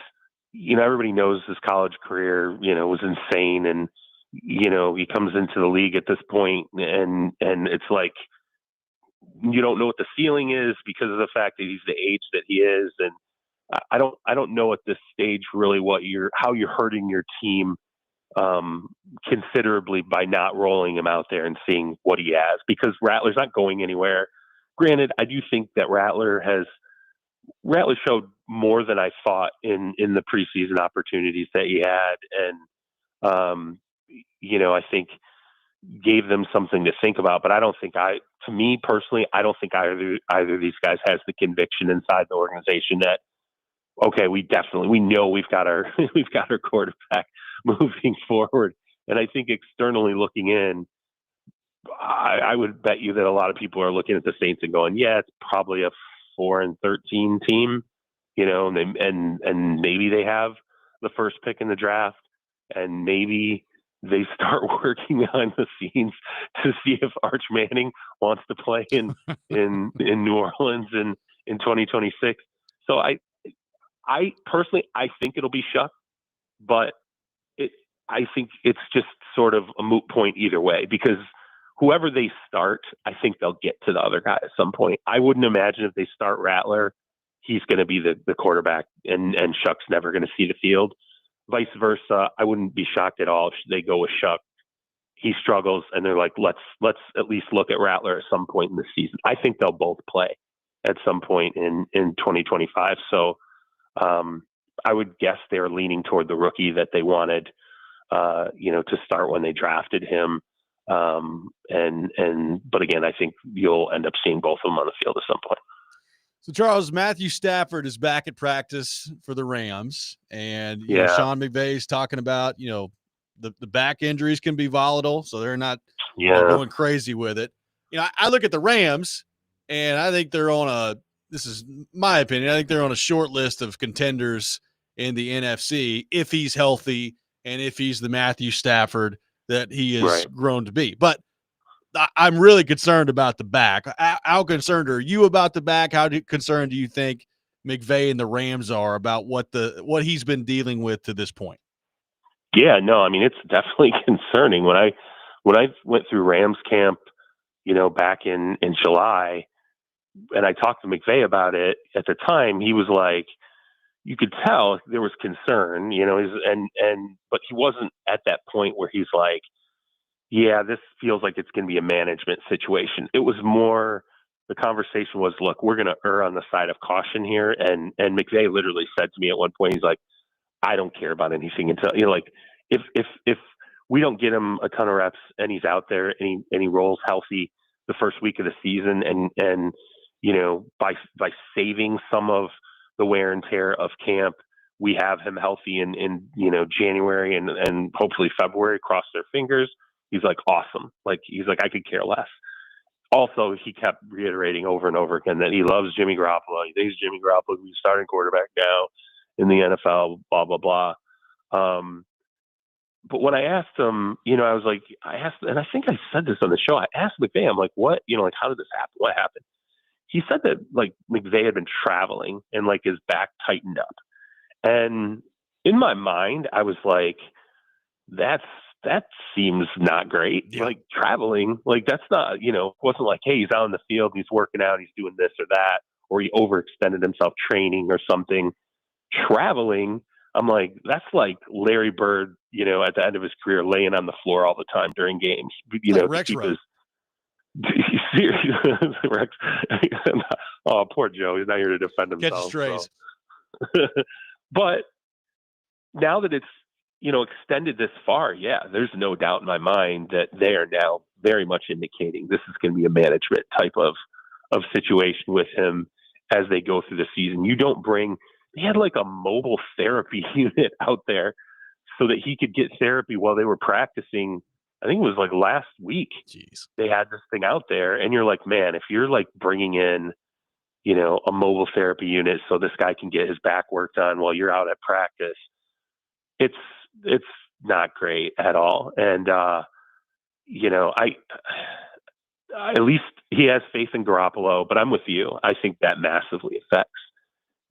everybody knows his college career was insane, and he comes into the league at this point, and it's like you don't know what the ceiling is because of the fact that he's the age that he is, and I don't know at this stage really how you're hurting your team considerably by not rolling him out there and seeing what he has, because Rattler's not going anywhere. Granted, I do think that Rattler showed more than I thought in the preseason opportunities that he had, and I think gave them something to think about. But I don't think to me personally, I don't think either of these guys has the conviction inside the organization that, okay, we know we've got our quarterback moving forward. And I think externally looking in, I would bet you that a lot of people are looking at the Saints and going, yeah, it's probably a 4-13 team, and maybe they have the first pick in the draft, and maybe they start working behind the scenes to see if Arch Manning wants to play in New Orleans in 2026. So I personally, I think it'll be Shuck, but I think it's just sort of a moot point either way, because whoever they start, I think they'll get to the other guy at some point. I wouldn't imagine if they start Rattler, he's going to be the quarterback and Shuck's never going to see the field. Vice versa, I wouldn't be shocked at all if they go with Shuck. He struggles and they're like, let's at least look at Rattler at some point in the season. I think they'll both play at some point in 2025. So I would guess they're leaning toward the rookie that they wanted, to start when they drafted him. But again, I think you'll end up seeing both of them on the field at some point. So, Charles, Matthew Stafford is back at practice for the Rams, and Sean McVay's talking about, the back injuries can be volatile, so they're not going crazy with it. I look at the Rams, and I think they're this is my opinion, I think they're on a short list of contenders in the NFC if he's healthy and if he's the Matthew Stafford that he has grown to be. But I'm really concerned about the back. How concerned are you about the back? How concerned do you think McVay and the Rams are about what he's been dealing with to this point? Yeah, no, I mean, it's definitely concerning. When I went through Rams camp, back in July, and I talked to McVay about it at the time, he was like, you could tell there was concern, but he wasn't at that point where he's like, yeah, this feels like it's going to be a management situation. It was more, the conversation was, look, we're going to err on the side of caution here. And McVay literally said to me at one point, he's like, I don't care about anything until, if we don't get him a ton of reps and he's out there and he rolls healthy the first week of the season, and by saving some of the wear and tear of camp, we have him healthy in January and hopefully February, cross their fingers. He's like, awesome. Like, he's like, I could care less. Also, he kept reiterating over and over again that he loves Jimmy Garoppolo. He thinks Jimmy Garoppolo will be starting quarterback now in the NFL, blah, blah, blah. But when I asked him, and I think I said this on the show, I asked McVay, I'm like, what, how did this happen? What happened? He said that like McVay had been traveling and like his back tightened up. And in my mind, I was like, that seems not great. Yeah. Like traveling, like that's not, it wasn't like, hey, he's out in the field, he's working out, he's doing this or that, or he overextended himself training or something. Traveling, I'm like, that's like Larry Bird, at the end of his career, laying on the floor all the time during games, like to keep his. Rex. Oh, poor Joe. He's not here to defend himself. Catch strays. So. But now that it's, extended this far, yeah, there's no doubt in my mind that they are now very much indicating this is going to be a management type of situation with him as they go through the season. You don't bring, they had like a mobile therapy unit out there so that he could get therapy while they were practicing. I think it was like last week. Jeez. They had this thing out there, and you're like, man, if you're like bringing in, a mobile therapy unit so this guy can get his back worked on while you're out at practice, it's not great at all. And, I at least he has faith in Garoppolo, but I'm with you. I think that massively affects,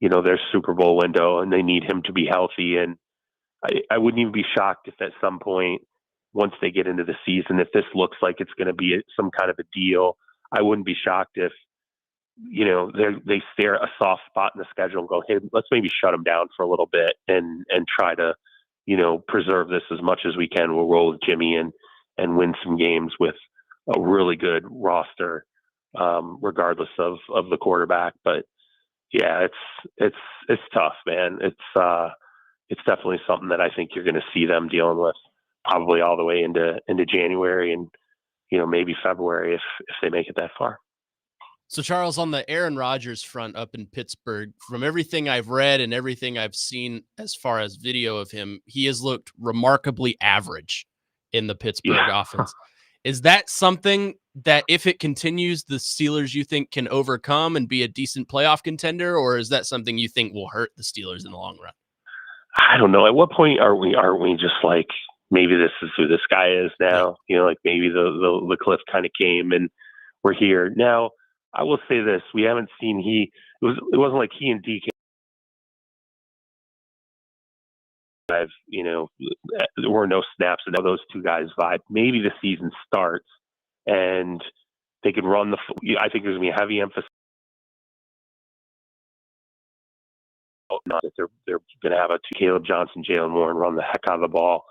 their Super Bowl window, and they need him to be healthy. And I wouldn't even be shocked if at some point, once they get into the season, if this looks like it's going to be some kind of a deal, I wouldn't be shocked if, they stare at a soft spot in the schedule and go, hey, let's maybe shut them down for a little bit and try to, preserve this as much as we can. We'll roll with Jimmy and win some games with a really good roster, regardless of the quarterback. But yeah, it's tough, man. It's definitely something that I think you're going to see them dealing with probably all the way into January and, maybe February if they make it that far. So, Charles, on the Aaron Rodgers front up in Pittsburgh, from everything I've read and everything I've seen as far as video of him, he has looked remarkably average in the Pittsburgh offense. Is that something that if it continues, the Steelers you think can overcome and be a decent playoff contender, or is that something you think will hurt the Steelers in the long run? I don't know. At what point aren't we just like, maybe this is who this guy is now? Like maybe the cliff kind of came and we're here now. I will say this: we haven't seen it wasn't like he and DK. There were no snaps, and now those two guys vibe. Maybe the season starts, and they can run I think there's gonna be a heavy emphasis. Not that they're gonna have Caleb Johnson, Jalen Warren run the heck out of the ball.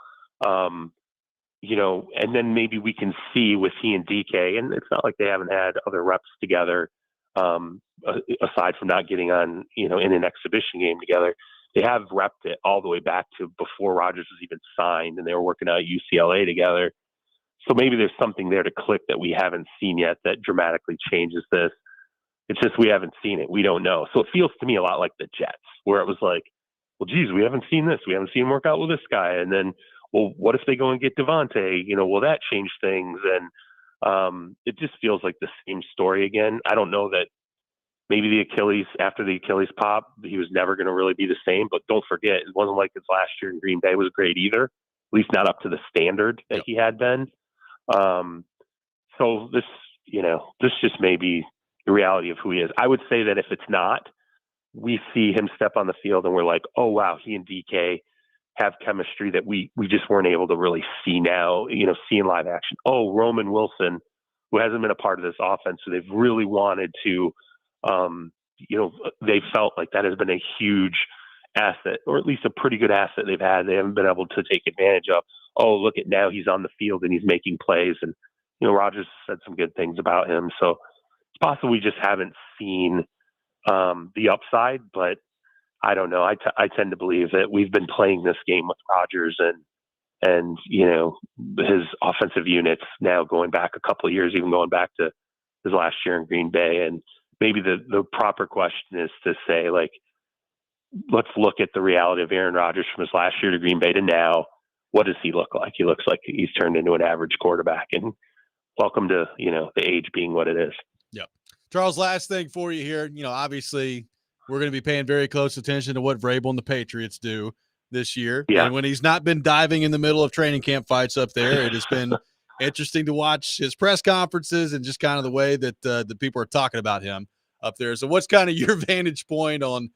And then maybe we can see with he and DK, and it's not like they haven't had other reps together, aside from not getting on, in an exhibition game together. They have repped it all the way back to before Rodgers was even signed, and they were working out at UCLA together. So maybe there's something there to click that we haven't seen yet that dramatically changes this. It's just we haven't seen it. We don't know. So it feels to me a lot like the Jets, where it was like, well, geez, we haven't seen this. We haven't seen him work out with this guy. And then, well, what if they go and get Devontae? Will that change things? And it just feels like the same story again. I don't know that maybe after the Achilles pop, he was never going to really be the same. But don't forget, it wasn't like his last year in Green Bay was great either, at least not up to the standard that he had been. So this just may be the reality of who he is. I would say that if it's not, we see him step on the field and we're like, oh, wow, he and DK have chemistry that we just weren't able to really see now, see in live action. Oh, Roman Wilson, who hasn't been a part of this offense, so they've really wanted to, they felt like that has been a huge asset, or at least a pretty good asset they've had. They haven't been able to take advantage of. Oh, look at now he's on the field and he's making plays. And, Rodgers said some good things about him. So it's possible we just haven't seen the upside, but I don't know. I tend to believe that we've been playing this game with Rodgers, and and his offensive units now going back a couple of years, even going back to his last year in Green Bay. And maybe the proper question is to say, like, let's look at the reality of Aaron Rodgers from his last year to Green Bay to now. What does he look like? He looks like he's turned into an average quarterback, and welcome to, the age being what it is. Yep. Charles, last thing for you here. Obviously we're going to be paying very close attention to what Vrabel and the Patriots do this year. Yeah. And when he's not been diving in the middle of training camp fights up there, it has been interesting to watch his press conferences and just kind of the way that the people are talking about him up there. So what's kind of your vantage point on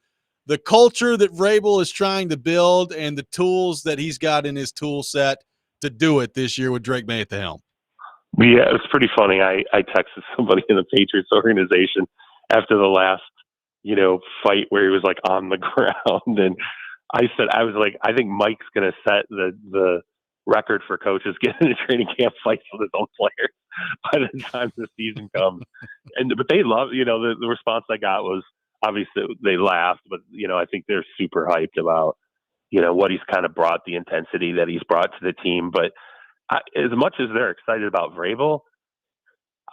the culture that Vrabel is trying to build and the tools that he's got in his tool set to do it this year with Drake May at the helm? Yeah, it was pretty funny. I texted somebody in the Patriots organization after the last, fight where he was like on the ground. And I was like, I think Mike's going to set the record for coaches getting into training camp fights with his own players by the time the season comes. But they love, the response I got was, obviously they laughed, but I think they're super hyped about, what he's kind of brought, the intensity that he's brought to the team. But as much as they're excited about Vrabel,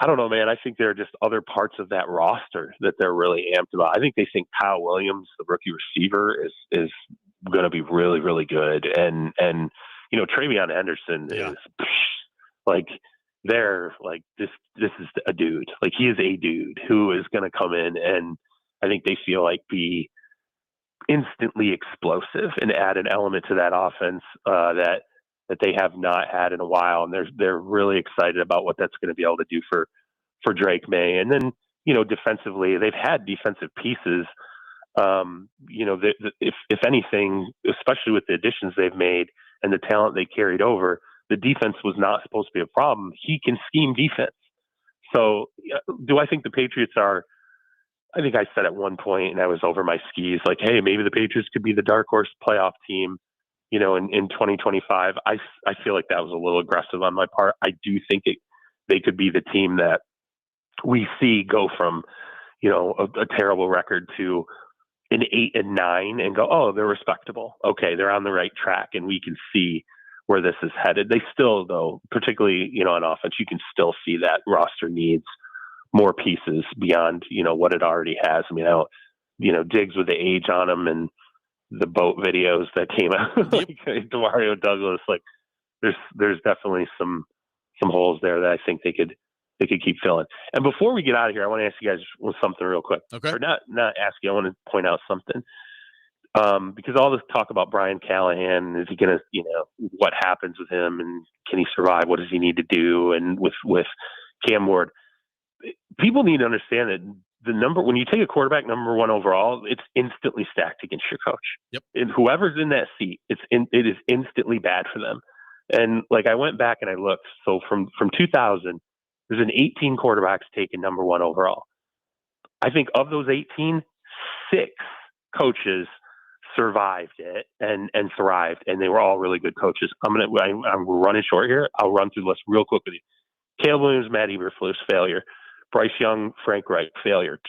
I don't know, man. I think there are just other parts of that roster that they're really amped about. I think they think Kyle Williams, the rookie receiver, is going to be really, really good. And Travion Henderson is like, they're like, this is a dude. Like, he is a dude who is going to come in and I think they feel like be instantly explosive and add an element to that offense that they have not had in a while. And they're really excited about what that's going to be able to do for Drake May. And then, defensively, they've had defensive pieces. If anything, especially with the additions they've made and the talent they carried over, the defense was not supposed to be a problem. He can scheme defense. So do I think the Patriots are, I think I said at one point, and I was over my skis, like, hey, maybe the Patriots could be the dark horse playoff team, in 2025. I feel like that was a little aggressive on my part. I do think they could be the team that we see go from, a terrible record to an 8-9 and go, oh, they're respectable. Okay, they're on the right track, and we can see where this is headed. They still, though, particularly, on offense, you can still see that roster needs more pieces beyond, what it already has. I mean, Diggs with the age on him and the boat videos that came out, like Demario Douglas, like there's definitely some holes there that I think they could keep filling. And before we get out of here, I want to ask you guys something real quick. Okay. Or not ask you, I want to point out something. Because all this talk about Brian Callahan, is he going to, what happens with him and can he survive? What does he need to do? And with Cam Ward, people need to understand that when you take a quarterback number 1 overall, it's instantly stacked against your coach. Yep. And whoever's in that seat, it is instantly bad for them. And like, I went back and I looked. So from 2000, there's been 18 quarterbacks taken number 1 overall. I think of those 18, 6 coaches survived it and thrived, and they were all really good coaches. I'm running short here. I'll run through the list real quick with you. Caleb Williams, Matt Eberflus, failure. Bryce Young, Frank Reich, failure.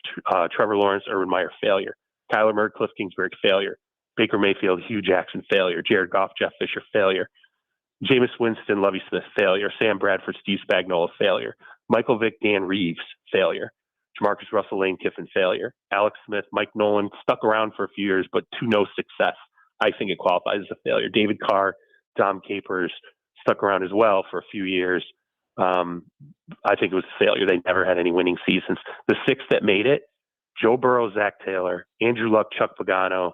Trevor Lawrence, Urban Meyer, failure. Kyler Murray, Cliff Kingsbury, failure. Baker Mayfield, Hugh Jackson, failure. Jared Goff, Jeff Fisher, failure. Jameis Winston, Lovie Smith, failure. Sam Bradford, Steve Spagnuolo, failure. Michael Vick, Dan Reeves, failure. Jamarcus Russell, Lane Kiffin, failure. Alex Smith, Mike Nolan, stuck around for a few years, but to no success. I think it qualifies as a failure. David Carr, Dom Capers, stuck around as well for a few years. I think it was a failure. They never had any winning seasons. The 6 that made it: Joe Burrow, Zach Taylor, Andrew Luck, Chuck Pagano,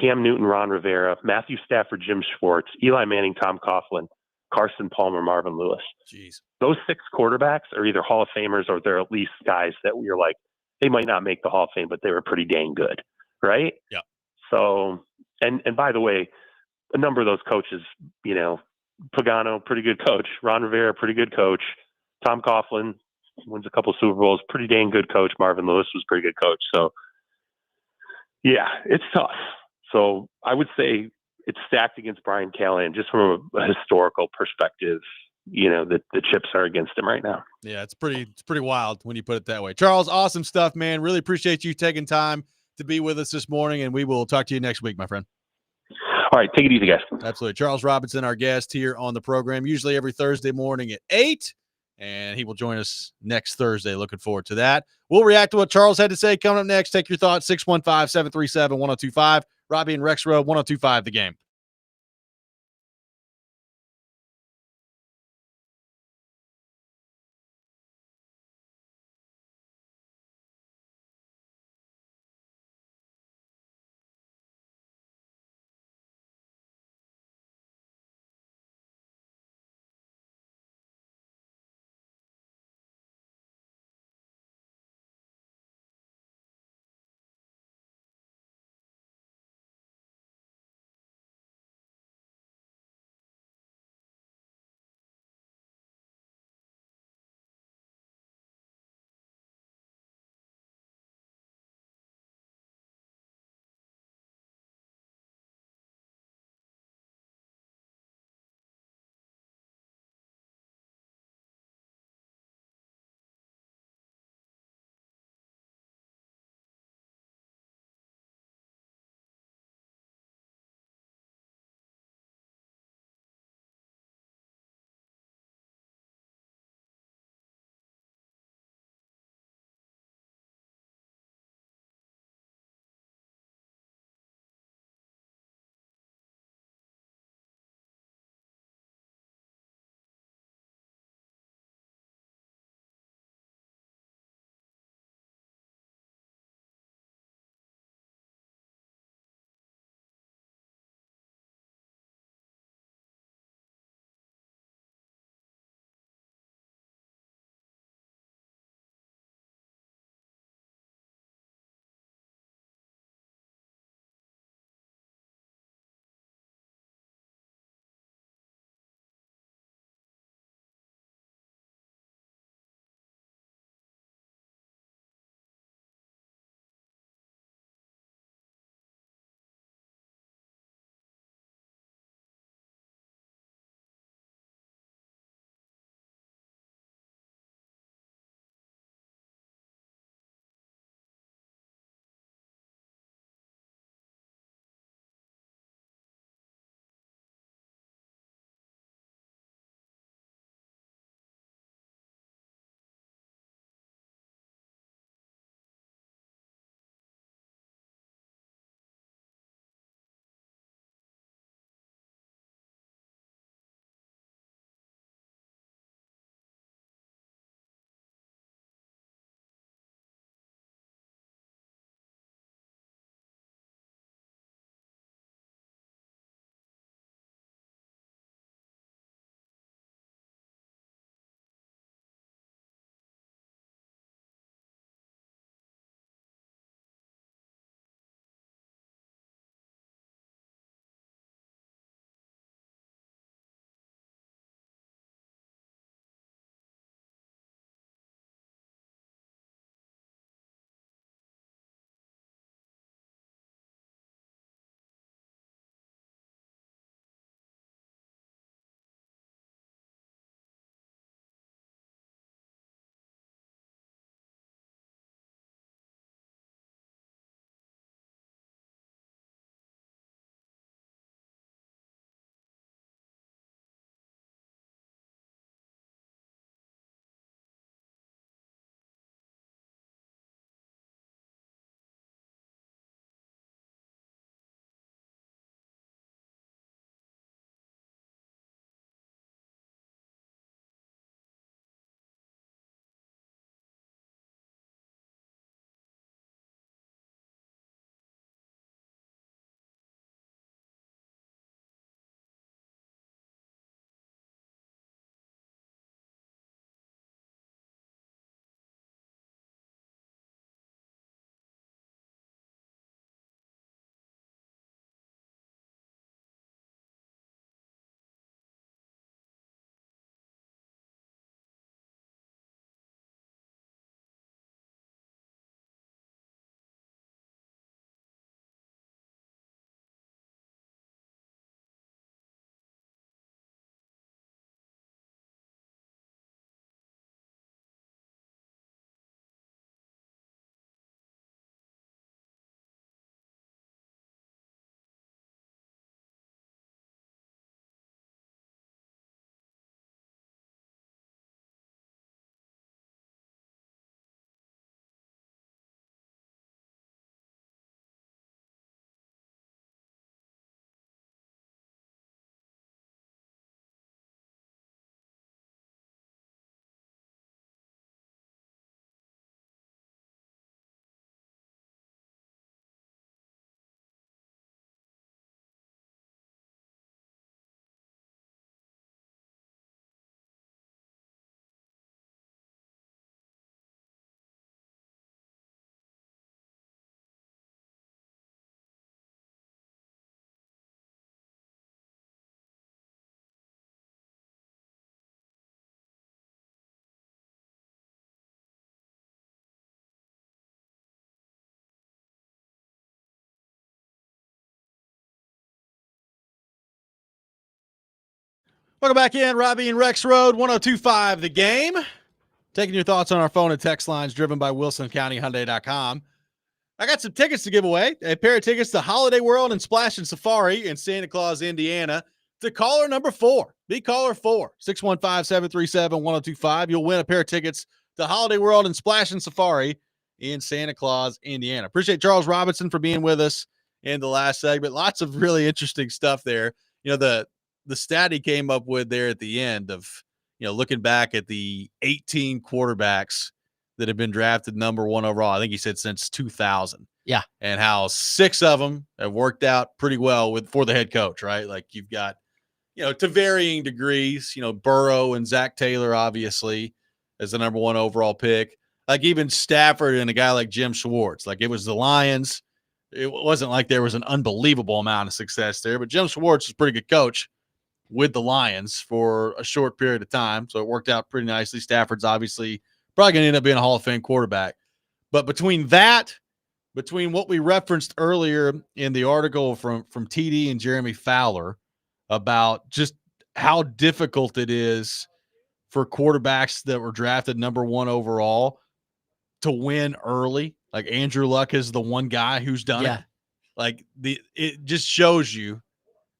Cam Newton, Ron Rivera, Matthew Stafford, Jim Schwartz, Eli Manning, Tom Coughlin, Carson Palmer, Marvin Lewis. Jeez. Those 6 quarterbacks are either Hall of Famers or they're at least guys that we're like, they might not make the Hall of Fame, but they were pretty dang good, right? Yeah. So, and by the way, a number of those coaches, Pagano, pretty good coach. Ron Rivera, pretty good coach. Tom Coughlin wins a couple Super Bowls, pretty dang good coach. Marvin Lewis was a pretty good coach. So, yeah, it's tough. So I would say it's stacked against Brian Callahan just from a historical perspective. The chips are against him right now. Yeah, it's pretty wild when you put it that way. Charles, awesome stuff, man. Really appreciate you taking time to be with us this morning, and we will talk to you next week, my friend. All right, take it easy, guys. Absolutely. Charles Robinson, our guest here on the program, usually every Thursday morning at 8, and he will join us next Thursday. Looking forward to that. We'll react to what Charles had to say coming up next. Take your thoughts, 615-737-1025. Robby and Rexrode, 1025 The Game. Welcome back in, Robby and Rexrode, 102.5 The Game. Taking your thoughts on our phone and text lines driven by WilsonCountyHyundai.com. I got some tickets to give away. A pair of tickets to Holiday World and Splash and Safari in Santa Claus, Indiana. To caller number 4. Be caller 4. 615-737-1025. You'll win a pair of tickets to Holiday World and Splash and Safari in Santa Claus, Indiana. Appreciate Charles Robinson for being with us in the last segment. Lots of really interesting stuff there. The stat he came up with there at the end of, looking back at the 18 quarterbacks that have been drafted number 1 overall, I think he said since 2000. Yeah. And how 6 of them have worked out pretty well for the head coach, right? Like you've got, to varying degrees, Burrow and Zach Taylor, obviously, as the number 1 overall pick. Like even Stafford and a guy like Jim Schwartz. Like it was the Lions. It wasn't like there was an unbelievable amount of success there, but Jim Schwartz is a pretty good coach with the Lions for a short period of time. So it worked out pretty nicely. Stafford's obviously probably going to end up being a Hall of Fame quarterback. But between what we referenced earlier in the article from TD and Jeremy Fowler about just how difficult it is for quarterbacks that were drafted number 1 overall to win early. Like Andrew Luck is the one guy who's done it. Like it just shows you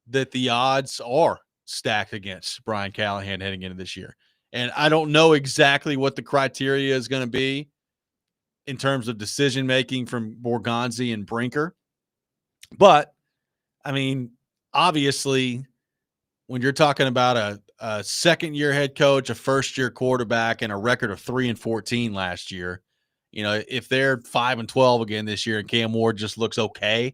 that the odds are stacked against Brian Callahan heading into this year. And I don't know exactly what the criteria is going to be in terms of decision-making from Borgonzi and Brinker. But, I mean, obviously, when you're talking about a second-year head coach, a first-year quarterback, and a record of 3-14 last year, if they're 5-12 again this year and Cam Ward just looks okay,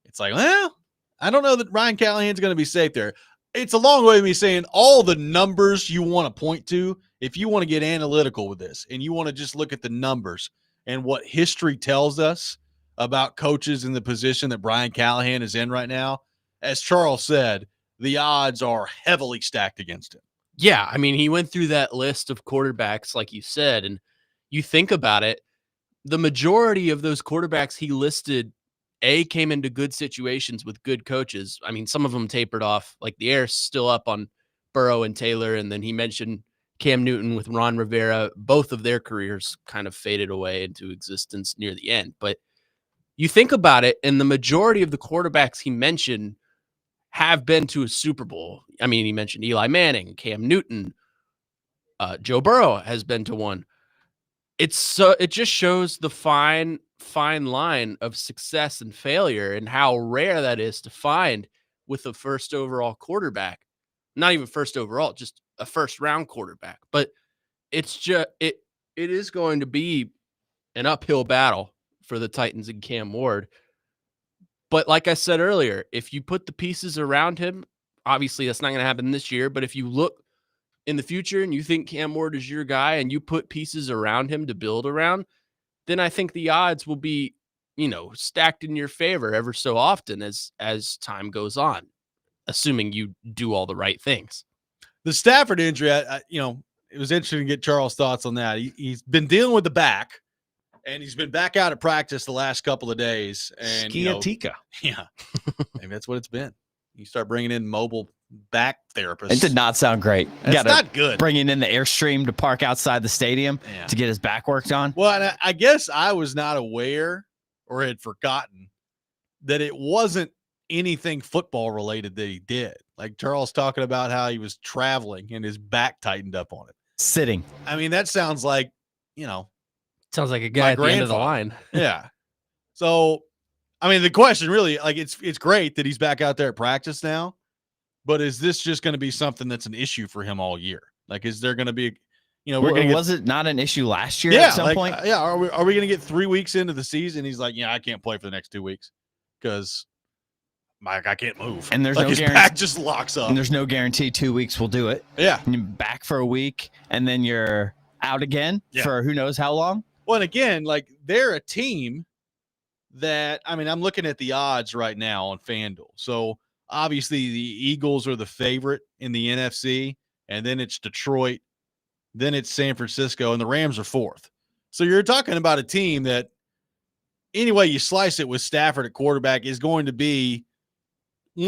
it's like, well, I don't know that Ryan Callahan's going to be safe there. It's a long way of me saying all the numbers you want to point to, if you want to get analytical with this and you want to just look at the numbers and what history tells us about coaches in the position that Brian Callahan is in right now, as Charles said, the odds are heavily stacked against him. Yeah, I mean, he went through that list of quarterbacks, like you said, and you think about it, the majority of those quarterbacks he listed came into good situations with good coaches. I mean, some of them tapered off, like the air's still up on Burrow and Taylor. And then he mentioned Cam Newton with Ron Rivera. Both of their careers kind of faded away into existence near the end. But you think about it, and the majority of the quarterbacks he mentioned have been to a Super Bowl. I mean, he mentioned Eli Manning, Cam Newton, Joe Burrow has been to one. It just shows the fine line of success and failure and how rare that is to find with a first overall quarterback. Not even first overall, just a first round quarterback. But it's just it is going to be an uphill battle for the Titans and Cam Ward. But like I said earlier, if you put the pieces around him, obviously that's not going to happen this year, but if you look in the future and you think Cam Ward is your guy and you put pieces around him to build around, then I think the odds will be, stacked in your favor ever so often as time goes on, assuming you do all the right things. The Stafford injury, it was interesting to get Charles' thoughts on that. He's been dealing with the back, and he's been back out at practice the last couple of days. And Sciatica. Yeah, maybe that's what it's been. You start bringing in mobile back therapists. It did not sound great. It's not good. Bringing in the Airstream to park outside the stadium to get his back worked on. Well, and I guess I was not aware or had forgotten that it wasn't anything football related that he did. Like Charles talking about how he was traveling and his back tightened up on it. Sitting. I mean, that sounds like, sounds like a guy at the end of the line. Yeah. So, I mean, the question really, like, it's great that he's back out there at practice now, but is this just going to be something that's an issue for him all year? Like, is there going to be, was it not an issue last year at some point? Yeah. Are we going to get 3 weeks into the season? He's like, I can't play for the next 2 weeks because I can't move. And there's like no his guarantee. back just locks up. And there's no guarantee 2 weeks will do it. Yeah. And you're back for a week and then you're out again for who knows how long. Well, and again, like they're a team that, I mean, I'm looking at the odds right now on FanDuel. So obviously the Eagles are the favorite in the NFC, and then it's Detroit, then it's San Francisco, and the Rams are fourth. So you're talking about a team that, any way you slice it with Stafford at quarterback, is going to be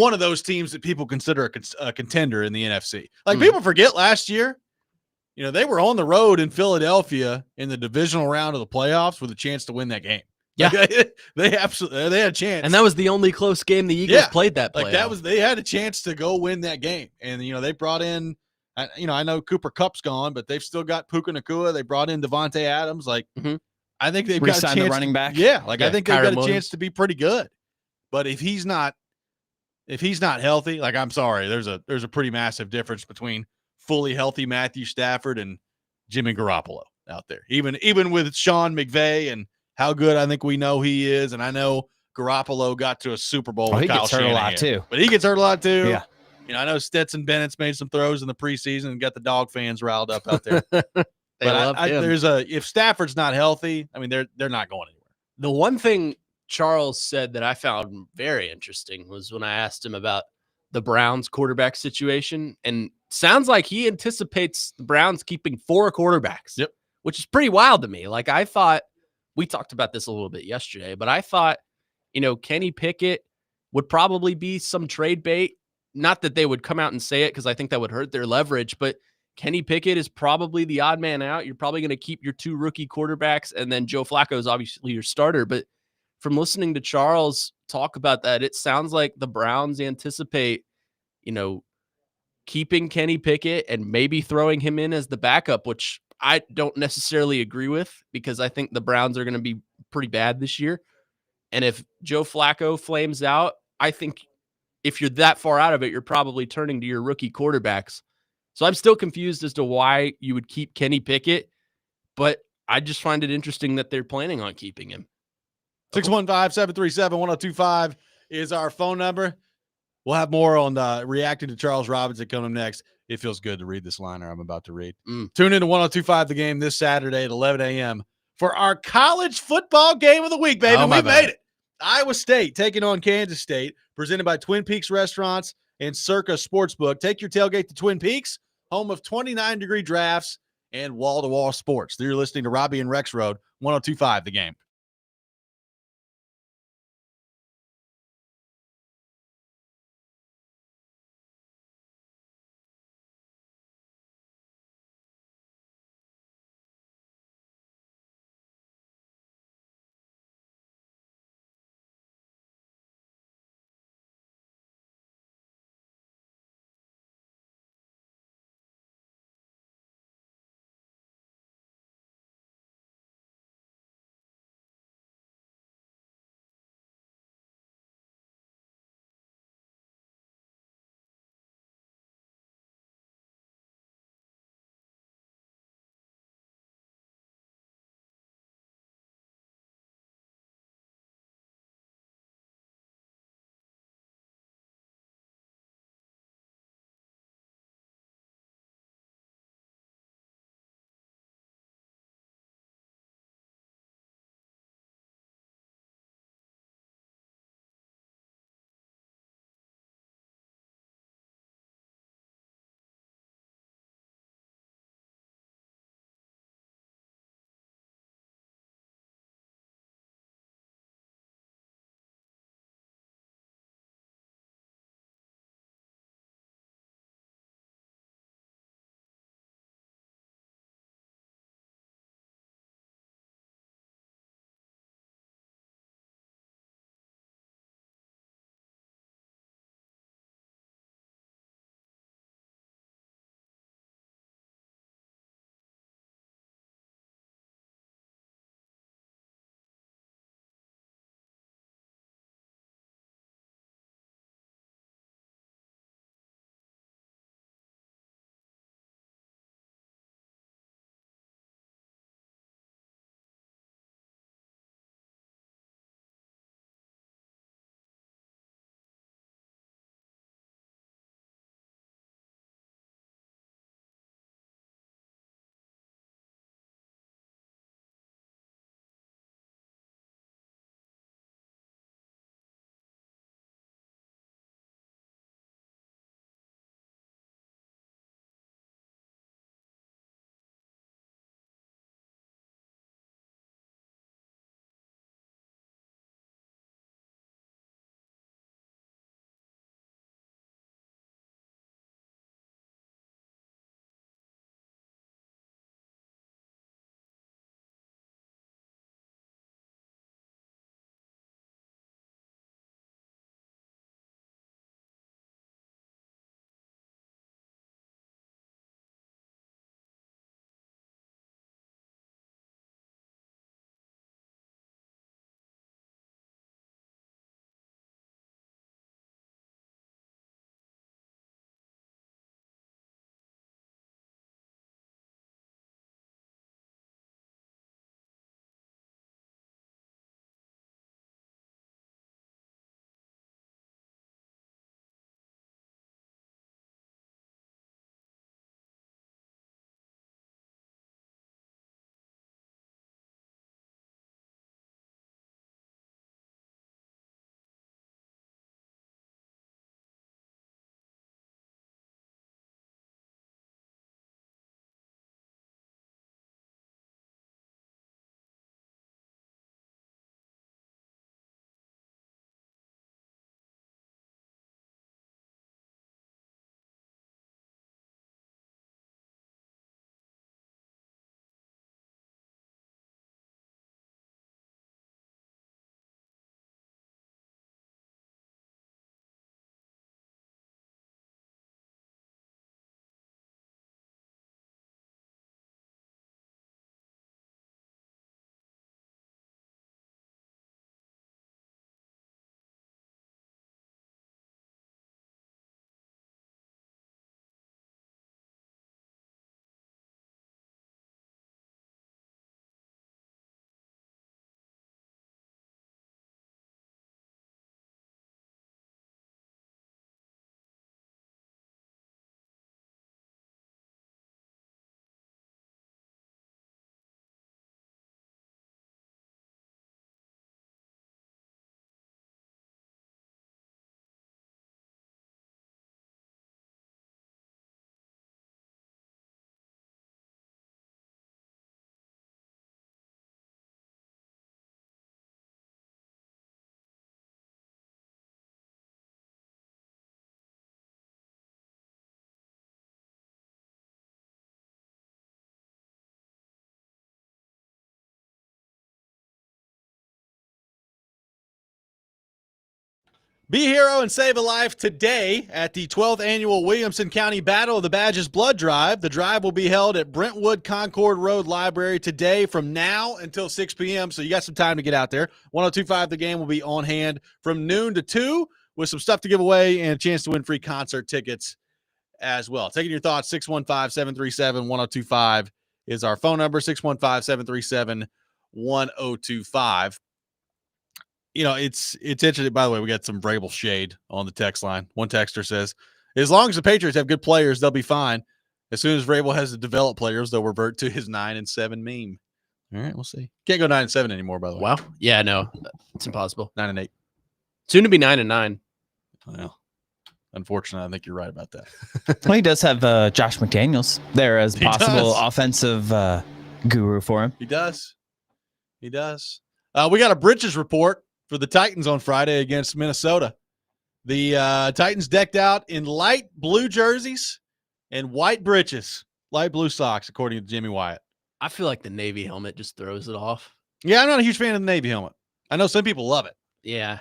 one of those teams that people consider a contender in the NFC. Like people forget last year, they were on the road in Philadelphia in the divisional round of the playoffs with a chance to win that game. Yeah, like, they had a chance, and that was the only close game the Eagles played that playoff. Like they had a chance to go win that game, and they brought in, I know Cooper Kupp's gone, but they've still got Puka Nacua. They brought in Devontae Adams. Like I think they've got a chance. The running back. Yeah, I think they've Kyron got a chance to be pretty good. But if he's not healthy, like I'm sorry, there's a pretty massive difference between fully healthy Matthew Stafford and Jimmy Garoppolo out there. Even with Sean McVay and how good I think we know he is, and I know Garoppolo got to a Super Bowl with Kyle Shanahan. He gets hurt a lot too. But he gets hurt a lot too. Yeah. I know Stetson Bennett's made some throws in the preseason and got the dog fans riled up out there. If Stafford's not healthy, I mean they're not going anywhere. The one thing Charles said that I found very interesting was when I asked him about the Browns quarterback situation, and sounds like he anticipates the Browns keeping 4 quarterbacks. Yep. Which is pretty wild to me. Like I thought, we talked about this a little bit yesterday, but I thought, Kenny Pickett would probably be some trade bait. Not that they would come out and say it because I think that would hurt their leverage, but Kenny Pickett is probably the odd man out. You're probably going to keep your 2 rookie quarterbacks, and then Joe Flacco is obviously your starter. But from listening to Charles talk about that, it sounds like the Browns anticipate, keeping Kenny Pickett and maybe throwing him in as the backup, which I don't necessarily agree with because I think the Browns are going to be pretty bad this year. And if Joe Flacco flames out, I think if you're that far out of it, you're probably turning to your rookie quarterbacks. So I'm still confused as to why you would keep Kenny Pickett, but I just find it interesting that they're planning on keeping him. 615-737-1025 is our phone number. We'll have more on reacting to Charles Robinson coming next. It feels good to read this liner I'm about to read. Tune in to 1025 The Game this Saturday at 11 a.m. for our college football game of the week, baby. We made it. Iowa State taking on Kansas State, presented by Twin Peaks Restaurants and Circa Sportsbook. Take your tailgate to Twin Peaks, home of 29-degree drafts and wall-to-wall sports. You're listening to Robby and Rexrode, 1025 The Game. Be a hero and save a life today at the 12th Annual Williamson County Battle of the Badges Blood Drive. The drive will be held at Brentwood Concord Road Library today from now until 6 p.m., so you got some time to get out there. 102.5 The Game will be on hand from noon to 2 with some stuff to give away and a chance to win free concert tickets as well. Taking your thoughts, 615-737-1025 is our phone number, 615-737-1025. You know, it's interesting. By the way, we got some Vrabel shade on the text line. One texter says, as long as the Patriots have good players, they'll be fine. As soon as Vrabel has to develop players, they'll revert to his 9-7 meme. All right, we'll see. Can't go 9-7 anymore, by the way. Wow. Yeah, no, it's impossible. 9-8. Soon to be 9-9. Well, unfortunately, I think you're right about that. Well, he does have Josh McDaniels there as He possible does. offensive guru for him. He does. We got a britches report for the Titans on Friday against Minnesota. The Titans decked out in light blue jerseys and white britches, light blue socks, according to Jimmy Wyatt. I feel like the Navy helmet just throws it off. Yeah, I'm not a huge fan of the Navy helmet. I know some people love it. Yeah.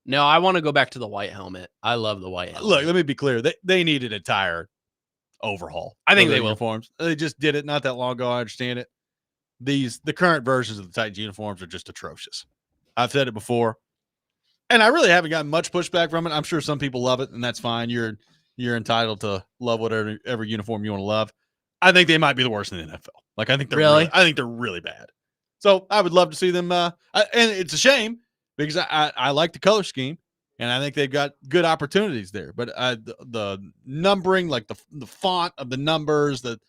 No, I want to go back to the white helmet. I love the white helmet. Look, let me be clear. They needed a tire overhaul. I think of they their will. uniforms. They just did it not that long ago. I understand it. The current versions of the Titans uniforms are just atrocious. I've said it before, and I really haven't gotten much pushback from it. I'm sure some people love it, and that's fine. You're entitled to love whatever uniform you want to love. I think they might be the worst in the NFL. Like I think they're really bad. So I would love to see them. And it's a shame because I like the color scheme, and I think they've got good opportunities there. But the numbering, like the font of the numbers, the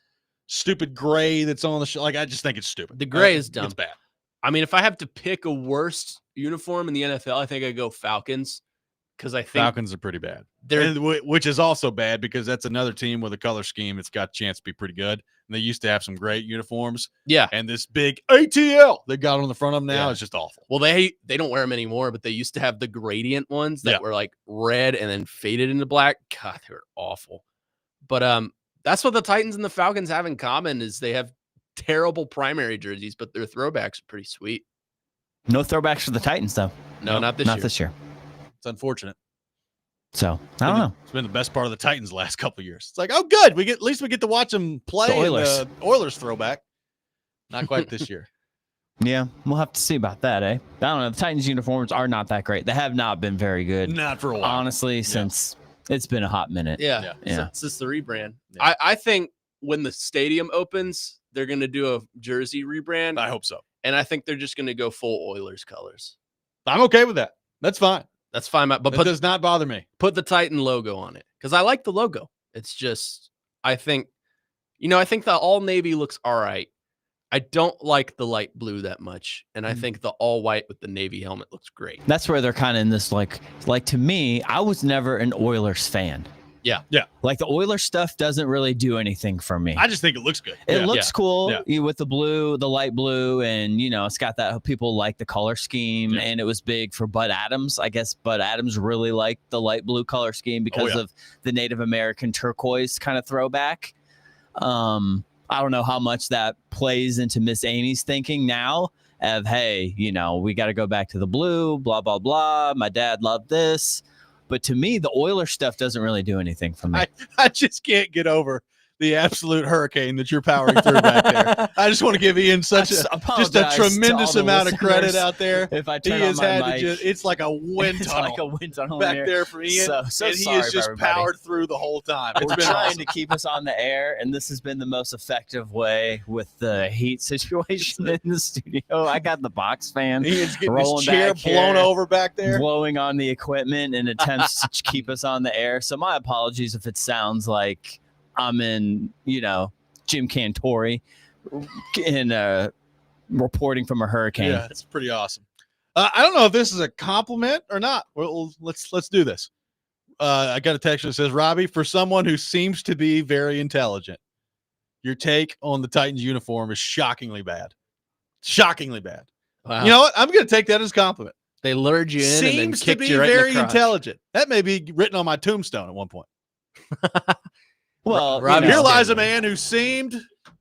stupid gray that's on the show, like I just think it's stupid. The gray is dumb. It's bad. I mean, if I have to pick a worst uniform in the NFL, I think I go Falcons because I think Falcons are pretty bad. Which is also bad because that's another team with a color scheme that's got a chance to be pretty good. And they used to have some great uniforms. Yeah. And this big ATL they got on the front of them now is just awful. Well, they don't wear them anymore, but they used to have the gradient ones that were like red and then faded into black. God, they were awful. But that's what the Titans and the Falcons have in common is they have terrible primary jerseys, but their throwbacks are pretty sweet. No throwbacks for the Titans, though. No, not this year. It's unfortunate. So I don't know. It's been the best part of the Titans the last couple of years. It's like, oh, good. At least we get to watch them play The Oilers. in the Oilers throwback. Not quite this year. Yeah, we'll have to see about that, eh? I don't know. The Titans uniforms are not that great. They have not been very good. Not for a while. Honestly, since it's been a hot minute. Yeah. Since the rebrand. Yeah. I think when the stadium opens, they're going to do a jersey rebrand. I hope so. And I think they're just going to go full Oilers colors. I'm okay with that. That's fine. That's fine. But it does not bother me. Put the Titan logo on it because I like the logo. It's just, I think the all navy looks all right. I don't like the light blue that much. And I think the all white with the navy helmet looks great. That's where they're kind of in this, like to me, I was never an Oilers fan. Yeah. Yeah. Like the Oilers stuff doesn't really do anything for me. I just think it looks good. It looks cool with the blue, the light blue, and it's got that people like the color scheme. And it was big for Bud Adams. I guess Bud Adams really liked the light blue color scheme because of the Native American turquoise kind of throwback. I don't know how much that plays into Miss Amy's thinking now of, hey, we got to go back to the blue, blah, blah, blah. My dad loved this. But to me, the Oilers stuff doesn't really do anything for me. I just can't get over the absolute hurricane that you're powering through back there. I just want to give Ian just a tremendous amount of credit out there. If I turn on my mic, it's like a wind tunnel back there for Ian. So and he has just powered through the whole time. It's We're been trying awesome. to keep us on the air, and this has been the most effective way with the heat situation in the studio. I got the box fan Ian's getting rolling his chair back blown here, over back there, blowing on the equipment in attempts to keep us on the air. So my apologies if it sounds like I'm in, Jim Cantori in reporting from a hurricane. Yeah, it's pretty awesome. I don't know if this is a compliment or not. Well, let's do this. I got a text that says, Robby, for someone who seems to be very intelligent, your take on the Titans uniform is shockingly bad. Shockingly bad. Wow. You know what? I'm going to take that as a compliment. They lured you in Seems and then to kicked be you right in very the crotch. intelligent. That may be written on my tombstone at one point. Well, here lies a man who seemed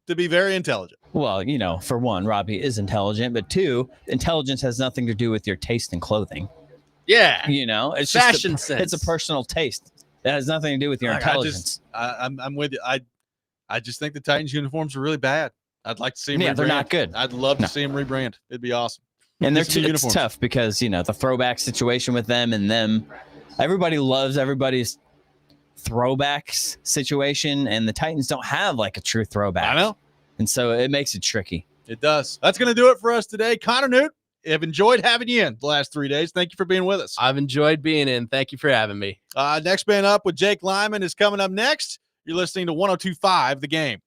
to be very intelligent. Well, for one, Robby is intelligent, but two, intelligence has nothing to do with your taste in clothing. Yeah. It's Fashion just sense. It's a personal taste. That has nothing to do with your intelligence. I'm with you. I just think the Titans uniforms are really bad. I'd like to see them. Yeah, rebrand. they're not good. I'd love to see them rebrand. It'd be awesome. And Just some new it's uniforms. tough because the throwback situation with them and them. Everybody loves everybody's throwbacks situation, and the Titans don't have like a true throwback. I know. And so it makes it tricky. It does. That's going to do it for us today. Connor Newt, I've enjoyed having you in the last 3 days. Thank you for being with us. I've enjoyed being in. Thank you for having me. Next Man Up with Jake Lyman is coming up next. You're listening to 102.5 The Game.